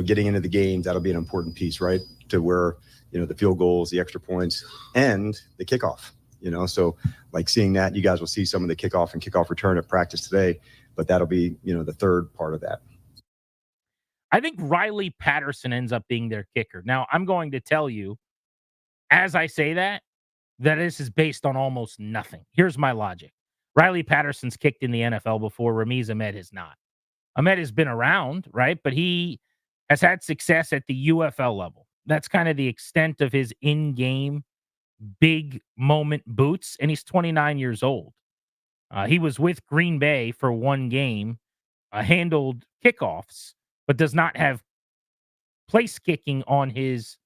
getting into the games, that'll be an important piece, right? To where, the field goals, the extra points, and the kickoff. So like seeing that, you guys will see some of the kickoff and kickoff return at practice today, but that'll be, the third part of that. I think Riley Patterson ends up being their kicker. Now, I'm going to tell you, as I say that this is based on almost nothing. Here's my logic. Riley Patterson's kicked in the NFL before. Ramiz Ahmed has not. Ahmed has been around, right? But he has had success at the UFL level. That's kind of the extent of his in-game big moment boots, and he's 29 years old. He was with Green Bay for 1 game, handled kickoffs, but does not have place kicking on his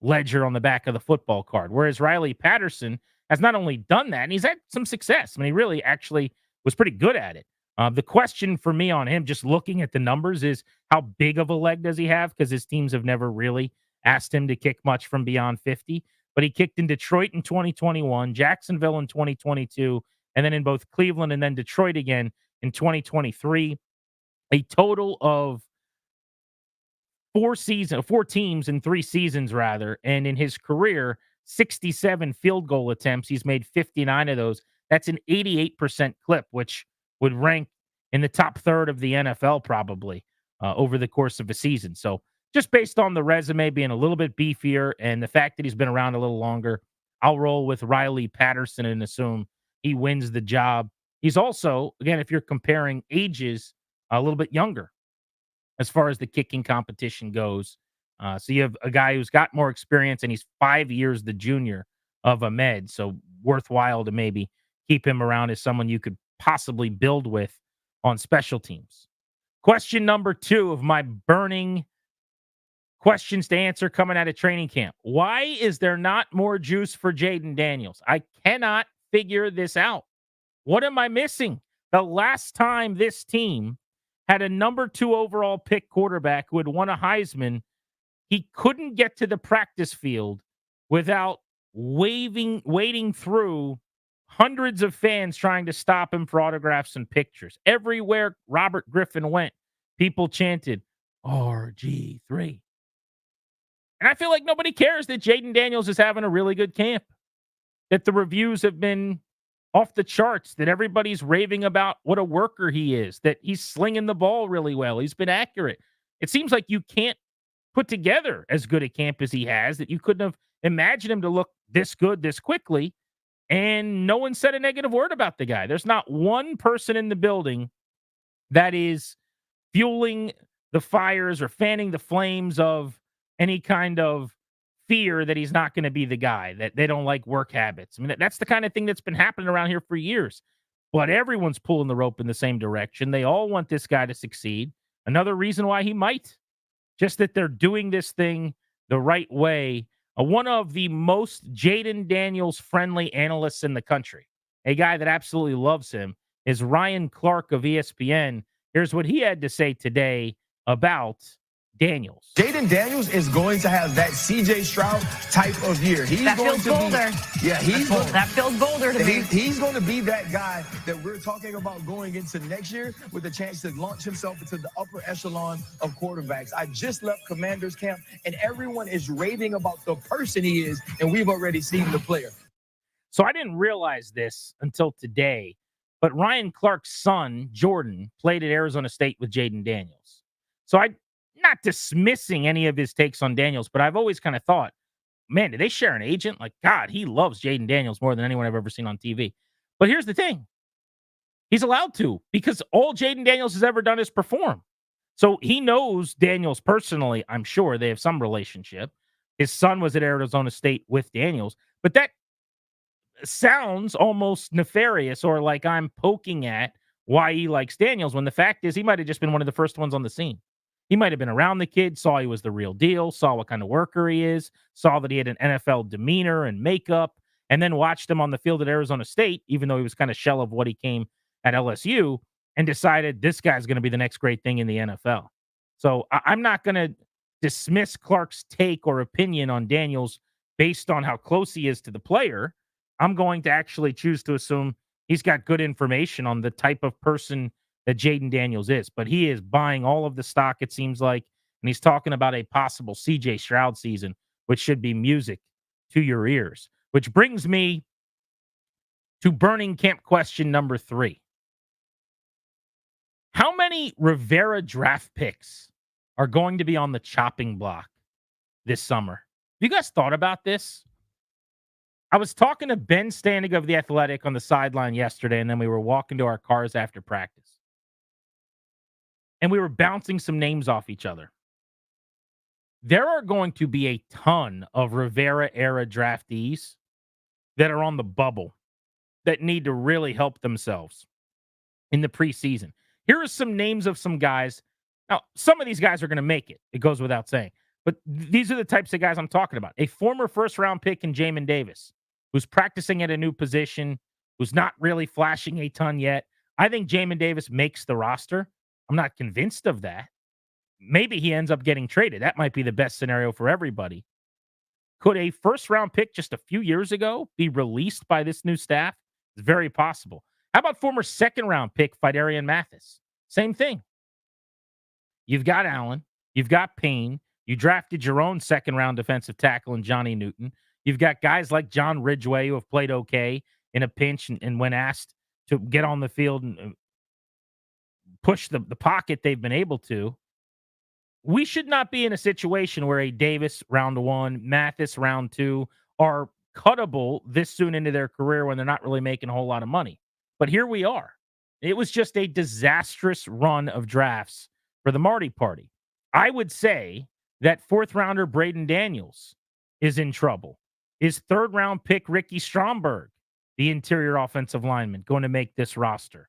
ledger on the back of the football card. Whereas Riley Patterson has not only done that, and he's had some success. I mean, he really actually was pretty good at it. The question for me on him, just looking at the numbers, is how big of a leg does he have? Because his teams have never really asked him to kick much from beyond 50. but he kicked in Detroit in 2021, Jacksonville in 2022, and then in both Cleveland and then Detroit again in 2023. A total of four teams in 3 seasons, rather. And in his career, 67 field goal attempts. He's made 59 of those. That's an 88% clip, which would rank in the top third of the NFL probably over the course of a season. So just based on the resume being a little bit beefier and the fact that he's been around a little longer, I'll roll with Riley Patterson and assume he wins the job. He's also, again, if you're comparing ages, a little bit younger as far as the kicking competition goes. So you have a guy who's got more experience, and he's 5 years the junior of Ahmed. So worthwhile to maybe keep him around as someone you could possibly build with on special teams. Question number 2 of my burning questions to answer coming out of training camp. Why is there not more juice for Jaden Daniels? I cannot figure this out. What am I missing? The last time this team had a number 2 overall pick quarterback who had won a Heisman, he couldn't get to the practice field without wading through hundreds of fans trying to stop him for autographs and pictures. Everywhere Robert Griffin went, people chanted, RG3. And I feel like nobody cares that Jaden Daniels is having a really good camp, that the reviews have been off the charts, that everybody's raving about what a worker he is, that he's slinging the ball really well. He's been accurate. It seems like you can't put together as good a camp as he has, that you couldn't have imagined him to look this good this quickly. And no one said a negative word about the guy. There's not one person in the building that is fueling the fires or fanning the flames of any kind of fear that he's not going to be the guy, that they don't like work habits. I mean, that's the kind of thing that's been happening around here for years. But everyone's pulling the rope in the same direction. They all want this guy to succeed. Another reason why he might. Just that they're doing this thing the right way. One of the most Jaden Daniels friendly analysts in the country, a guy that absolutely loves him, is Ryan Clark of ESPN. Here's what he had to say today about Daniels. Jaden Daniels is going to have that CJ Stroud type of year. That feels bolder. That feels bolder to me. He's going to be that guy that we're talking about going into next year with a chance to launch himself into the upper echelon of quarterbacks. I just left Commanders camp, and everyone is raving about the person he is, and we've already seen the player. So I didn't realize this until today, but Ryan Clark's son, Jordan, played at Arizona State with Jaden Daniels. So I'm not dismissing any of his takes on Daniels, but I've always kind of thought, man, do they share an agent? Like, God, he loves Jaden Daniels more than anyone I've ever seen on TV. But here's the thing. He's allowed to, because all Jaden Daniels has ever done is perform. So he knows Daniels personally. I'm sure they have some relationship. His son was at Arizona State with Daniels, but that sounds almost nefarious, or like I'm poking at why he likes Daniels, when the fact is he might have just been one of the first ones on the scene. He might have been around the kid, saw he was the real deal, saw what kind of worker he is, saw that he had an NFL demeanor and makeup, and then watched him on the field at Arizona State, even though he was kind of shell of what he came at LSU, and decided this guy's going to be the next great thing in the NFL. So I'm not going to dismiss Clark's take or opinion on Daniels based on how close he is to the player. I'm going to actually choose to assume he's got good information on the type of person that Jaden Daniels is. But he is buying all of the stock, it seems like, and he's talking about a possible CJ Stroud season, which should be music to your ears. Which brings me to burning camp question number 3. How many Rivera draft picks are going to be on the chopping block this summer? Have you guys thought about this? I was talking to Ben Standig of The Athletic on the sideline yesterday, and then we were walking to our cars after practice. And we were bouncing some names off each other. There are going to be a ton of Rivera-era draftees that are on the bubble that need to really help themselves in the preseason. Here are some names of some guys. Now, some of these guys are going to make it. It goes without saying. But these are the types of guys I'm talking about. A former first-round pick in Jamin Davis, who's practicing at a new position, who's not really flashing a ton yet. I think Jamin Davis makes the roster. I'm not convinced of that. Maybe he ends up getting traded. That might be the best scenario for everybody. Could a first round pick just a few years ago be released by this new staff? It's very possible. How about former second round pick Fidarian Mathis? Same thing. You've got Allen, you've got Payne, you drafted your own second round defensive tackle in Johnny Newton. You've got guys like John Ridgway who have played okay in a pinch and when asked to get on the field and push the pocket, they've been able to. We should not be in a situation where a Davis round 1, Mathis round 2 are cuttable this soon into their career when they're not really making a whole lot of money. But here we are. It was just a disastrous run of drafts for the Marty Party. I would say that fourth rounder Braden Daniels is in trouble. Is third round pick Ricky Stromberg, the interior offensive lineman, going to make this roster?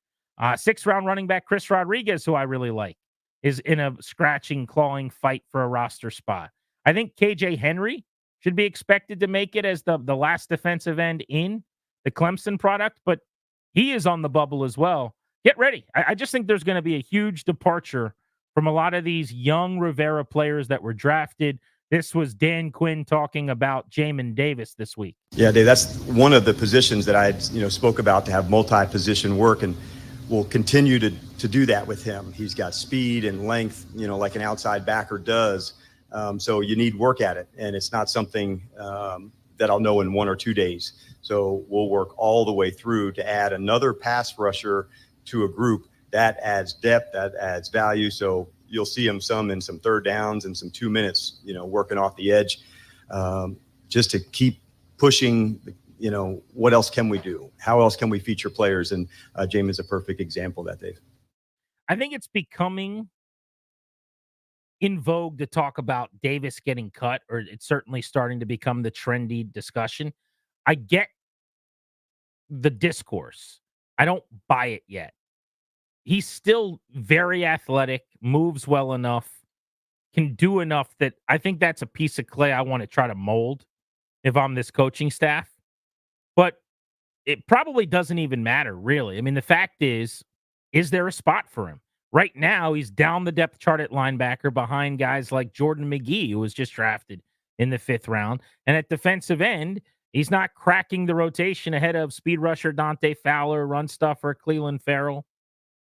Sixth round running back Chris Rodriguez, who I really like, is in a scratching, clawing fight for a roster spot. I think KJ Henry should be expected to make it as the last defensive end in the Clemson product, but he is on the bubble as well. Get ready. I just think there's going to be a huge departure from a lot of these young Rivera players that were drafted. This was Dan Quinn talking about Jamin Davis this week. Yeah, Dave, that's one of the positions that I spoke about, to have multi-position work, and we'll continue to do that with him. He's got speed and length, like an outside backer does. So you need work at it, and it's not something that I'll know in 1 or 2 days. So we'll work all the way through to add another pass rusher to a group. That adds depth, that adds value. So you'll see him some in some third downs and some 2 minutes, working off the edge, just to keep pushing. What else can we do? How else can we feature players? And Jamin's a perfect example of that, Dave. I think it's becoming in vogue to talk about Davis getting cut, or it's certainly starting to become the trendy discussion. I get the discourse. I don't buy it yet. He's still very athletic, moves well enough, can do enough that I think that's a piece of clay I want to try to mold if I'm this coaching staff. But it probably doesn't even matter, really. I mean, the fact is there a spot for him? Right now, he's down the depth chart at linebacker behind guys like Jordan McGee, who was just drafted in the 5th round. And at defensive end, he's not cracking the rotation ahead of speed rusher Dante Fowler, run stuffer Cleveland Farrell.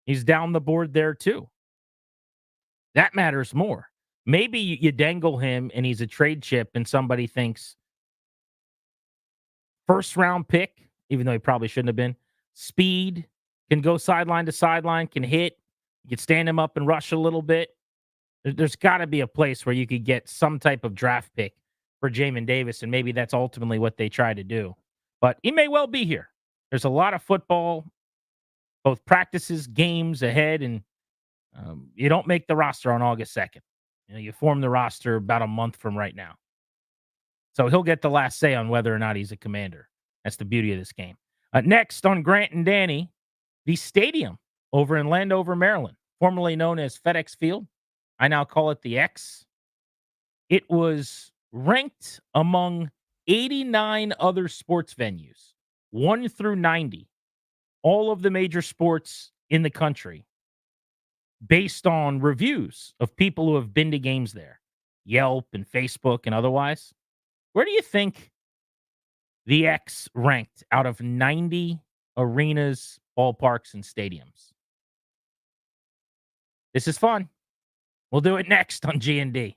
He's down the board there, too. That matters more. Maybe you dangle him and he's a trade chip and somebody thinks first round pick, even though he probably shouldn't have been, speed, can go sideline to sideline, can hit, you could stand him up and rush a little bit. There's got to be a place where you could get some type of draft pick for Jamin Davis, and maybe that's ultimately what they try to do. But he may well be here. There's a lot of football, both practices, games ahead, and you don't make the roster on August 2nd. You form the roster about a month from right now. So he'll get the last say on whether or not he's a Commander. That's the beauty of this game. Next on Grant and Danny, the stadium over in Landover, Maryland, formerly known as FedEx Field. I now call it the X. It was ranked among 89 other sports venues, 1 through 90, all of the major sports in the country, based on reviews of people who have been to games there, Yelp and Facebook and otherwise. Where do you think the X ranked out of 90 arenas, ballparks, and stadiums? This is fun. We'll do it next on G&D.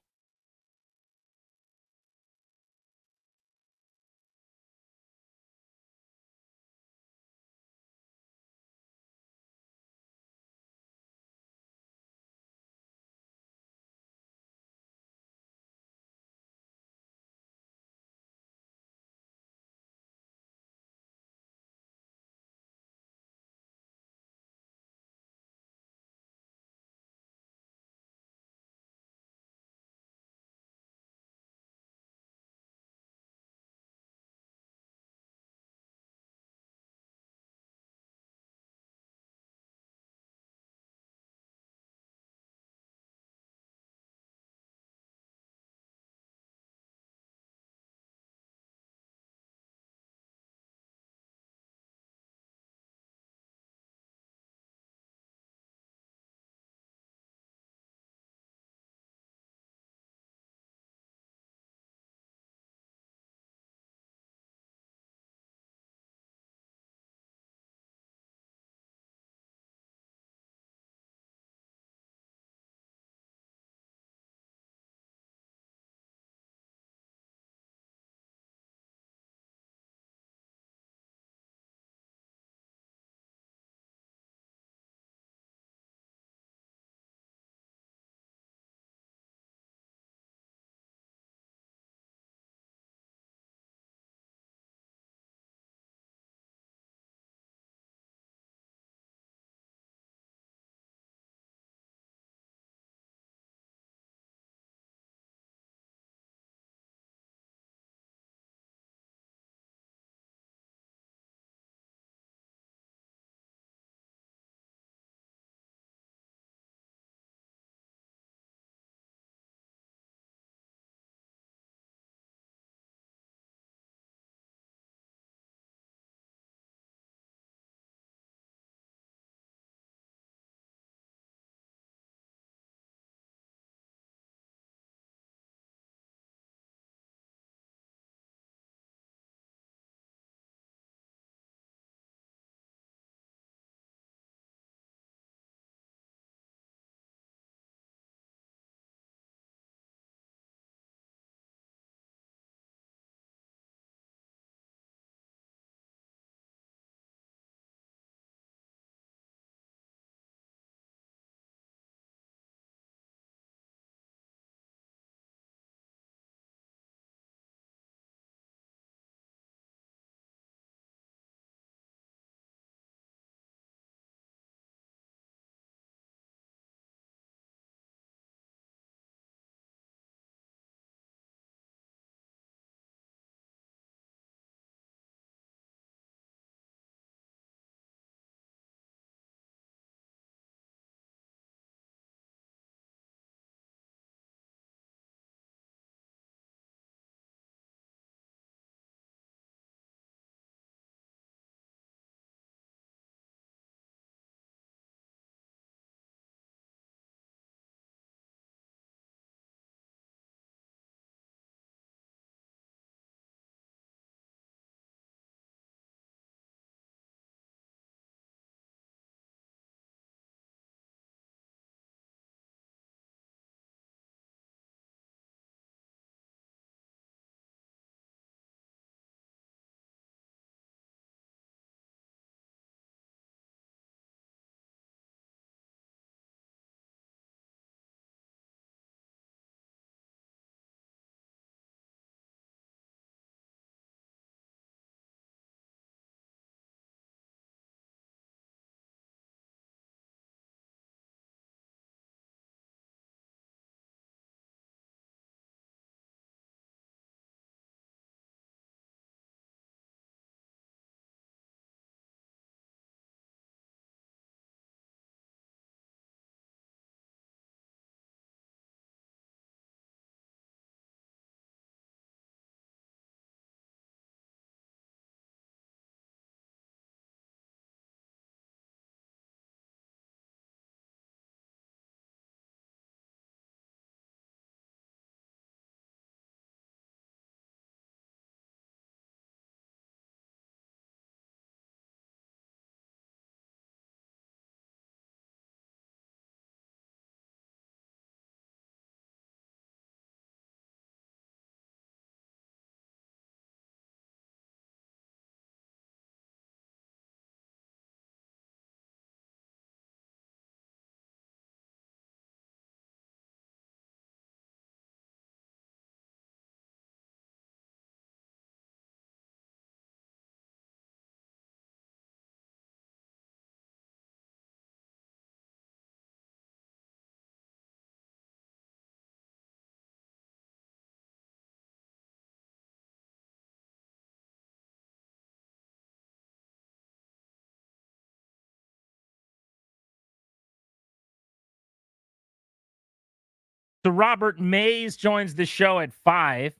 So Robert Mays joins the show at 5.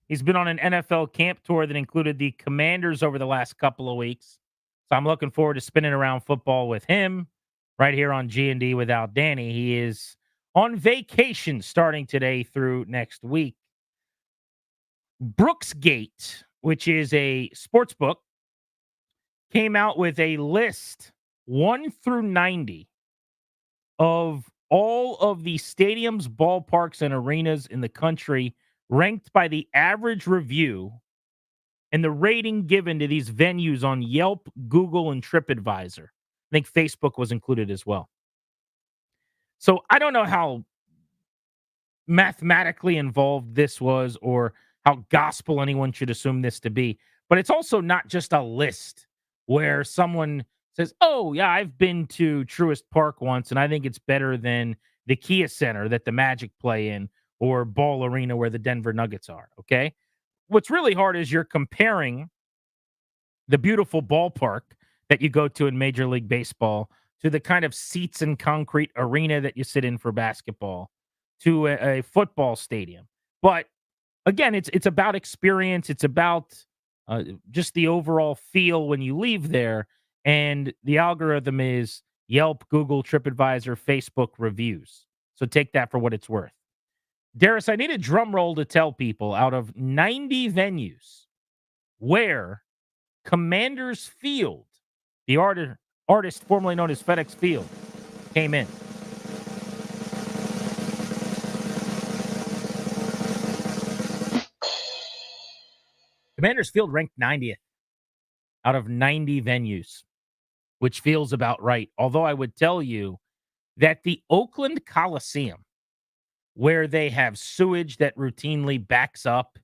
He's been on an NFL camp tour that included the Commanders over the last couple of weeks. So I'm looking forward to spinning around football with him right here on G&D without Danny. He is on vacation starting today through next week. Brooksgate, which is a sports book, came out with a list 1 through 90 of all of the stadiums, ballparks, and arenas in the country ranked by the average review and the rating given to these venues on Yelp, Google, and TripAdvisor. I think Facebook was included as well. So I don't know how mathematically involved this was or how gospel anyone should assume this to be, but it's also not just a list where someone says, oh, yeah, I've been to Truist Park once, and I think it's better than the Kia Center that the Magic play in or Ball Arena where the Denver Nuggets are, okay? What's really hard is you're comparing the beautiful ballpark that you go to in Major League Baseball to the kind of seats and concrete arena that you sit in for basketball to a football stadium. But again, it's about experience. It's about just the overall feel when you leave there. And the algorithm is Yelp, Google, TripAdvisor, Facebook reviews. So take that for what it's worth. Darius, I need a drum roll to tell people out of 90 venues where Commanders Field, the artist formerly known as FedEx Field, came in. Commanders Field ranked 90th out of 90 venues, which feels about right. Although I would tell you that the Oakland Coliseum, where they have sewage that routinely backs up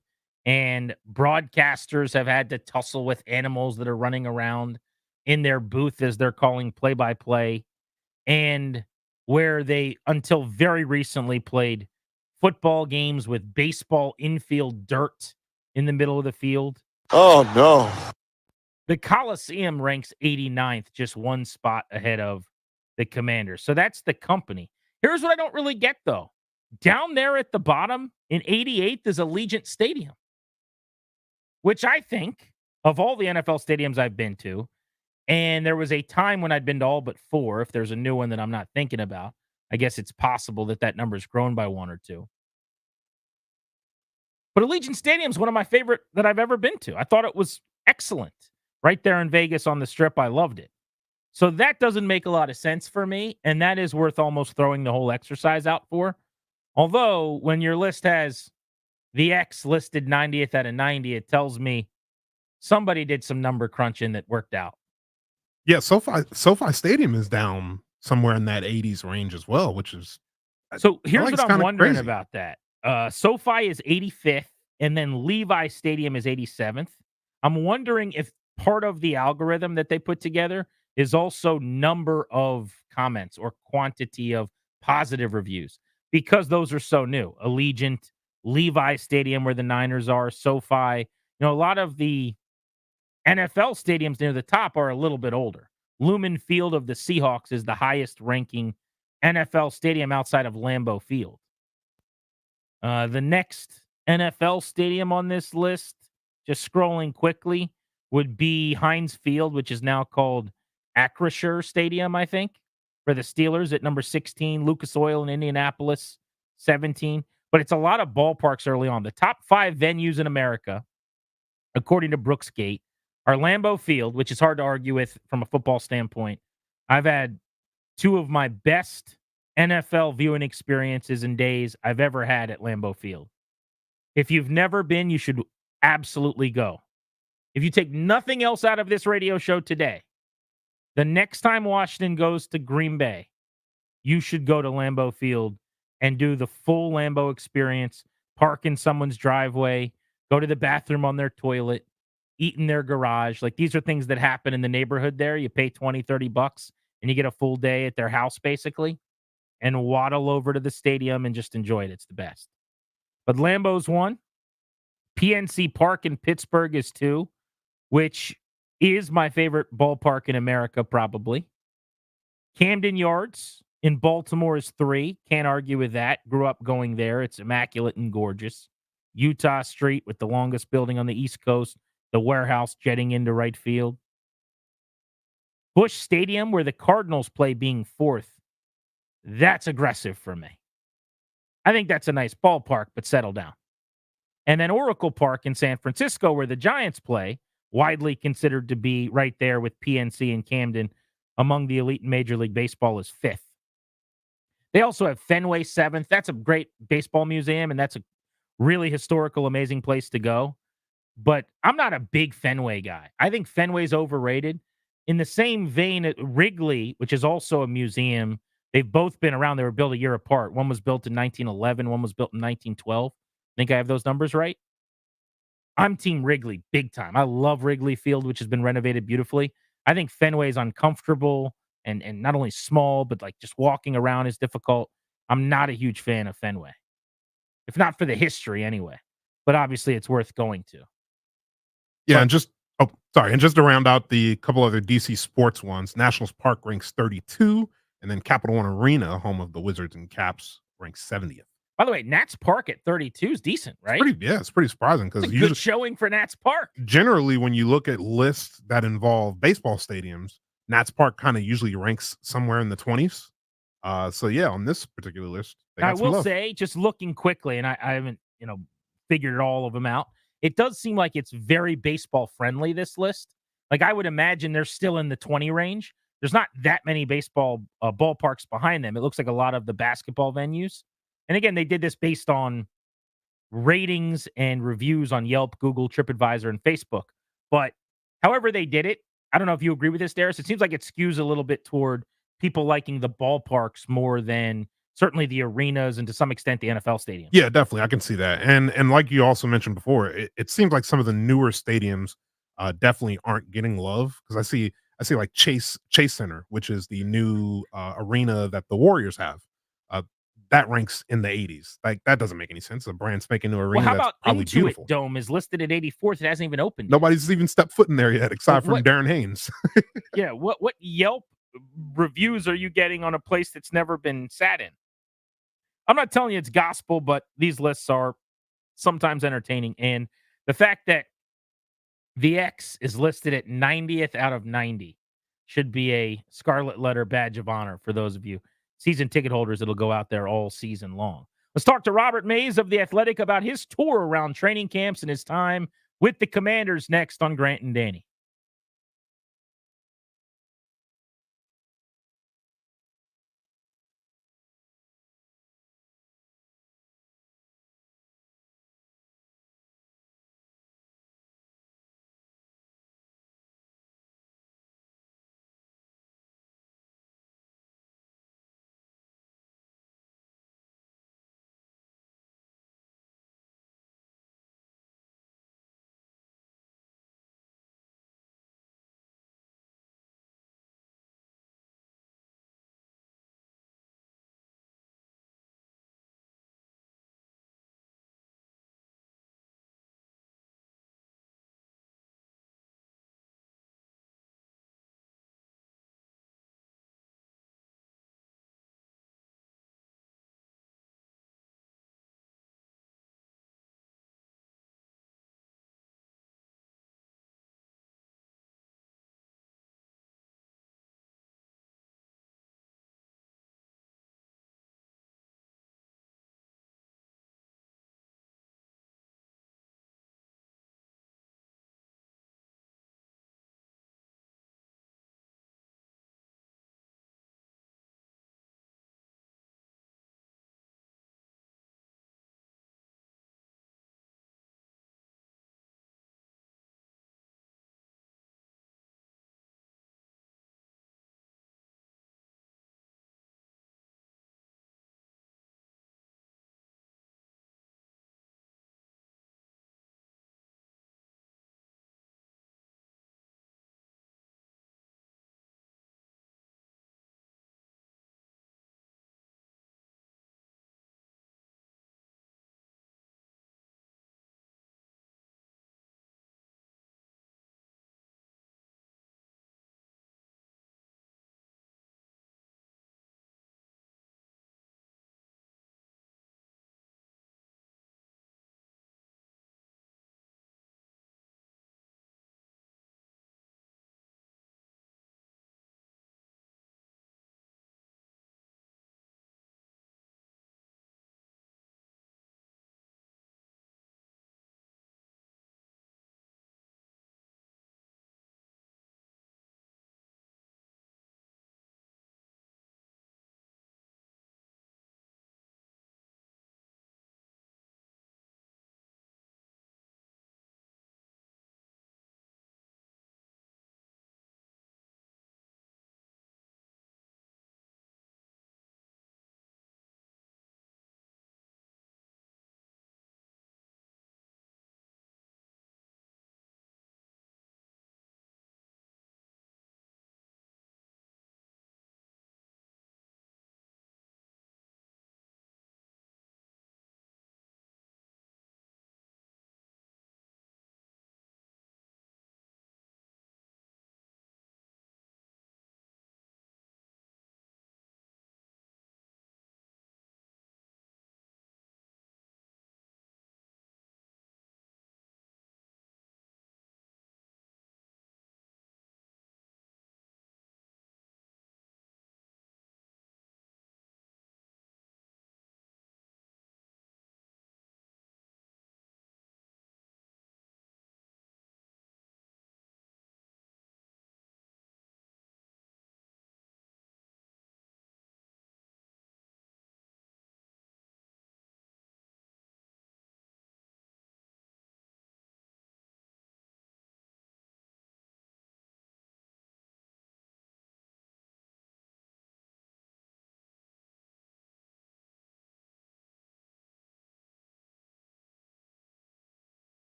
and broadcasters have had to tussle with animals that are running around in their booth as they're calling play-by-play, and where they, until very recently, played football games with baseball infield dirt in the middle of the field. Oh, no. The Coliseum ranks 89th, just one spot ahead of the Commanders. So that's the company. Here's what I don't really get, though. Down there at the bottom in 88th is Allegiant Stadium, which I think, of all the NFL stadiums I've been to, and there was a time when I'd been to all but 4. If there's a new one that I'm not thinking about, I guess it's possible that that number's grown by 1 or 2. But Allegiant Stadium is one of my favorite that I've ever been to. I thought it was excellent. Right there in Vegas on the Strip, I loved it. So that doesn't make a lot of sense for me, and that is worth almost throwing the whole exercise out for. Although, when your list has the X listed 90th out of 90, it tells me somebody did some number crunching that worked out. Yeah, SoFi Stadium is down somewhere in that 80s range as well, which is so. Here's what I'm wondering crazy about that. SoFi is 85th, and then Levi Stadium is 87th. I'm wondering if part of the algorithm that they put together is also number of comments or quantity of positive reviews, because those are so new. Allegiant, Levi Stadium, where the Niners are, SoFi. A lot of the NFL stadiums near the top are a little bit older. Lumen Field of the Seahawks is the highest ranking NFL stadium outside of Lambeau Field. The next NFL stadium on this list, just scrolling quickly, would be Heinz Field, which is now called Acrisure Stadium, I think, for the Steelers at number 16. Lucas Oil in Indianapolis, 17. But it's a lot of ballparks early on. The top 5 venues in America, according to Brooksgate, are Lambeau Field, which is hard to argue with from a football standpoint. I've had 2 of my best NFL viewing experiences and days I've ever had at Lambeau Field. If you've never been, you should absolutely go. If you take nothing else out of this radio show today, the next time Washington goes to Green Bay, you should go to Lambeau Field and do the full Lambeau experience, park in someone's driveway, go to the bathroom on their toilet, eat in their garage. Like, these are things that happen in the neighborhood there. You pay $20, $30 and you get a full day at their house, basically, and waddle over to the stadium and just enjoy it. It's the best. But Lambeau's 1. PNC Park in Pittsburgh is 2, which is my favorite ballpark in America, probably. Camden Yards In Baltimore is 3. Can't argue with that. Grew up going there. It's immaculate and gorgeous. Utah Street with the longest building on the East Coast, the warehouse jetting into right field. Busch Stadium, where the Cardinals play, being 4th. That's aggressive for me. I think that's a nice ballpark, but settle down. And then Oracle Park in San Francisco, where the Giants play, widely considered to be right there with PNC and Camden among the elite in Major League Baseball, is 5th. They also have Fenway 7th. That's a great baseball museum, and that's a really historical, amazing place to go. But I'm not a big Fenway guy. I think Fenway's overrated. In the same vein, Wrigley, which is also a museum, they've both been around. They were built a year apart. One was built in 1911, one was built in 1912. Think I have those numbers right? I'm Team Wrigley big time. I love Wrigley Field, which has been renovated beautifully. I think Fenway is uncomfortable and not only small, but like just walking around is difficult. I'm not a huge fan of Fenway, if not for the history anyway. But obviously, it's worth going to. Yeah, and just and just to round out the couple other DC sports ones, Nationals Park ranks 32, and then Capital One Arena, home of the Wizards and Caps, ranks 70th. By the way, Nats Park at 32 is decent, right? It's pretty surprising because good showing for Nats Park. Generally, when you look at lists that involve baseball stadiums, Nats Park kind of usually ranks somewhere in the 20s. So yeah, on this particular list, I will say, just looking quickly, and I haven't figured all of them out. It does seem like it's very baseball friendly, this list. Like, I would imagine they're still in the 20 range. There's not that many baseball ballparks behind them. It looks like a lot of the basketball venues. And again, they did this based on ratings and reviews on Yelp, Google, TripAdvisor, and Facebook. But however they did it, I don't know if you agree with this, Darius. It seems like it skews a little bit toward people liking the ballparks more than certainly the arenas and to some extent the NFL stadiums. Yeah, definitely. I can see that. And like you also mentioned before, it seems like some of the newer stadiums definitely aren't getting love because I see like Chase Center, which is the new arena that the Warriors have. That ranks in the 80s. Like, that doesn't make any sense. A brand spanking new arena Well, how that's about probably Intuit beautiful. Dome is listed at 84th. It hasn't even opened yet. Nobody's even stepped foot in there yet, aside from Darren Haynes. Yeah, what Yelp reviews are you getting on a place that's never been sat in? I'm not telling you it's gospel, but these lists are sometimes entertaining. And the fact that the X is listed at 90th out of 90 should be a scarlet letter badge of honor for those of you season ticket holders that'll go out there all season long. Let's talk to Robert Mays of The Athletic about his tour around training camps and his time with the Commanders next on Grant and Danny.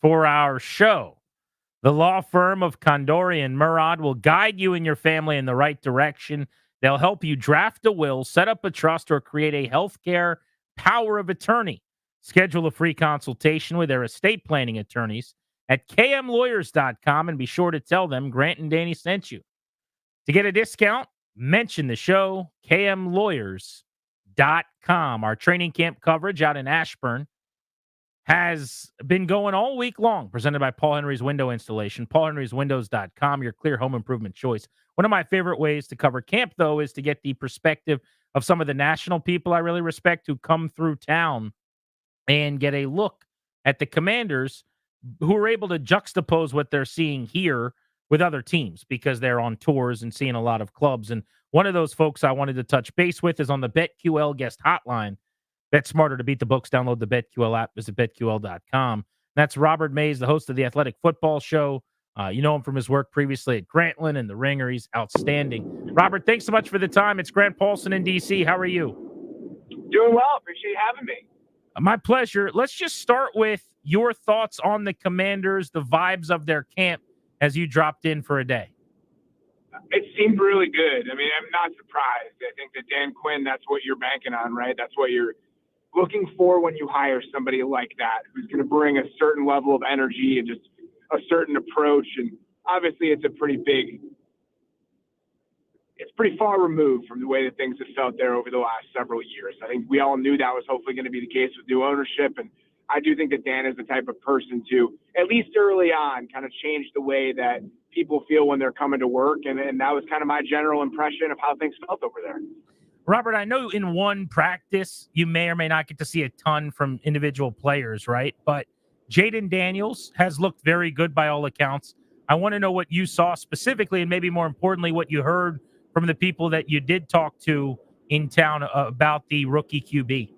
for our show. The law firm of Condori and Murad will guide you and your family in the right direction. They'll help you draft a will, set up a trust, or create a healthcare power of attorney. Schedule a free consultation with their estate planning attorneys at kmlawyers.com and be sure to tell them Grant and Danny sent you. To get a discount, mention the show, kmlawyers.com. Our training camp coverage out in Ashburn has been going all week long, presented by Paul Henry's Window Installation, paulhenryswindows.com, your clear home improvement choice. One of my favorite ways to cover camp, though, is to get the perspective of some of the national people I really respect who come through town and get a look at the Commanders who are able to juxtapose what they're seeing here with other teams because they're on tours and seeing a lot of clubs. And one of those folks I wanted to touch base with is on the BetQL guest hotline. Bet smarter to beat the books. Download the BetQL app. Visit BetQL.com. That's Robert Mays, the host of the Athletic Football Show. You know him from his work previously at Grantland and The Ringer. He's outstanding. Robert, thanks so much for the time. It's Grant Paulson in D.C. How are you? Doing well. Appreciate you having me. My pleasure. Let's just start with your thoughts on the Commanders, the vibes of their camp as you dropped in for a day. It seemed really good. I mean, I'm not surprised. I think that Dan Quinn, that's what you're banking on, right? That's what you're looking for when you hire somebody like that, who's going to bring a certain level of energy and just a certain approach. And obviously it's pretty far removed from the way that things have felt there over the last several years. I think we all knew that was hopefully going to be the case with new ownership. And I do think that Dan is the type of person to, at least early on, kind of change the way that people feel when they're coming to work. And that was kind of my general impression of how things felt over there. Robert, I know in one practice, you may or may not get to see a ton from individual players, right? But Jaden Daniels has looked very good by all accounts. I want to know what you saw specifically, and maybe more importantly, what you heard from the people that you did talk to in town about the rookie QB.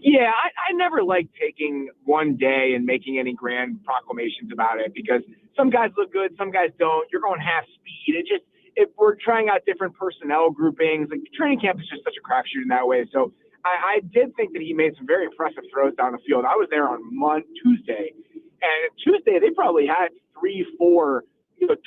Yeah, I never like taking one day and making any grand proclamations about it because some guys look good, some guys don't. You're going half speed. If we're trying out different personnel groupings, like training camp is just such a crapshoot in that way. So I did think that he made some very impressive throws down the field. I was there on Tuesday, and Tuesday they probably had 3-4,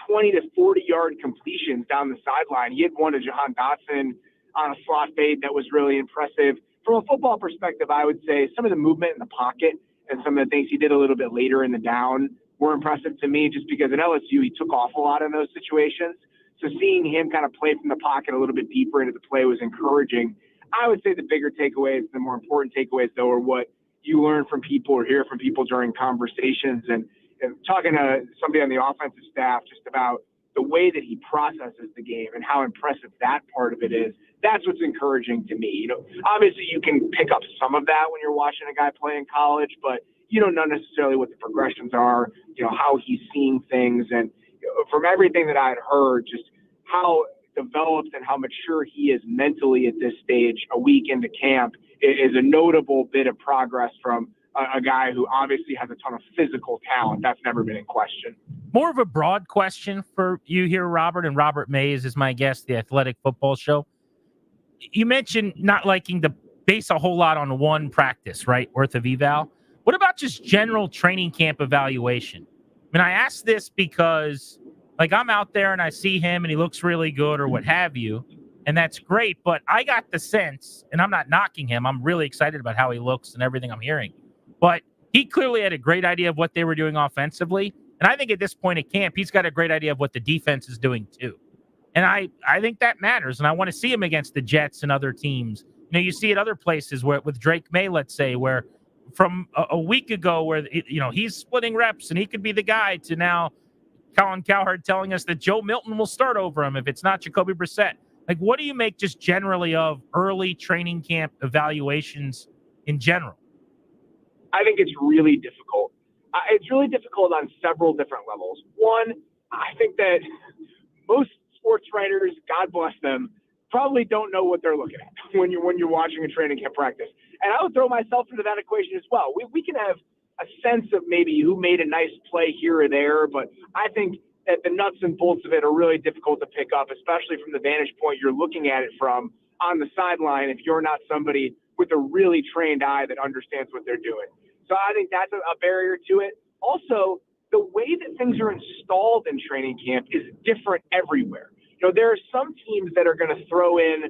20 to 40 yard completions down the sideline. He had one to Jahan Dotson on a slot fade that was really impressive. From a football perspective, I would say some of the movement in the pocket and some of the things he did a little bit later in the down were impressive to me just because at LSU he took off a lot in those situations. So seeing him kind of play from the pocket a little bit deeper into the play was encouraging. I would say the bigger takeaways, the more important takeaways, though, are what you learn from people or hear from people during conversations. And talking to somebody on the offensive staff just about the way that he processes the game and how impressive that part of it is, that's what's encouraging to me. Obviously you can pick up some of that when you're watching a guy play in college, but you don't know necessarily what the progressions are, how he's seeing things. And from everything that I had heard, just how developed and how mature he is mentally at this stage, a week into camp, is a notable bit of progress from a guy who obviously has a ton of physical talent. That's never been in question. More of a broad question for you here, Robert, and Robert Mays is my guest, the Athletic Football Show. You mentioned not liking to base a whole lot on one practice, right, worth of eval. What about just general training camp evaluation? I mean, I ask this because, I'm out there and I see him and he looks really good or what have you, and that's great, but I got the sense, and I'm not knocking him, I'm really excited about how he looks and everything I'm hearing, but he clearly had a great idea of what they were doing offensively, and I think at this point at camp, he's got a great idea of what the defense is doing too. And I think that matters, and I want to see him against the Jets and other teams. You see it other places where with Drake May, let's say, where from a week ago where, he's splitting reps and he could be the guy to now Colin Cowherd telling us that Joe Milton will start over him if it's not Jacoby Brissett. What do you make just generally of early training camp evaluations in general? I think it's really difficult. It's really difficult on several different levels. One, I think that most sports writers, God bless them, probably don't know what they're looking at when you're watching a training camp practice. And I would throw myself into that equation as well. We can have a sense of maybe who made a nice play here or there, but I think that the nuts and bolts of it are really difficult to pick up, especially from the vantage point you're looking at it from on the sideline if you're not somebody with a really trained eye that understands what they're doing. So I think that's a barrier to it. Also, the way that things are installed in training camp is different everywhere. There are some teams that are going to throw in,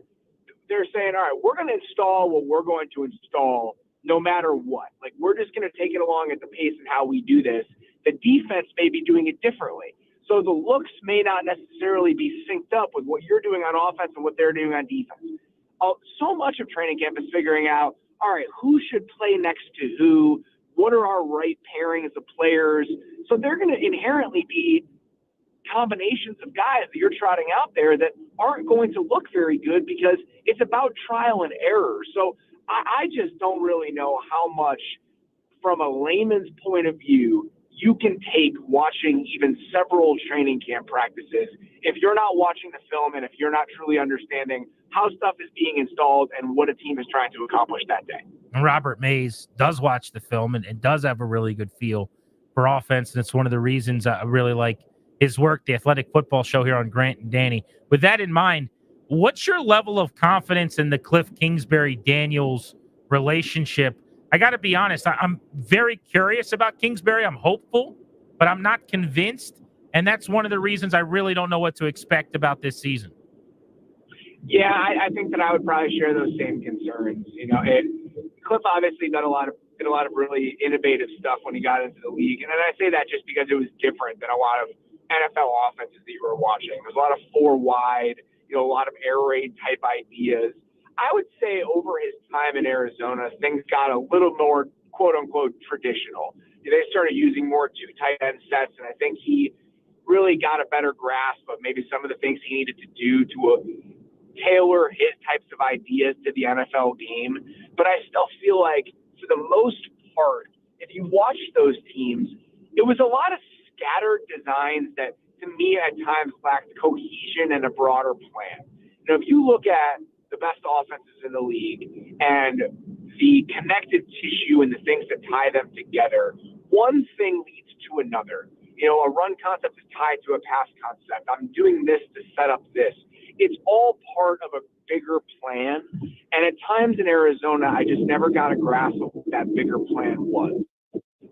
they're saying, all right, we're going to install what we're going to install no matter what. Like, we're just going to take it along at the pace of how we do this. The defense may be doing it differently. So the looks may not necessarily be synced up with what you're doing on offense and what they're doing on defense. So much of training camp is figuring out, all right, who should play next to who? What are our right pairings of players? So they're going to inherently be combinations of guys that you're trotting out there that aren't going to look very good because it's about trial and error. So I just don't really know how much, from a layman's point of view, you can take watching even several training camp practices if you're not watching the film and if you're not truly understanding how stuff is being installed and what a team is trying to accomplish that day. And Robert Mays does watch the film and does have a really good feel for offense, and it's one of the reasons I really like his work, the Athletic Football Show here on Grant and Danny. With that in mind, what's your level of confidence in the Cliff Kingsbury-Daniels relationship? I got to be honest, I'm very curious about Kingsbury. I'm hopeful, but I'm not convinced, and that's one of the reasons I really don't know what to expect about this season. Yeah, I think that I would probably share those same concerns. Cliff obviously did a lot of really innovative stuff when he got into the league, and I say that just because it was different than a lot of NFL offenses that you were watching. There's a lot of four wide, a lot of air raid type ideas. I would say over his time in Arizona, things got a little more quote unquote traditional. They started using more two tight end sets, and I think he really got a better grasp of maybe some of the things he needed to do to tailor his types of ideas to the NFL game. But I still feel like, for the most part, if you watch those teams, it was a lot of scattered designs that, to me, at times lacked cohesion and a broader plan. If you look at the best offenses in the league and the connective tissue and the things that tie them together, one thing leads to another. A run concept is tied to a pass concept. I'm doing this to set up this. It's all part of a bigger plan. And at times in Arizona, I just never got a grasp of what that bigger plan was.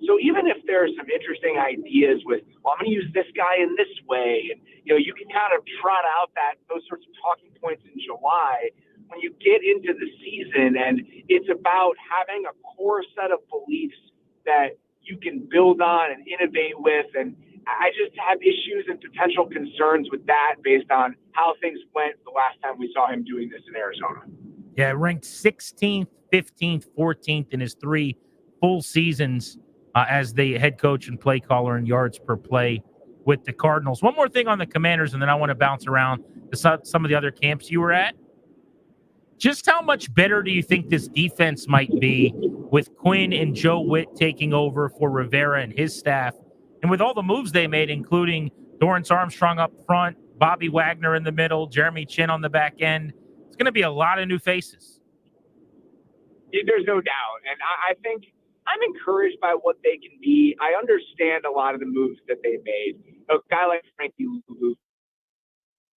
So even if there are some interesting ideas with, well, I'm going to use this guy in this way, and you can kind of trot out those sorts of talking points in July. When you get into the season and it's about having a core set of beliefs that you can build on and innovate with, and I just have issues and potential concerns with that based on how things went the last time we saw him doing this in Arizona. Yeah, ranked 16th, 15th, 14th in his 3 full seasons as the head coach and play caller in yards per play with the Cardinals. One more thing on the Commanders, and then I want to bounce around to some of the other camps you were at. Just how much better do you think this defense might be with Quinn and Joe Witt taking over for Rivera and his staff, and with all the moves they made, including Dorrance Armstrong up front, Bobby Wagner in the middle, Jeremy Chin on the back end? It's going to be a lot of new faces. There's no doubt. And I think I'm encouraged by what they can be. I understand a lot of the moves that they made. A guy like Frankie Luvu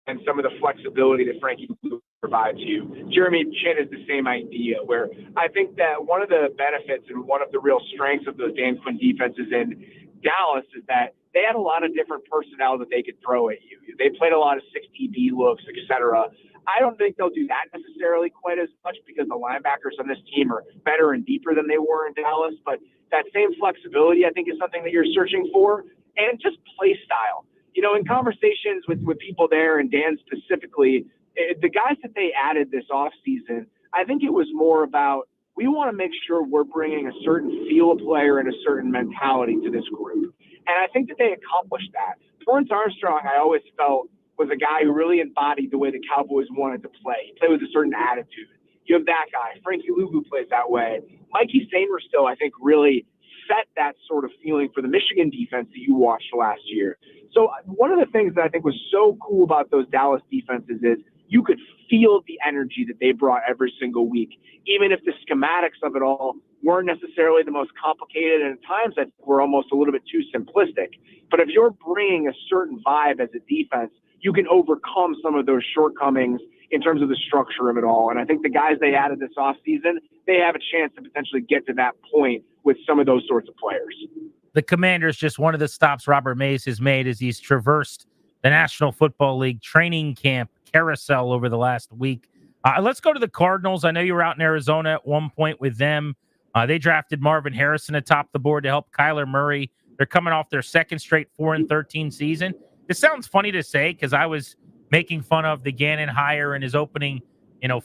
and some of the flexibility that Frankie Luvu provides you. Jeremy Chin is the same idea, where I think that one of the benefits and one of the real strengths of those Dan Quinn defenses in Dallas is that they had a lot of different personnel that they could throw at you. They played a lot of 6TB looks, etc. I don't think they'll do that necessarily quite as much because the linebackers on this team are better and deeper than they were in Dallas. But that same flexibility, I think, is something that you're searching for, and just play style. In conversations with people there, and Dan specifically, the guys that they added this offseason, I think it was more about, we want to make sure we're bringing a certain feel of player and a certain mentality to this group. And I think that they accomplished that. Dorrance Armstrong, I always felt, was a guy who really embodied the way the Cowboys wanted to play. He played with a certain attitude. You have that guy. Frankie Luvu plays that way. Mikey Sainristil, I think, really set that sort of feeling for the Michigan defense that you watched last year. So one of the things that I think was so cool about those Dallas defenses is you could feel the energy that they brought every single week, even if the schematics of it all weren't necessarily the most complicated, and at times I think were almost a little bit too simplistic. But if you're bringing a certain vibe as a defense, you can overcome some of those shortcomings in terms of the structure of it all. And I think the guys they added this offseason, they have a chance to potentially get to that point with some of those sorts of players. The Commanders, just one of the stops Robert Mays has made as he's traversed the National Football League training camp carousel over the last week. Let's go to the Cardinals. I know you were out in Arizona at one point with them. They drafted Marvin Harrison atop the board to help Kyler Murray. They're coming off their second straight 4-13 season. This sounds funny to say because I was making fun of the Gannon hire and his opening,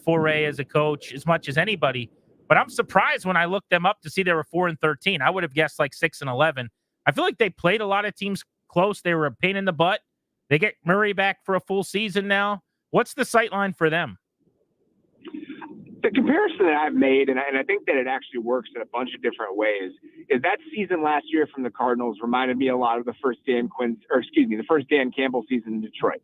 foray as a coach as much as anybody. But I'm surprised when I looked them up to see they were 4-13. I would have guessed like 6-11. I feel like they played a lot of teams close. They were a pain in the butt. They get Murray back for a full season now. What's the sight line for them? The comparison that I've made, and I think that it actually works in a bunch of different ways, is that season last year from the Cardinals reminded me a lot of the first Dan Campbell season in Detroit,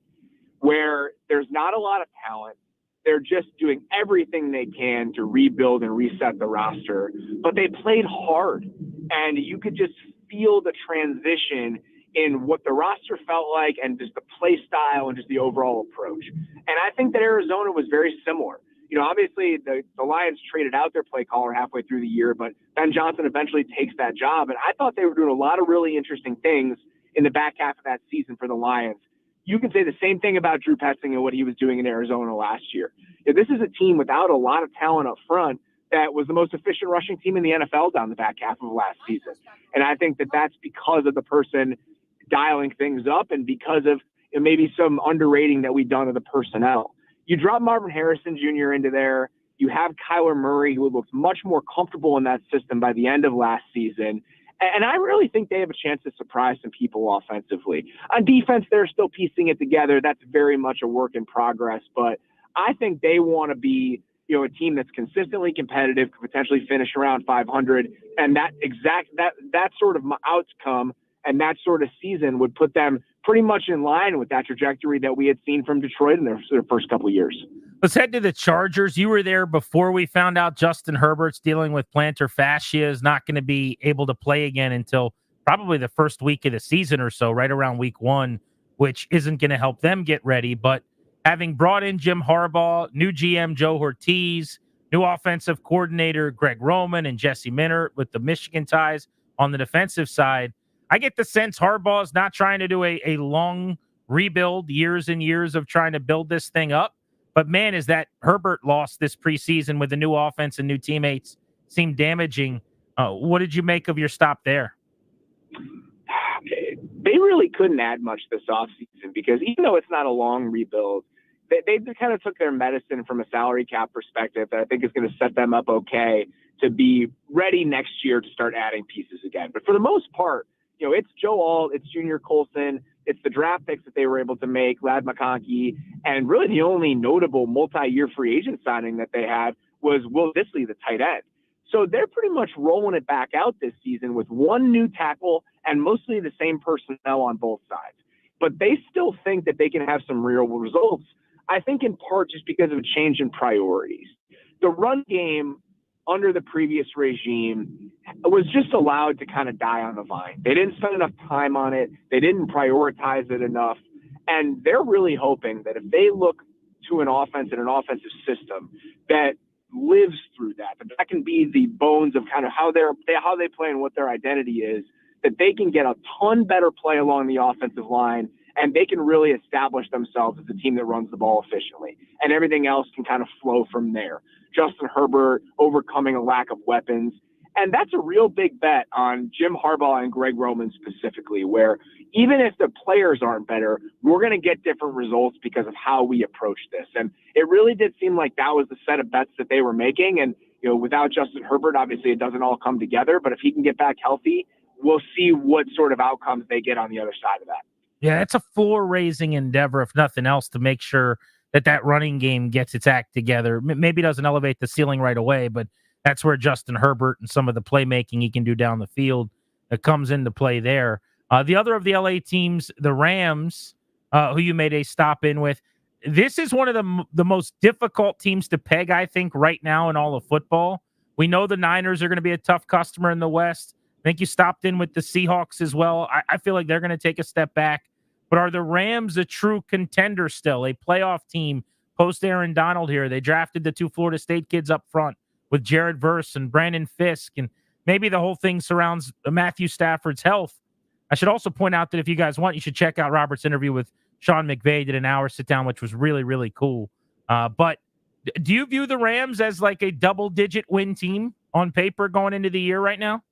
where there's not a lot of talent. They're just doing everything they can to rebuild and reset the roster, but they played hard, and you could just feel the transition in what the roster felt like and just the play style and just the overall approach. And I think that Arizona was very similar. Obviously the Lions traded out their play caller halfway through the year, but Ben Johnson eventually takes that job. And I thought they were doing a lot of really interesting things in the back half of that season for the Lions. You can say the same thing about Drew Petzing and what he was doing in Arizona last year. This is a team without a lot of talent up front that was the most efficient rushing team in the NFL down the back half of last season. And I think that that's because of the person dialing things up and because of maybe some underrating that we've done of the personnel. You drop Marvin Harrison Jr. into there. You have Kyler Murray, who looks much more comfortable in that system by the end of last season. And I really think they have a chance to surprise some people offensively. On defense, they're still piecing it together. That's very much a work in progress. But I think they want to be, a team that's consistently competitive, could potentially finish around 500. And that sort of outcome and that sort of season would put them pretty much in line with that trajectory that we had seen from Detroit in their first couple of years. Let's head to the Chargers. You were there before we found out Justin Herbert's dealing with plantar fascia, is not going to be able to play again until probably the first week of the season or so, right around week 1, which isn't going to help them get ready. But having brought in Jim Harbaugh, new GM Joe Ortiz, new offensive coordinator Greg Roman and Jesse Minter with the Michigan ties on the defensive side, I get the sense Harbaugh is not trying to do a long rebuild, years and years of trying to build this thing up. But, man, is that Herbert lost this preseason with the new offense and new teammates seemed damaging. What did you make of your stop there? They really couldn't add much this offseason because even though it's not a long rebuild, they kind of took their medicine from a salary cap perspective that I think is going to set them up okay to be ready next year to start adding pieces again. But for the most part, it's Joe Alt, it's Junior Colson, it's the draft picks that they were able to make, Ladd McConkey, and really the only notable multi-year free agent signing that they had was Will Dissly, the tight end. So they're pretty much rolling it back out this season with one new tackle and mostly the same personnel on both sides. But they still think that they can have some real results, I think in part just because of a change in priorities. The run game under the previous regime was just allowed to kind of die on the vine. They didn't spend enough time on it. They didn't prioritize it enough. And they're really hoping that if they look to an offense and an offensive system that lives through that can be the bones of kind of how they play and what their identity is, that they can get a ton better play along the offensive line and they can really establish themselves as a team that runs the ball efficiently. And everything else can kind of flow from there. Justin Herbert overcoming a lack of weapons. And that's a real big bet on Jim Harbaugh and Greg Roman specifically, where even if the players aren't better, we're going to get different results because of how we approach this. And it really did seem like that was the set of bets that they were making. And, without Justin Herbert, obviously it doesn't all come together. But if he can get back healthy, we'll see what sort of outcomes they get on the other side of that. Yeah, it's a floor-raising endeavor, if nothing else, to make sure that running game gets its act together. Maybe doesn't elevate the ceiling right away, but that's where Justin Herbert and some of the playmaking he can do down the field comes into play there. The other of the LA teams, the Rams, who you made a stop in with, this is one of the most difficult teams to peg, I think, right now in all of football. We know the Niners are going to be a tough customer in the West. I think you stopped in with the Seahawks as well. I feel like they're going to take a step back. But are the Rams a true contender still, a playoff team post Aaron Donald here? They drafted the 2 Florida State kids up front with Jared Verse and Brandon Fisk, and maybe the whole thing surrounds Matthew Stafford's health. I should also point out that if you guys want, you should check out Robert's interview with Sean McVay. Did an hour sit down, which was really, really cool. But do you view the Rams as like a double-digit win team on paper going into the year right now?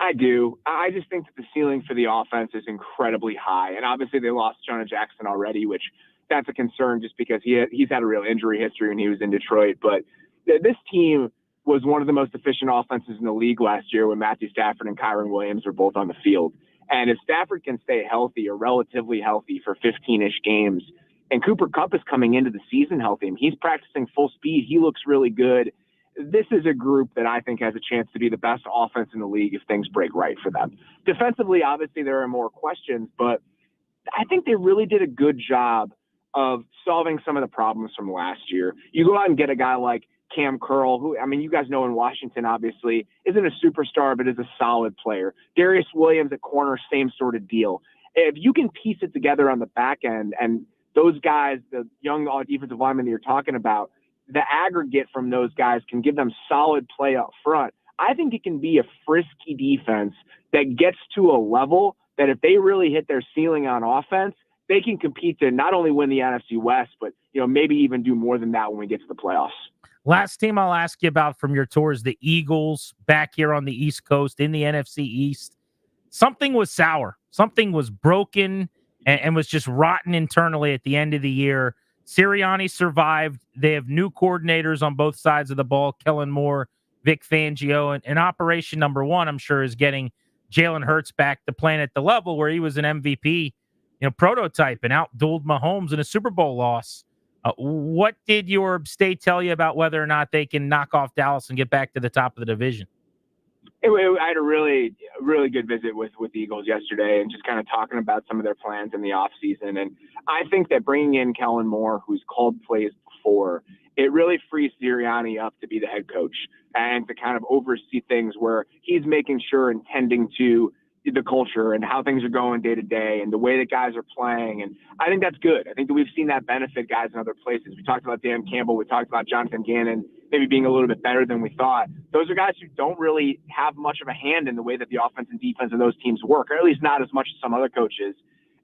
I do. I just think that the ceiling for the offense is incredibly high. And obviously they lost Jonah Jackson already, which that's a concern just because he's had a real injury history when he was in Detroit. But this team was one of the most efficient offenses in the league last year when Matthew Stafford and Kyron Williams were both on the field. And if Stafford can stay healthy or relatively healthy for 15-ish games, and Cooper Kupp is coming into the season healthy, and he's practicing full speed, he looks really good. This is a group that I think has a chance to be the best offense in the league if things break right for them. Defensively, obviously, there are more questions, but I think they really did a good job of solving some of the problems from last year. You go out and get a guy like Cam Curl, who, I mean, you guys know in Washington, obviously, isn't a superstar, but is a solid player. Darius Williams at corner, same sort of deal. If you can piece it together on the back end, and those guys, the young defensive linemen that you're talking about, the aggregate from those guys can give them solid play up front. I think it can be a frisky defense that gets to a level that if they really hit their ceiling on offense, they can compete to not only win the NFC West, but maybe even do more than that when we get to the playoffs. Last team I'll ask you about from your tour is the Eagles back here on the East Coast in the NFC East. Something was sour. Something was broken and was just rotten internally at the end of the year. Sirianni survived. They have new coordinators on both sides of the ball, Kellen Moore, Vic Fangio, and operation number one, I'm sure, is getting Jalen Hurts back to playing at the level where he was an MVP, prototype and outdueled Mahomes in a Super Bowl loss. What did your stay tell you about whether or not they can knock off Dallas and get back to the top of the division? I had a really, really good visit with the Eagles yesterday and just kind of talking about some of their plans in the offseason. And I think that bringing in Kellen Moore, who's called plays before, it really frees Sirianni up to be the head coach and to kind of oversee things where he's making sure and tending to the culture and how things are going day to day and the way that guys are playing. And I think that's good. I think that we've seen that benefit guys in other places. We talked about Dan Campbell. We talked about Jonathan Gannon maybe being a little bit better than we thought. Those are guys who don't really have much of a hand in the way that the offense and defense of those teams work, or at least not as much as some other coaches.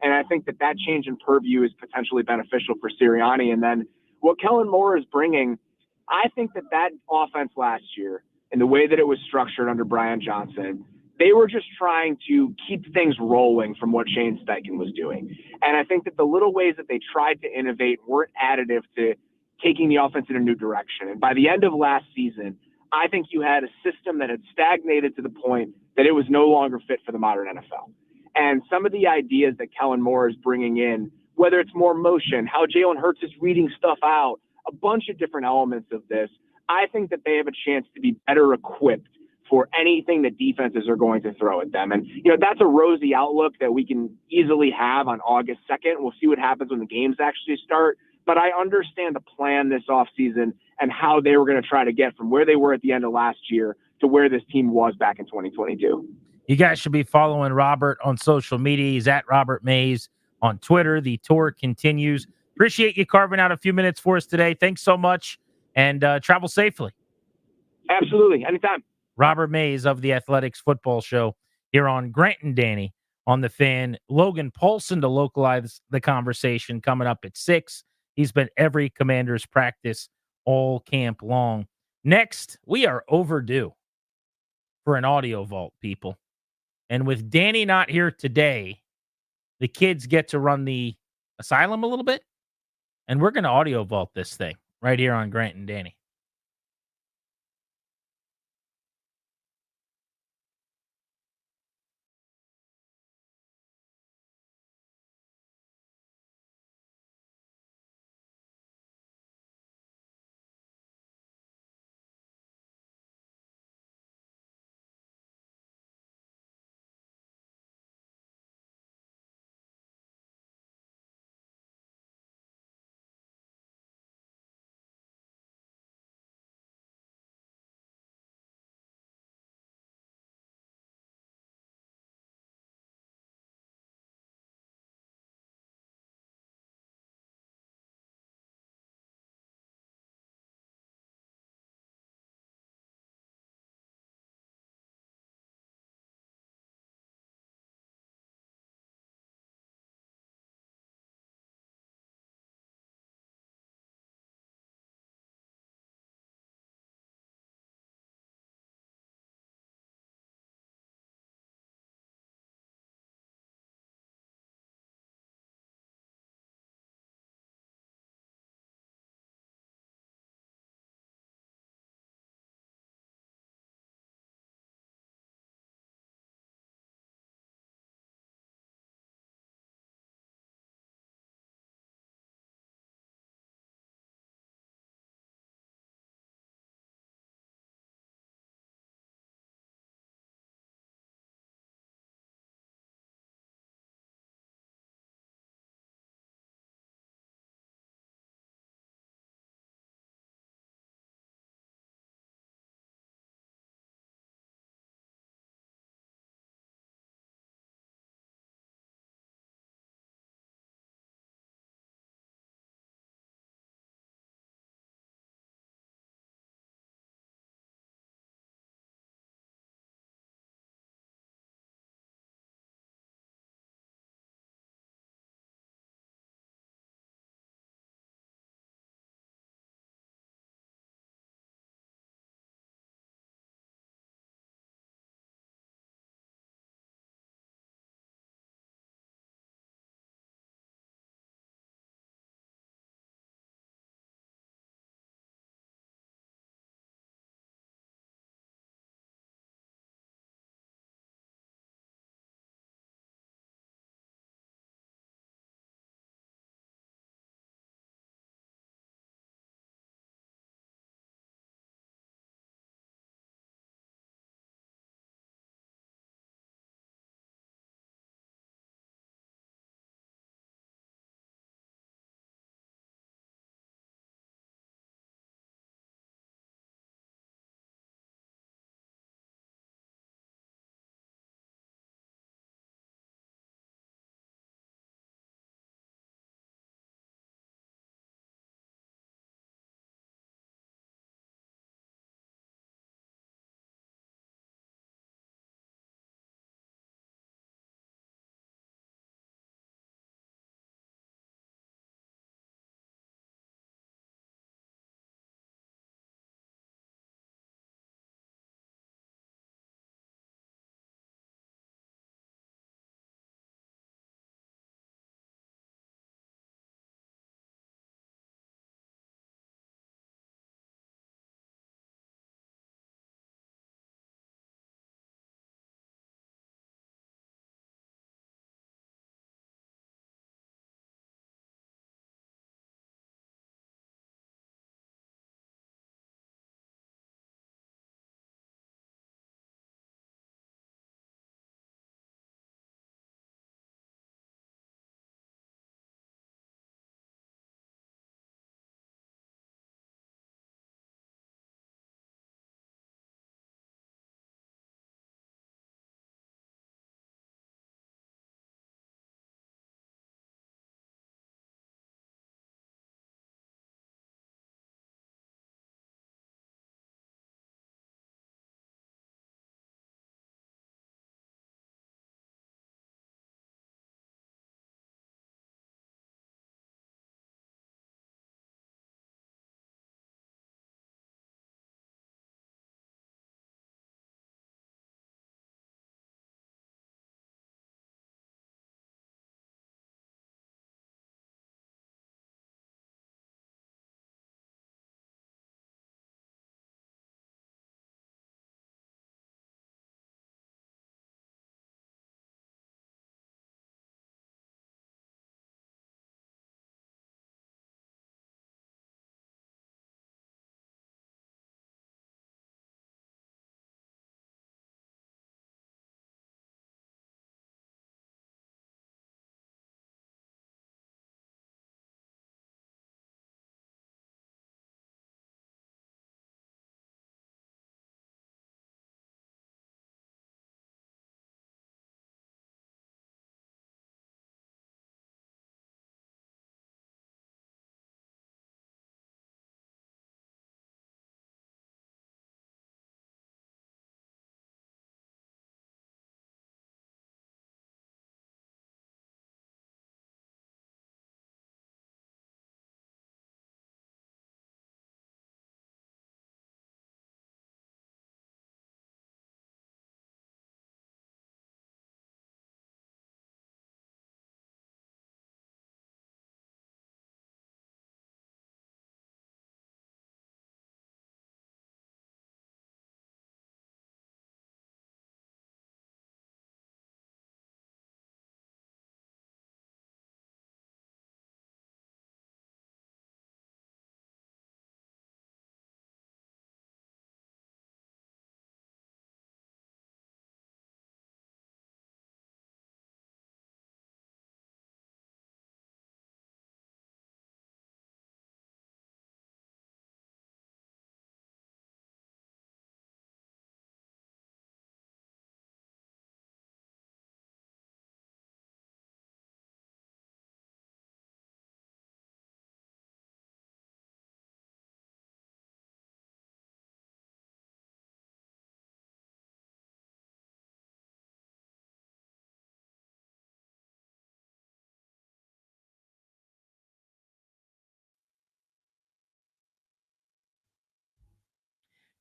And I think that change in purview is potentially beneficial for Sirianni. And then what Kellen Moore is bringing, I think that offense last year and the way that it was structured under Brian Johnson, they were just trying to keep things rolling from what Shane Steichen was doing. And I think that the little ways that they tried to innovate weren't additive to taking the offense in a new direction. And by the end of last season, I think you had a system that had stagnated to the point that it was no longer fit for the modern NFL. And some of the ideas that Kellen Moore is bringing in, whether it's more motion, how Jalen Hurts is reading stuff out, a bunch of different elements of this, I think that they have a chance to be better equipped for anything that defenses are going to throw at them. And, that's a rosy outlook that we can easily have on August 2nd. We'll see what happens when the games actually start. But I understand the plan this offseason and how they were going to try to get from where they were at the end of last year to where this team was back in 2022. You guys should be following Robert on social media. He's at Robert Mays on Twitter. The tour continues. Appreciate you carving out a few minutes for us today. Thanks so much, and travel safely. Absolutely. Anytime. Robert Mays of the Athletics Football Show here on Grant and Danny on the Fan. Logan Paulson to localize the conversation coming up at 6. He's been every Commander's practice all camp long. Next, we are overdue for an audio vault, people. And with Danny not here today, the kids get to run the asylum a little bit. And we're going to audio vault this thing right here on Grant and Danny.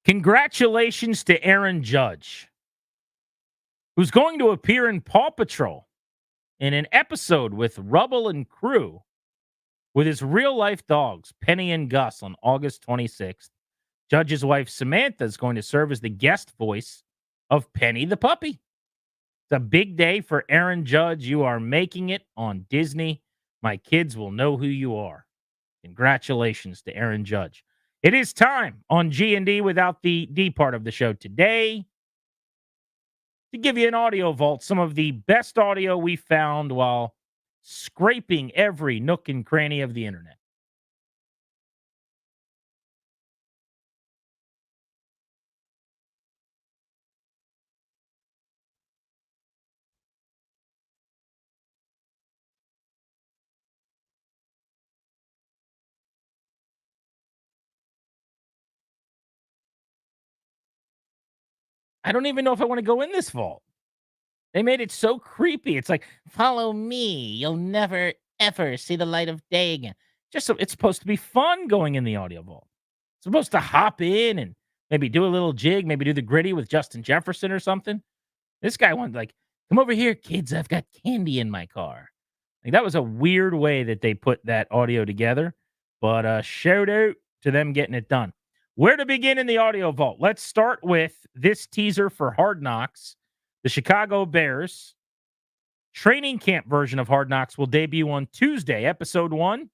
Congratulations to Aaron Judge, who's going to appear in Paw Patrol in an episode with Rubble and crew with his real-life dogs, Penny and Gus, on August 26th. Judge's wife, Samantha, is going to serve as the guest voice of Penny the puppy. It's a big day for Aaron Judge. You are making it on Disney. My kids will know who you are. Congratulations to Aaron Judge. It is time on G&D without the D part of the show today to give you an audio vault, some of the best audio we found while scraping every nook and cranny of the internet. I don't even know if I want to go in this vault. They made it so creepy. It's like, follow me. You'll never, ever see the light of day again. Just so it's supposed to be fun going in the audio vault. It's supposed to hop in and maybe do a little jig, maybe do the gritty with Justin Jefferson or something. This guy wanted, like, come over here, kids. I've got candy in my car. Like, that was a weird way that they put that audio together. But shout out to them getting it done. Where to begin in the audio vault? Let's start with this teaser for Hard Knocks. The Chicago Bears training camp version of Hard Knocks will debut on Tuesday, episode 1.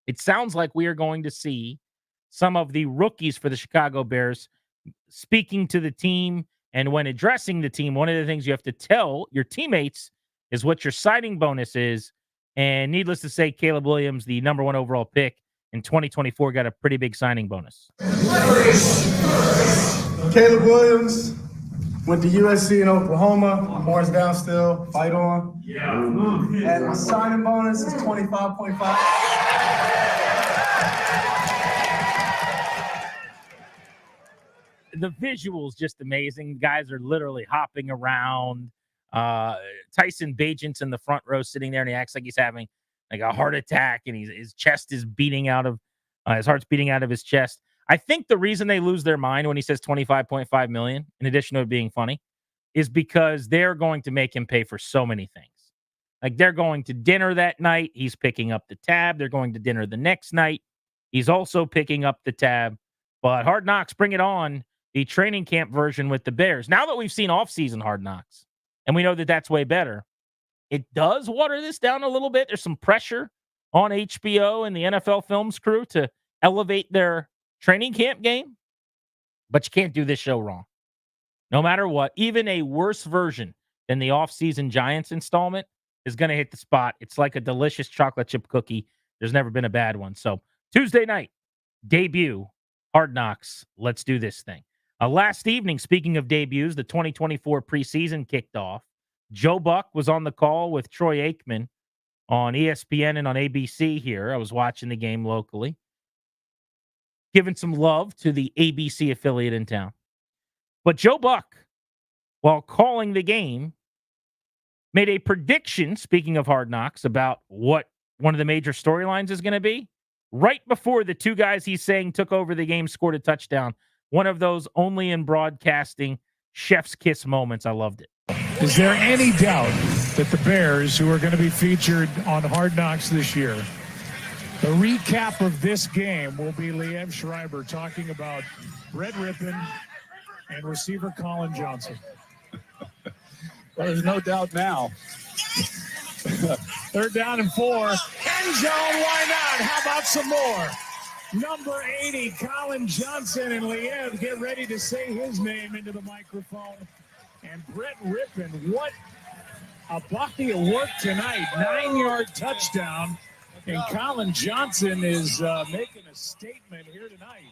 It sounds like we are going to see some of the rookies for the Chicago Bears speaking to the team. And when addressing the team, one of the things you have to tell your teammates is what your signing bonus is. And needless to say, Caleb Williams, the number 1 overall pick in 2024, got a pretty big signing bonus. Caleb Williams went to USC in Oklahoma. Horns down still. Fight on. Yeah. And my signing bonus is 25.5. The visuals just amazing. Guys are literally hopping around. Tyson Bagent's in the front row sitting there, and he acts like he's having like a heart attack, and his chest is beating out of his heart's beating out of his chest. I think the reason they lose their mind when he says 25.5 million, in addition to it being funny, is because they're going to make him pay for so many things. Like, they're going to dinner that night. He's picking up the tab. They're going to dinner the next night. He's also picking up the tab. But Hard Knocks, bring it on. The training camp version with the Bears. Now that we've seen off-season Hard Knocks, and we know that that's way better, it does water this down a little bit. There's some pressure on HBO and the NFL Films crew to elevate their training camp game, but you can't do this show wrong. No matter what, even a worse version than the off-season Giants installment is going to hit the spot. It's like a delicious chocolate chip cookie. There's never been a bad one. So Tuesday night, debut, Hard Knocks. Let's do this thing. Last evening, speaking of debuts, the 2024 preseason kicked off. Joe Buck was on the call with Troy Aikman on ESPN and on ABC here. I was watching the game locally, giving some love to the ABC affiliate in town. But Joe Buck, while calling the game, made a prediction, speaking of Hard Knocks, about what one of the major storylines is going to be. Right before the two guys he's saying took over the game, scored a touchdown. One of those only in broadcasting chef's kiss moments. I loved it. Is there any doubt that the Bears, who are going to be featured on Hard Knocks this year, the recap of this game will be Liev Schreiber talking about Brett Rippon and receiver Colin Johnson? Well, there's no doubt now. 3rd down and 4. End zone, why not? How about some more? Number 80, Colin Johnson, and Liev get ready to say his name into the microphone. And Brett Rippon, what a body of work tonight. 9-yard touchdown. And Colin Johnson is making a statement here tonight.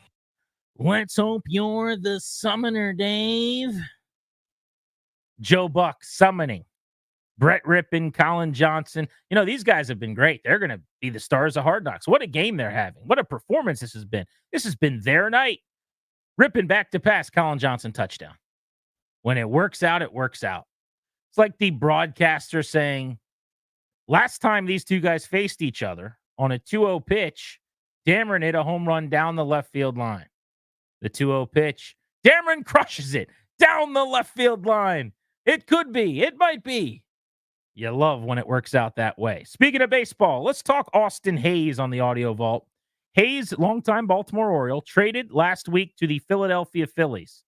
Let's hope you're the summoner, Dave. Joe Buck summoning Brett Rippon, Colin Johnson. You know, these guys have been great. They're going to be the stars of Hard Knocks. What a game they're having. What a performance this has been. This has been their night. Rippon back to pass, Colin Johnson touchdown. When it works out, it works out. It's like the broadcaster saying, last time these two guys faced each other on a 2-0 pitch, Dameron hit a home run down the left field line. The 2-0 pitch, Dameron crushes it down the left field line. It could be. It might be. You love when it works out that way. Speaking of baseball, let's talk Austin Hayes on the audio vault. Hayes, longtime Baltimore Oriole, traded last week to the Philadelphia Phillies.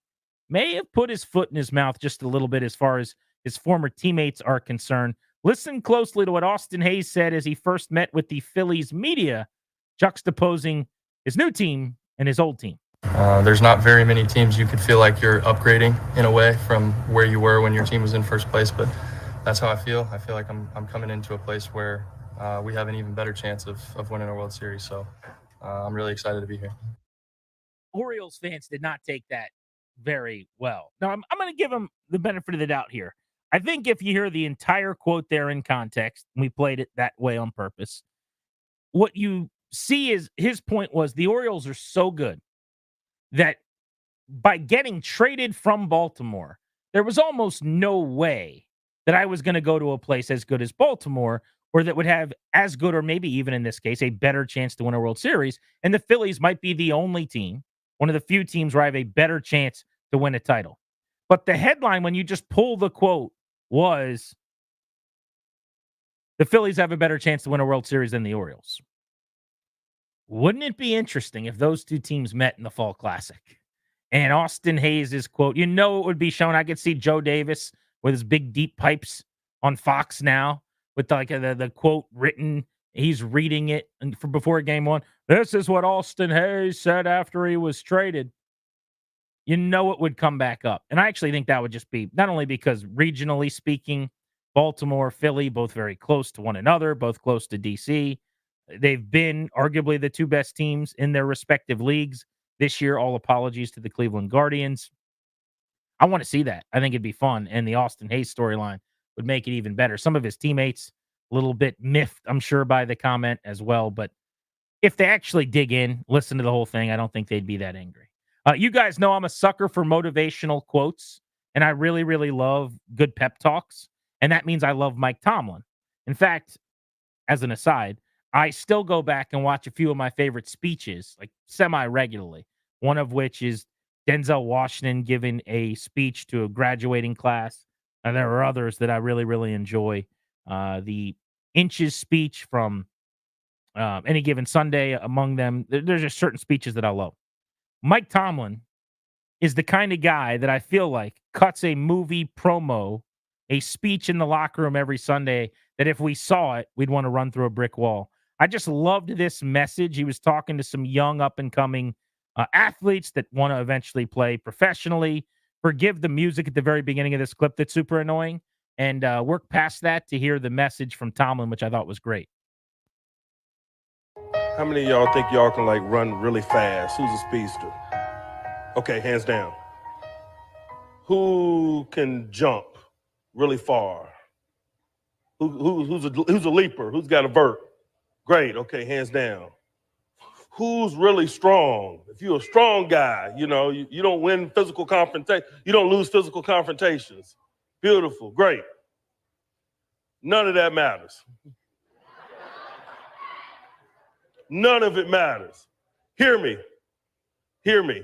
May have put his foot in his mouth just a little bit as far as his former teammates are concerned. Listen closely to what Austin Hayes said as he first met with the Phillies media, juxtaposing his new team and his old team. There's not very many teams you could feel like you're upgrading in a way from where you were when your team was in first place, but that's how I feel. I feel like I'm coming into a place where we have an even better chance of winning a World Series, so I'm really excited to be here. Orioles fans did not take that very well. Now, I'm going to give him the benefit of the doubt here. I think if you hear the entire quote there in context, and we played it that way on purpose, what you see is his point was the Orioles are so good that by getting traded from Baltimore, there was almost no way that I was going to go to a place as good as Baltimore or that would have as good or maybe even in this case a better chance to win a World Series. And the Phillies might be the only team, one of the few teams where I have a better chance to win a title. But the headline, when you just pull the quote, was the Phillies have a better chance to win a World Series than the Orioles. Wouldn't it be interesting if those two teams met in the Fall Classic? And Austin Hayes' quote, it would be shown. I could see Joe Davis with his big deep pipes on Fox now with like the quote written. He's reading it before game one. This is what Austin Hayes said after he was traded. It would come back up. And I actually think that would just be not only because regionally speaking, Baltimore, Philly, both very close to one another, both close to DC. They've been arguably the two best teams in their respective leagues this year. All apologies to the Cleveland Guardians. I want to see that. I think it'd be fun. And the Austin Hayes storyline would make it even better. Some of his teammates, a little bit miffed, I'm sure, by the comment as well. But if they actually dig in, listen to the whole thing, I don't think they'd be that angry. You guys know I'm a sucker for motivational quotes, and I really, really love good pep talks. And that means I love Mike Tomlin. In fact, as an aside, I still go back and watch a few of my favorite speeches, like semi-regularly. One of which is Denzel Washington giving a speech to a graduating class. And there are others that I really, really enjoy. The Inches speech from Any Given Sunday among them. There's just certain speeches that I love. Mike Tomlin is the kind of guy that I feel like cuts a movie promo, a speech in the locker room every Sunday that if we saw it, we'd want to run through a brick wall. I just loved this message. He was talking to some young up-and-coming athletes that want to eventually play professionally. Forgive the music at the very beginning of this clip that's super annoying, and work past that to hear the message from Tomlin, which I thought was great. How many of y'all think y'all can run really fast? Who's a speedster? Okay, hands down. Who can jump really far? Who's a leaper? Who's got a vert? Great. Okay, hands down. Who's really strong? If you're a strong guy, you don't win physical confrontation. You don't lose physical confrontations. Beautiful. Great. None of that matters. None of it matters. Hear me. Hear me.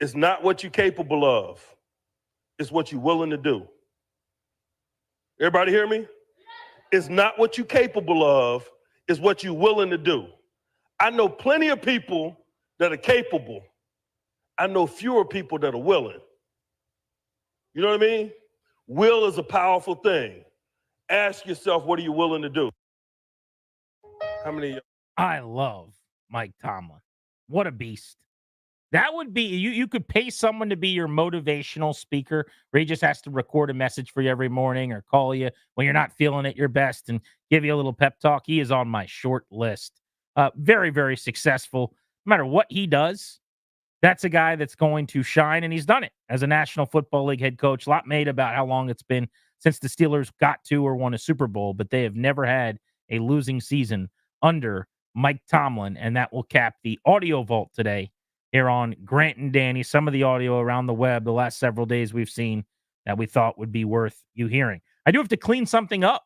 It's not what you're capable of. It's what you're willing to do. Everybody hear me? It's not what you're capable of. It's what you're willing to do. I know plenty of people that are capable. I know fewer people that are willing. You know what I mean? Will is a powerful thing. Ask yourself, what are you willing to do? How many? I love Mike Tomlin. What a beast. That would be, you could pay someone to be your motivational speaker where he just has to record a message for you every morning or call you when you're not feeling at your best and give you a little pep talk. He is on my short list. Very, very successful. No matter what he does, that's a guy that's going to shine, and he's done it as a National Football League head coach. A lot made about how long it's been since the Steelers got to or won a Super Bowl, but they have never had a losing season under Mike Tomlin, and that will cap the audio vault today here on Grant and Danny. Some of the audio around the web the last several days we've seen that we thought would be worth you hearing. I do have to clean something up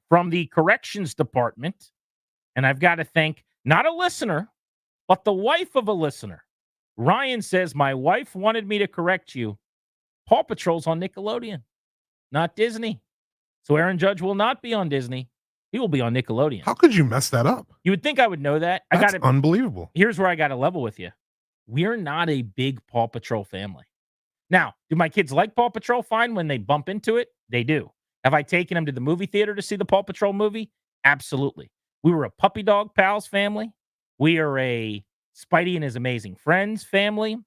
from the corrections department, and I've got to thank not a listener, but the wife of a listener, Ryan says, my wife wanted me to correct you. Paw Patrol's on Nickelodeon, not Disney. So Aaron Judge will not be on Disney. He will be on Nickelodeon. How could you mess that up? You would think I would know that. That's unbelievable. Here's where I got to level with you. We're not a big Paw Patrol family. Now, do my kids like Paw Patrol? Fine. When they bump into it, they do. Have I taken them to the movie theater to see the Paw Patrol movie? Absolutely. We were a Puppy Dog Pals family. We are a Spidey and His Amazing Friends family.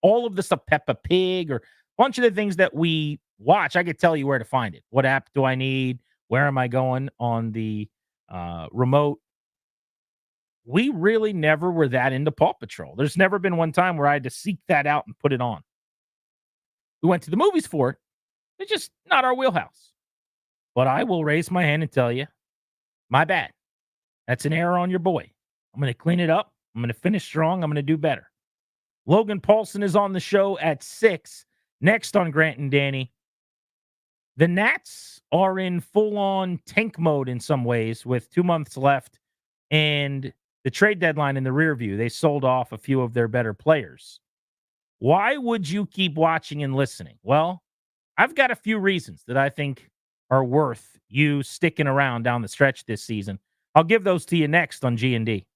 All of the stuff, Peppa Pig, or a bunch of the things that we watch, I could tell you where to find it. What app do I need? Where am I going on the remote? We really never were that into Paw Patrol. There's never been one time where I had to seek that out and put it on. We went to the movies for it. It's just not our wheelhouse. But I will raise my hand and tell you, my bad. That's an error on your boy. I'm going to clean it up. I'm going to finish strong. I'm going to do better. Logan Paulson is on the show at 6. Next on Grant and Danny. The Nats are in full-on tank mode in some ways with 2 months left and the trade deadline in the rear view. They sold off a few of their better players. Why would you keep watching and listening? Well, I've got a few reasons that I think are worth you sticking around down the stretch this season. I'll give those to you next on G&D.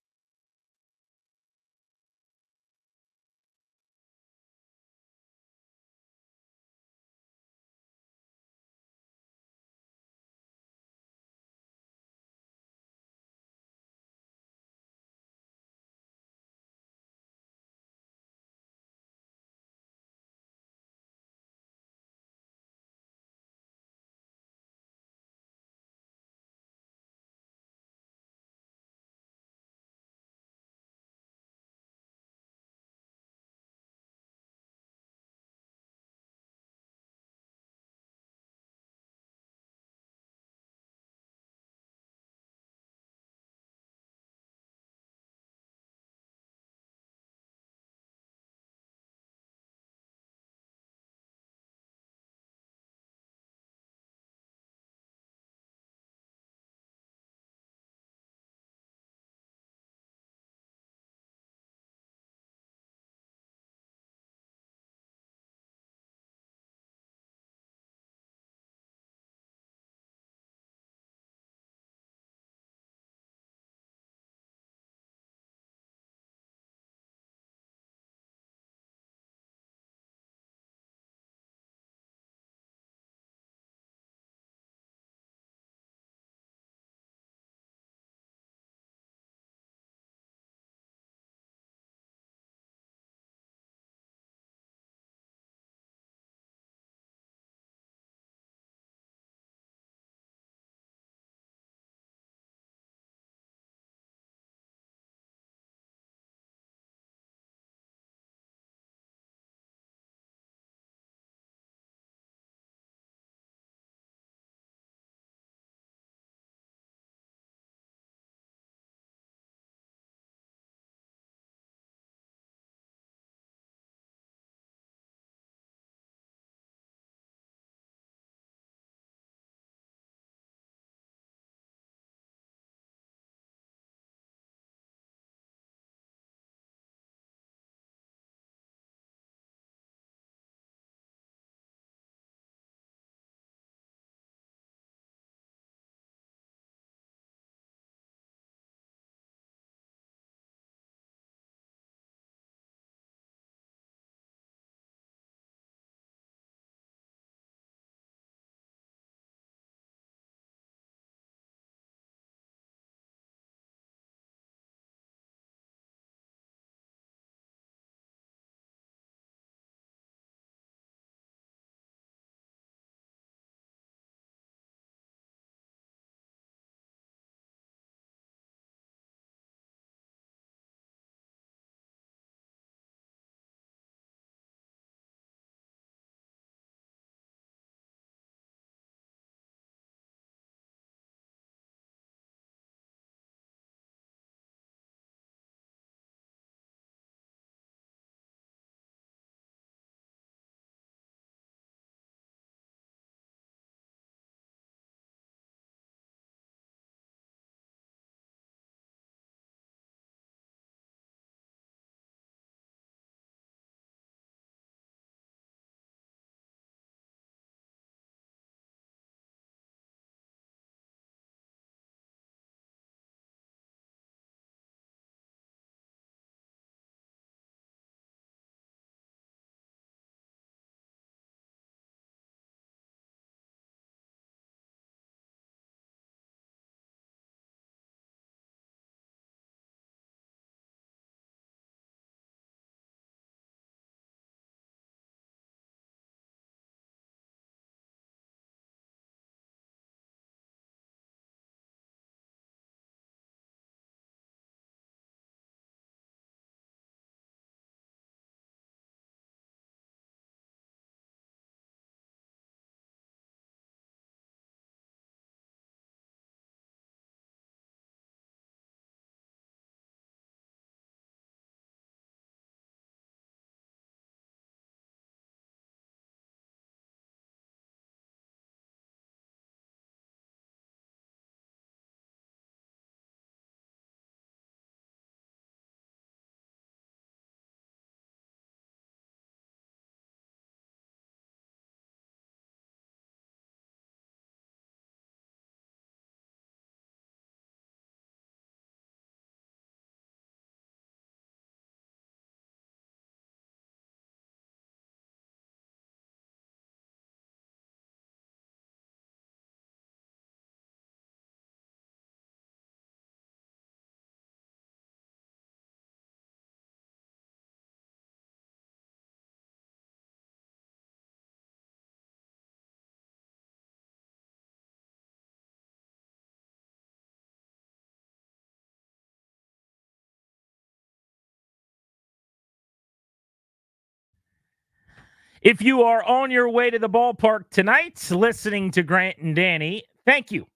If you are on your way to the ballpark tonight, listening to Grant and Danny, thank you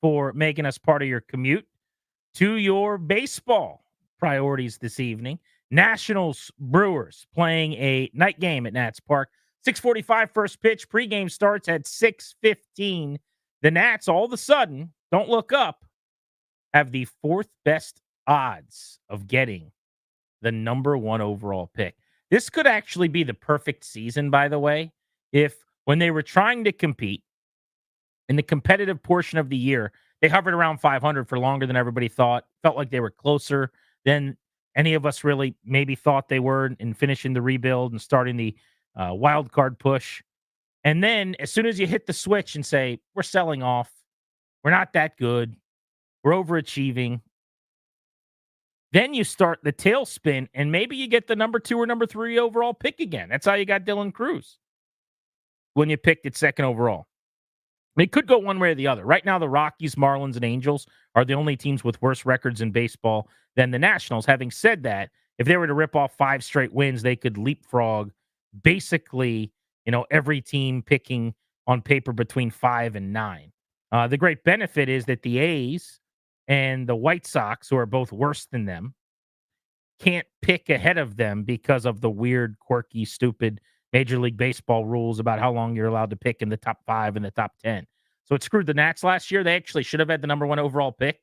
for making us part of your commute to your baseball priorities this evening. Nationals Brewers playing a night game at Nats Park. 6:45 first pitch. Pregame starts at 6:15. The Nats, all of a sudden, don't look up, have the fourth best odds of getting the number 1 overall pick. This could actually be the perfect season, by the way, if when they were trying to compete in the competitive portion of the year, they hovered around 500 for longer than everybody thought, felt like they were closer than any of us really maybe thought they were in finishing the rebuild and starting the wild card push. And then as soon as you hit the switch and say, we're selling off, we're not that good, we're overachieving, then you start the tailspin, and maybe you get the number 2 or number 3 overall pick again. That's how you got Dylan Cruz when you picked it second overall. It could go one way or the other. Right now, the Rockies, Marlins, and Angels are the only teams with worse records in baseball than the Nationals. Having said that, if they were to rip off 5 straight wins, they could leapfrog basically, every team picking on paper between 5 and 9. The great benefit is that the A's and the White Sox, who are both worse than them, can't pick ahead of them because of the weird, quirky, stupid Major League Baseball rules about how long you're allowed to pick in the top 5 and the top 10. So it screwed the Nats last year. They actually should have had the number 1 overall pick,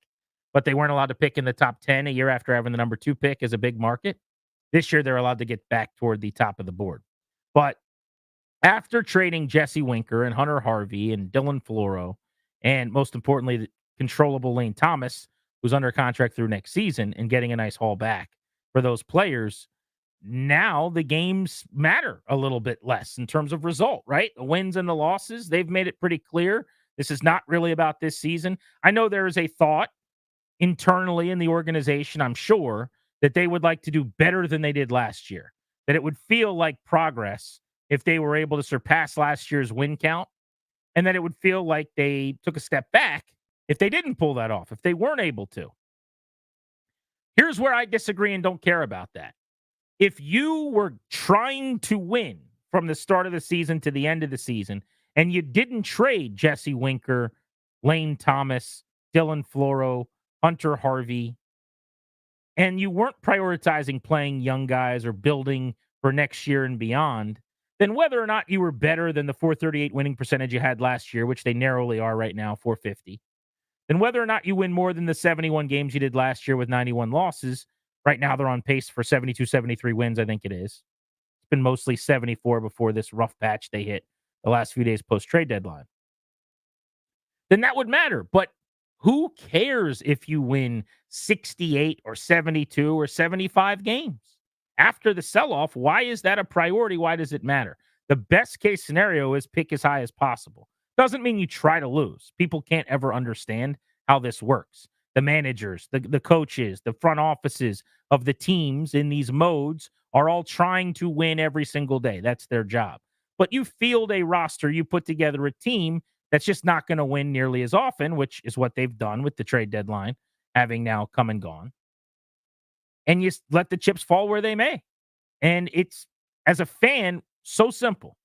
but they weren't allowed to pick in the top 10 a year after having the number 2 pick as a big market. This year, they're allowed to get back toward the top of the board. But after trading Jesse Winker and Hunter Harvey and Dylan Floro, and most importantly, the controllable Lane Thomas, who's under contract through next season, and getting a nice haul back for those players, now the games matter a little bit less in terms of result, right? The wins and the losses, they've made it pretty clear. This is not really about this season. I know there is a thought internally in the organization, I'm sure, that they would like to do better than they did last year, that it would feel like progress if they were able to surpass last year's win count, and that it would feel like they took a step back if they didn't pull that off, if they weren't able to. Here's where I disagree and don't care about that. If you were trying to win from the start of the season to the end of the season, and you didn't trade Jesse Winker, Lane Thomas, Dylan Floro, Hunter Harvey, and you weren't prioritizing playing young guys or building for next year and beyond, then whether or not you were better than the 438 winning percentage you had last year, which they narrowly are right now, 450, then whether or not you win more than the 71 games you did last year with 91 losses, right now they're on pace for 72, 73 wins, I think it is. It's been mostly 74 before this rough patch they hit the last few days post-trade deadline. Then that would matter. But who cares if you win 68 or 72 or 75 games? After the sell-off, why is that a priority? Why does it matter? The best case scenario is pick as high as possible. Doesn't mean you try to lose. People can't ever understand how this works. The managers, the coaches, the front offices of the teams in these modes are all trying to win every single day. That's their job. But you field a roster, you put together a team that's just not going to win nearly as often, which is what they've done with the trade deadline, having now come and gone. And you let the chips fall where they may. And it's, as a fan, so simple.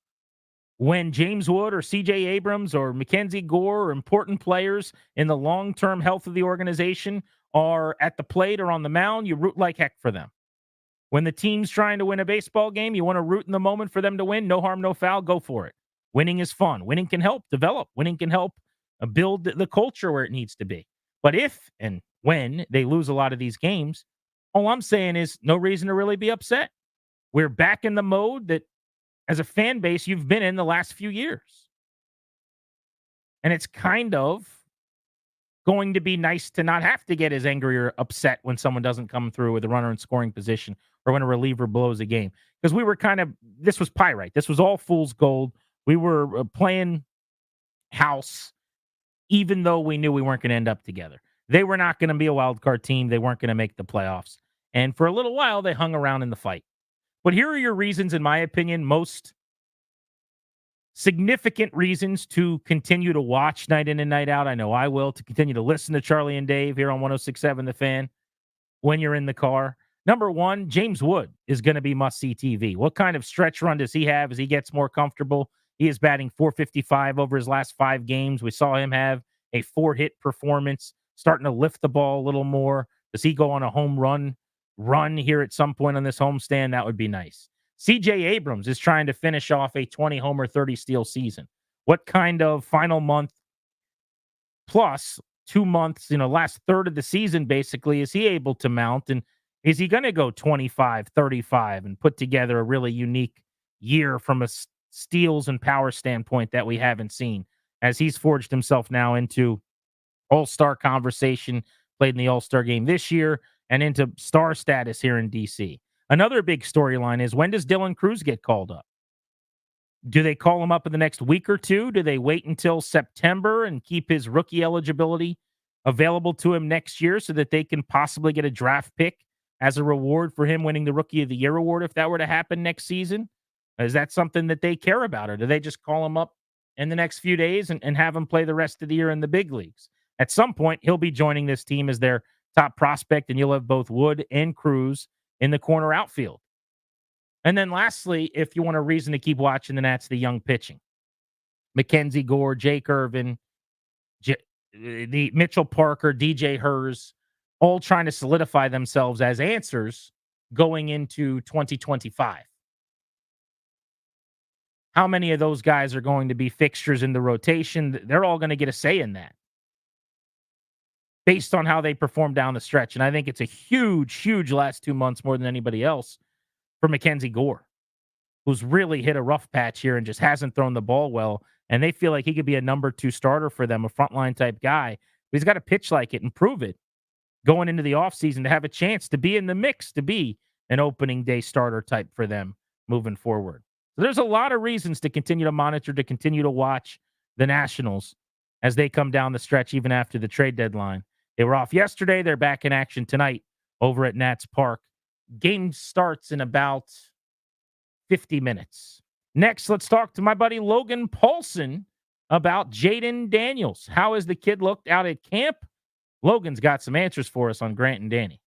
When James Wood or C.J. Abrams or Mackenzie Gore or important players in the long-term health of the organization are at the plate or on the mound, you root like heck for them. When the team's trying to win a baseball game, you want to root in the moment for them to win. No harm, no foul. Go for it. Winning is fun. Winning can help develop. Winning can help build the culture where it needs to be. But if and when they lose a lot of these games, all I'm saying is no reason to really be upset. We're back in the mode that, as a fan base, you've been in the last few years. And it's kind of going to be nice to not have to get as angry or upset when someone doesn't come through with a runner in scoring position or when a reliever blows a game. Because we were this was pyrite. This was all fool's gold. We were playing house, even though we knew we weren't going to end up together. They were not going to be a wild card team. They weren't going to make the playoffs. And for a little while, they hung around in the fight. But here are your reasons, in my opinion, most significant reasons to continue to watch night in and night out. I know I will, to continue to listen to Charlie and Dave here on 106.7 The Fan when you're in the car. Number one, James Wood is going to be must-see TV. What kind of stretch run does he have as he gets more comfortable? He is batting .455 over his last 5 games. We saw him have a 4-hit performance, starting to lift the ball a little more. Does he go on a home run here at some point on this homestand? That would be nice. C.J. Abrams is trying to finish off a 20-homer, 30-steal season. What kind of final month plus 2 months, last third of the season, basically, is he able to mount? And is he going to go 25, 35 and put together a really unique year from a steals and power standpoint that we haven't seen, as he's forged himself now into all-star conversation, played in the all-star game this year, and into star status here in D.C. Another big storyline is, when does Dylan Cruz get called up? Do they call him up in the next week or two? Do they wait until September and keep his rookie eligibility available to him next year so that they can possibly get a draft pick as a reward for him winning the Rookie of the Year award if that were to happen next season? Is that something that they care about, or do they just call him up in the next few days and have him play the rest of the year in the big leagues? At some point, he'll be joining this team as their top prospect, and you'll have both Wood and Cruz in the corner outfield. And then lastly, if you want a reason to keep watching, then that's the young pitching. Mackenzie Gore, Jake Irvin, the Mitchell Parker, DJ Hers, all trying to solidify themselves as answers going into 2025. How many of those guys are going to be fixtures in the rotation? They're all going to get a say in that based on how they perform down the stretch. And I think it's a huge, huge last 2 months more than anybody else for Mackenzie Gore, who's really hit a rough patch here and just hasn't thrown the ball well. And they feel like he could be a number 2 starter for them, a frontline type guy. But he's got to pitch like it and prove it going into the offseason to have a chance to be in the mix, to be an opening day starter type for them moving forward. So there's a lot of reasons to continue to monitor, to continue to watch the Nationals as they come down the stretch even after the trade deadline. They were off yesterday. They're back in action tonight over at Nats Park. Game starts in about 50 minutes. Next, let's talk to my buddy Logan Paulson about Jaden Daniels. How has the kid looked out at camp? Logan's got some answers for us on Grant and Danny.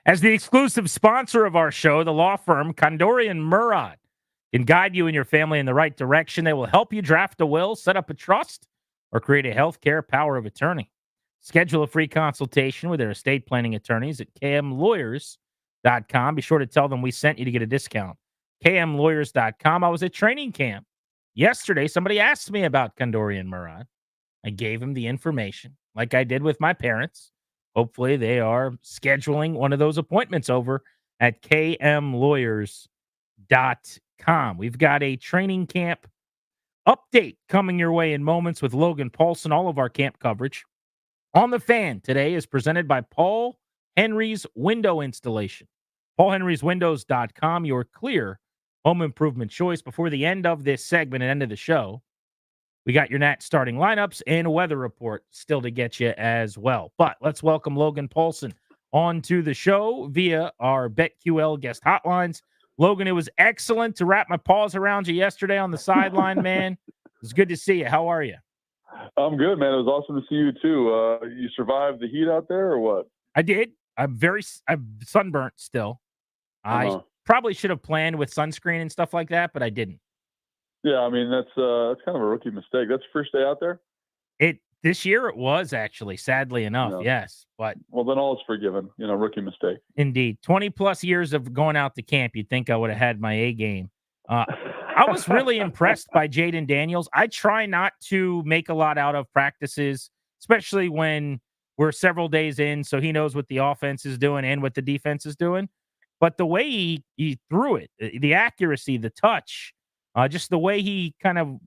As the exclusive sponsor of our show, the law firm Kondorian Murad can guide you and your family in the right direction. They will help you draft a will, set up a trust, or create a healthcare power of attorney. Schedule a free consultation with their estate planning attorneys at kmlawyers.com. Be sure to tell them we sent you to get a discount. kmlawyers.com. I was at training camp yesterday. Somebody asked me about Kondorian Murad. I gave him the information like I did with my parents. Hopefully they are scheduling one of those appointments over at kmlawyers.com. We've got a training camp update coming your way in moments with Logan Paulson. All of our camp coverage on the Fan today is presented by Paul Henry's Window Installation. PaulHenry'sWindows.com, your clear home improvement choice. Before the end of this segment and end of the show, we got your Nat starting lineups and a weather report still to get you as well. But let's welcome Logan Paulson onto the show via our BetQL guest hotlines. Logan, it was excellent to wrap my paws around you yesterday on the sideline, man. It was good to see you. How are you? I'm good, man. It was awesome to see you, too. You survived the heat out there or what? I did. I'm sunburnt still. I probably should have planned with sunscreen and stuff like that, but I didn't. Yeah, I mean, that's kind of a rookie mistake. That's your first day out there? This year it was actually, sadly enough, yes. But well, then all is forgiven. Rookie mistake. Indeed. 20-plus years of going out to camp, you'd think I would have had my A game. I was really impressed by Jaden Daniels. I try not to make a lot out of practices, especially when we're several days in, so he knows what the offense is doing and what the defense is doing. But the way he threw it, the accuracy, the touch, just the way he kind of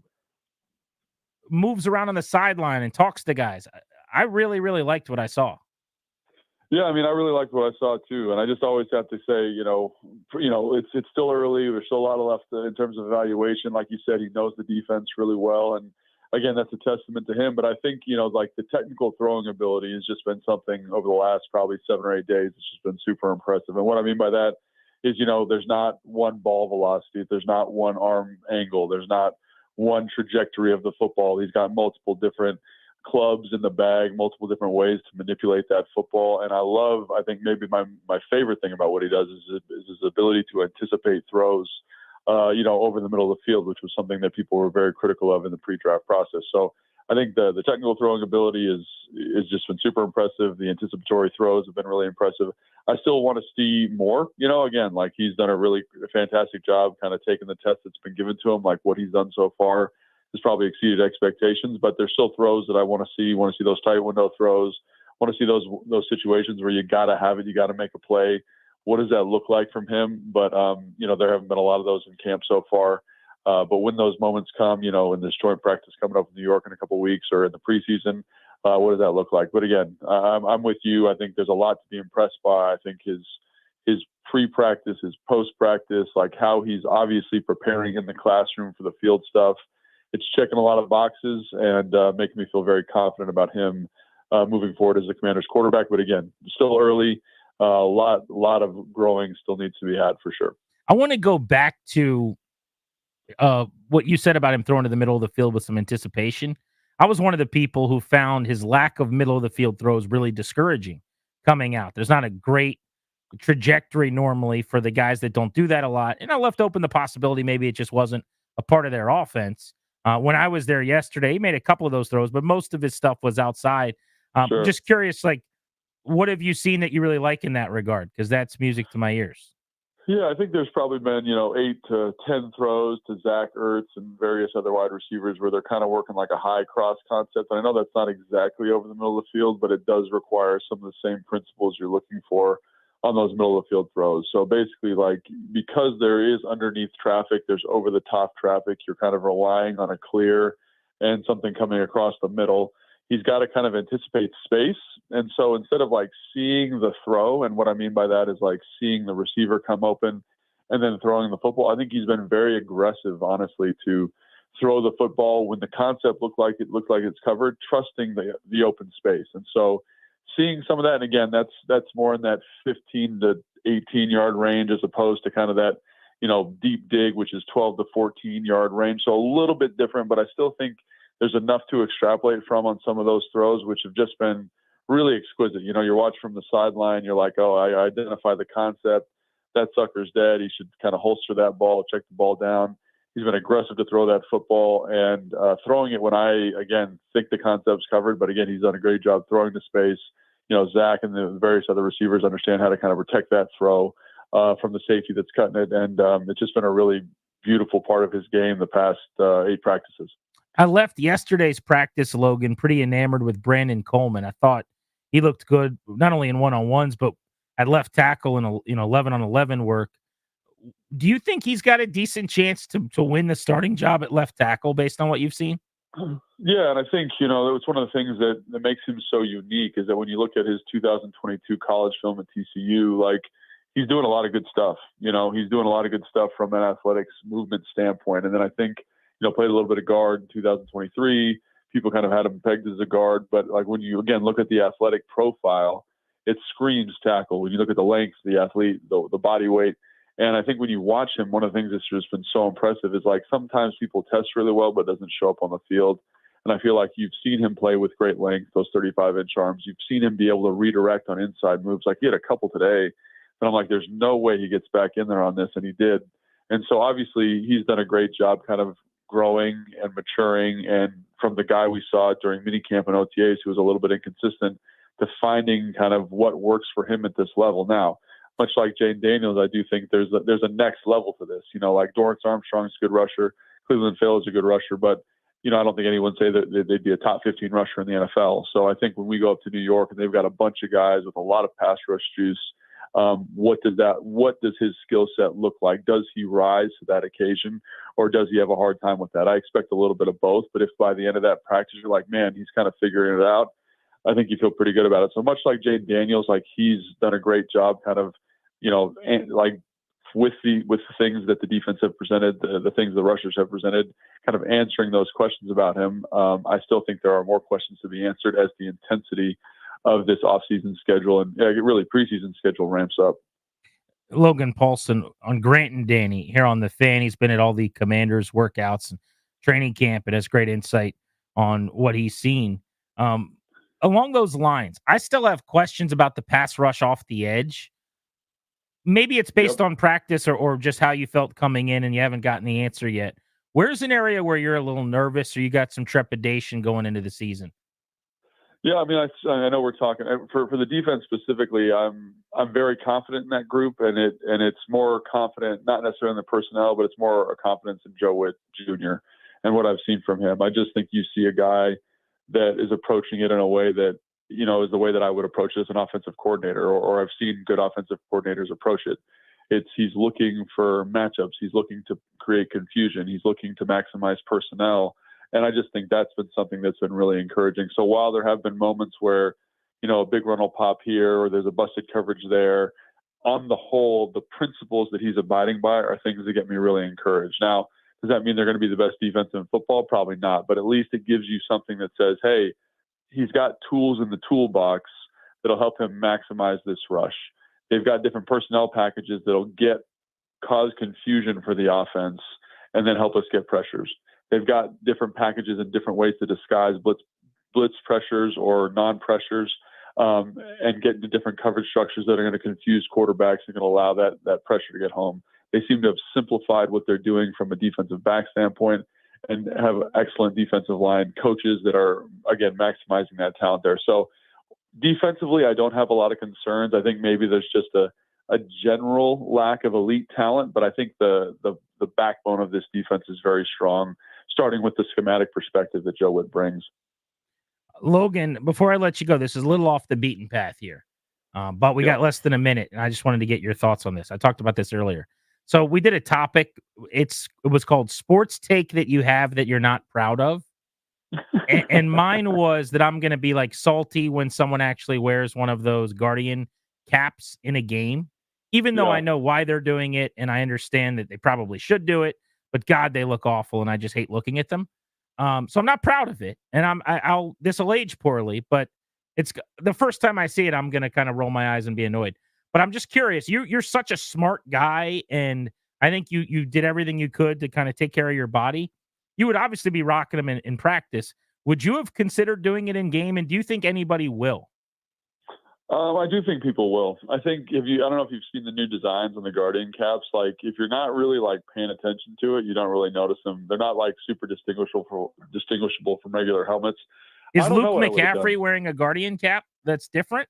moves around on the sideline and talks to guys. I really, really liked what I saw. Yeah, I mean, I really liked what I saw too, and I just always have to say, it's still early. There's still a lot left in terms of evaluation. Like you said, he knows the defense really well, and again, that's a testament to him. But I think like the technical throwing ability has just been something over the last probably 7 or 8 days. It's just been super impressive. And what I mean by that is, there's not one ball velocity, there's not one arm angle, there's not one trajectory of the football. He's got multiple different clubs in the bag, multiple different ways to manipulate that football. And I think maybe my favorite thing about what he does is his ability to anticipate throws, over the middle of the field, which was something that people were very critical of in the pre-draft process. So I think the technical throwing ability is just been super impressive. The anticipatory throws have been really impressive. I still want to see more, again, like he's done a really fantastic job kind of taking the test that's been given to him. Like what he's done so far has probably exceeded expectations, but there's still throws that I want to see. Want to see those tight window throws. Want to see those situations where you got to have it. You got to make a play. What does that look like from him? But, there haven't been a lot of those in camp so far. But when those moments come, in this joint practice coming up in New York in a couple of weeks or in the preseason, what does that look like? But again, I'm with you. I think there's a lot to be impressed by. I think his pre-practice, his post-practice, like how he's obviously preparing in the classroom for the field stuff. It's checking a lot of boxes and making me feel very confident about him moving forward as the Commanders quarterback. But again, still early. A lot of growing still needs to be had for sure. I want to go back to what you said about him throwing to the middle of the field with some anticipation. I was one of the people who found his lack of middle of the field throws really discouraging coming out. There's not a great trajectory normally for the guys that don't do that a lot. And I left open the possibility maybe it just wasn't a part of their offense. When I was there yesterday, he made a couple of those throws, but most of his stuff was outside. Sure. Just curious, what have you seen that you really like in that regard? Because that's music to my ears. Yeah, I think there's probably been, 8 to 10 throws to Zach Ertz and various other wide receivers where they're kind of working like a high cross concept. And I know that's not exactly over the middle of the field, but it does require some of the same principles you're looking for on those middle of the field throws. So basically, because there is underneath traffic, there's over the top traffic, you're kind of relying on a clear and something coming across the middle. He's got to kind of anticipate space. And so instead of seeing the throw, and what I mean by that is seeing the receiver come open and then throwing the football, I think he's been very aggressive, honestly, to throw the football when the concept looked like it's covered, trusting the open space. And so seeing some of that, and again, that's more in that 15 to 18 yard range as opposed to kind of that, deep dig, which is 12 to 14 yard range. So a little bit different, but I still think there's enough to extrapolate from on some of those throws, which have just been really exquisite. You know, you're watching from the sideline, you're like, oh, I identify the concept. That sucker's dead. He should kind of holster that ball, check the ball down. He's been aggressive to throw that football and throwing it when I, again, think the concept's covered. But again, he's done a great job throwing to space. You know, Zach and the various other receivers understand how to kind of protect that throw from the safety that's cutting it. And it's just been a really beautiful part of his game the past 8 practices. I left yesterday's practice, Logan, pretty enamored with Brandon Coleman. I thought he looked good, not only in one-on-ones, but at left tackle and 11-on-11 work. Do you think he's got a decent chance to win the starting job at left tackle based on what you've seen? Yeah, and I think, you know, that was one of the things that makes him so unique is that when you look at his 2022 college film at TCU, like, he's doing a lot of good stuff. You know, he's doing a lot of good stuff from an athletics movement standpoint. And then I think, you know, played a little bit of guard in 2023. People kind of had him pegged as a guard. But, like, when you, again, look at the athletic profile, it screams tackle. When you look at the length, the athlete, the body weight. And I think when you watch him, one of the things that's just been so impressive is, like, sometimes people test really well, but doesn't show up on the field. And I feel like you've seen him play with great length, those 35-inch arms. You've seen him be able to redirect on inside moves. Like, he had a couple today. And I'm like, there's no way he gets back in there on this. And he did. And so obviously he's done a great job kind of growing and maturing. And from the guy we saw during minicamp and OTAs, who was a little bit inconsistent, to finding kind of what works for him at this level. Now, much like Jane Daniels, I do think there's a next level to this. You know, like Dorrance Armstrong's a good rusher. Cleveland Phil is a good rusher. But, you know, I don't think anyone would say that they'd be a top 15 rusher in the NFL. So I think when we go up to New York and they've got a bunch of guys with a lot of pass rush juice, what does his skill set look like? Does he rise to that occasion, or does he have a hard time with that? I expect a little bit of both, but if by the end of that practice you're like, man, he's kind of figuring it out, I think you feel pretty good about it. So much like Jaden Daniels, like, he's done a great job kind of, you know, like with the things that the defense have presented, the things the rushers have presented, kind of answering those questions about him. I still think there are more questions to be answered as the intensity of this offseason schedule and really preseason schedule ramps up. Logan Paulson on Grant and Danny here on the Fan. He's been at all the Commanders workouts and training camp and has great insight on what he's seen. Along those lines, I still have questions about the pass rush off the edge. Maybe it's based on practice or just how you felt coming in and you haven't gotten the answer yet. Where's an area where you're a little nervous or you got some trepidation going into the season? Yeah, I mean, I know we're talking for the defense specifically. I'm very confident in that group, and it's more confident, not necessarily in the personnel, but it's more a confidence in Joe Witt Jr. and what I've seen from him. I just think you see a guy that is approaching it in a way that, you know, is the way that I would approach it as an offensive coordinator, or I've seen good offensive coordinators approach it. He's looking for matchups. He's looking to create confusion. He's looking to maximize personnel. And I just think that's been something that's been really encouraging. So while there have been moments where, you know, a big run will pop here or there's a busted coverage there, on the whole, the principles that he's abiding by are things that get me really encouraged. Now, does that mean they're going to be the best defense in football? Probably not. But at least it gives you something that says, hey, he's got tools in the toolbox that'll help him maximize this rush. They've got different personnel packages that'll cause confusion for the offense and then help us get pressures. They've got different packages and different ways to disguise blitz pressures or non-pressures and get into different coverage structures that are going to confuse quarterbacks and going to allow that pressure to get home. They seem to have simplified what they're doing from a defensive back standpoint and have excellent defensive line coaches that are, again, maximizing that talent there. So defensively, I don't have a lot of concerns. I think maybe there's just a general lack of elite talent, but I think the backbone of this defense is very strong, starting with the schematic perspective that Joe Witt brings. Logan, before I let you go, this is a little off the beaten path here, but we got less than a minute, and I just wanted to get your thoughts on this. I talked about this earlier. So we did a topic. It was called Sports Take That You Have That You're Not Proud Of. and mine was that I'm going to be like salty when someone actually wears one of those Guardian caps in a game, even though I know why they're doing it and I understand that they probably should do it, but God, they look awful and I just hate looking at them. So I'm not proud of it, and this will age poorly, but it's the first time I see it, I'm going to kind of roll my eyes and be annoyed. But I'm just curious. You're such a smart guy, and I think you did everything you could to kind of take care of your body. You would obviously be rocking them in practice. Would you have considered doing it in game, and do you think anybody will? I do think people will. I think I don't know if you've seen the new designs on the Guardian caps. Like, if you're not really like paying attention to it, you don't really notice them. They're not like super distinguishable from regular helmets. Is Luke McCaffrey wearing a Guardian cap that's different?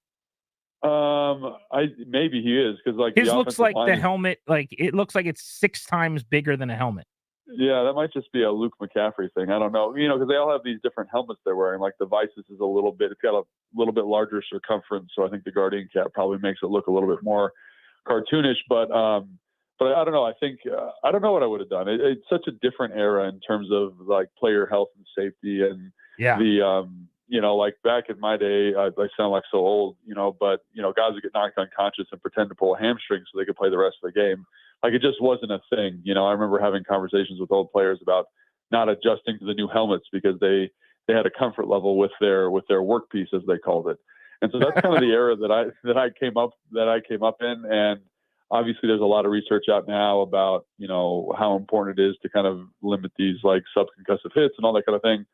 Maybe he is, because like his looks like the helmet. Like, it looks like it's 6 times bigger than a helmet. Yeah, that might just be a Luke McCaffrey thing. I don't know. Because they all have these different helmets they're wearing. Like the Vices is it's got a little bit larger circumference, so I think the Guardian cap probably makes it look a little bit more cartoonish. But I don't know. I think I don't know what I would have done. It's such a different era in terms of like player health and safety, and like back in my day, I sound like so old, but guys would get knocked unconscious and pretend to pull a hamstring so they could play the rest of the game. Like, it just wasn't a thing. I remember having conversations with old players about not adjusting to the new helmets because they had a comfort level with their workpiece, as they called it. And so that's kind of the era that I came up in. And obviously there's a lot of research out now about, how important it is to kind of limit these like subconcussive hits and all that kind of thing.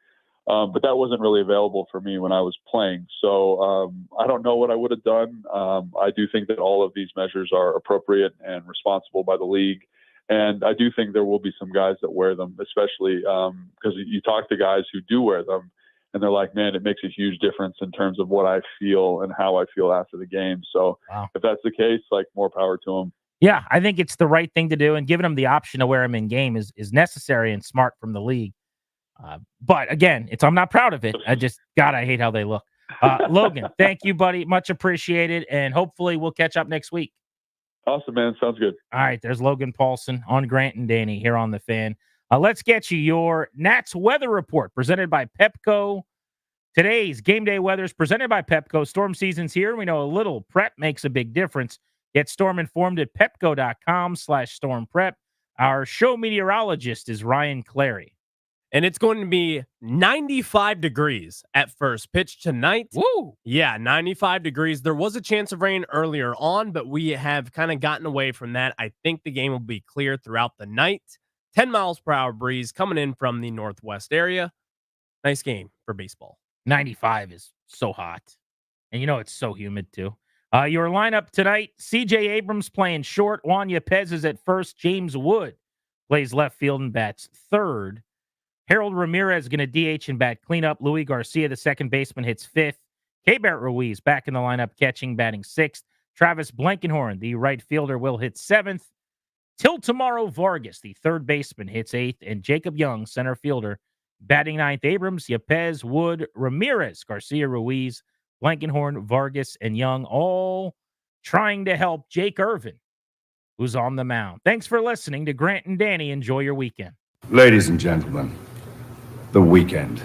But that wasn't really available for me when I was playing. So I don't know what I would have done. I do think that all of these measures are appropriate and responsible by the league. And I do think there will be some guys that wear them, especially because you talk to guys who do wear them and they're like, man, it makes a huge difference in terms of what I feel and how I feel after the game. So if that's the case, like, more power to them. Yeah, I think it's the right thing to do. And giving them the option to wear them in game is necessary and smart from the league. But again, I'm not proud of it. I hate how they look. Logan, thank you, buddy. Much appreciated. And hopefully we'll catch up next week. Awesome, man. Sounds good. All right. There's Logan Paulson on Grant and Danny here on The Fan. Let's get you your Nats weather report presented by Pepco. Today's game day weather is presented by Pepco. Storm season's here. We know a little prep makes a big difference. Get storm informed at pepco.com/storm prep. Our show meteorologist is Ryan Clary. And it's going to be 95 degrees at first pitch tonight. Woo! Yeah, 95 degrees. There was a chance of rain earlier on, but we have kind of gotten away from that. I think the game will be clear throughout the night. 10 miles per hour breeze coming in from the northwest area. Nice game for baseball. 95 is so hot. And it's so humid too. Your lineup tonight, C.J. Abrams playing short. Juan Yepez is at first. James Wood plays left field and bats third. Harold Ramirez going to DH and bat cleanup. Louis Garcia, the second baseman, hits fifth. Keibert Ruiz back in the lineup, catching, batting sixth. Travis Blankenhorn, the right fielder, will hit seventh. Till tomorrow, Vargas, the third baseman, hits eighth. And Jacob Young, center fielder, batting ninth. Abrams, Yepez, Wood, Ramirez, Garcia, Ruiz, Blankenhorn, Vargas, and Young, all trying to help Jake Irvin, who's on the mound. Thanks for listening to Grant and Danny. Enjoy your weekend. Ladies and gentlemen, the weekend.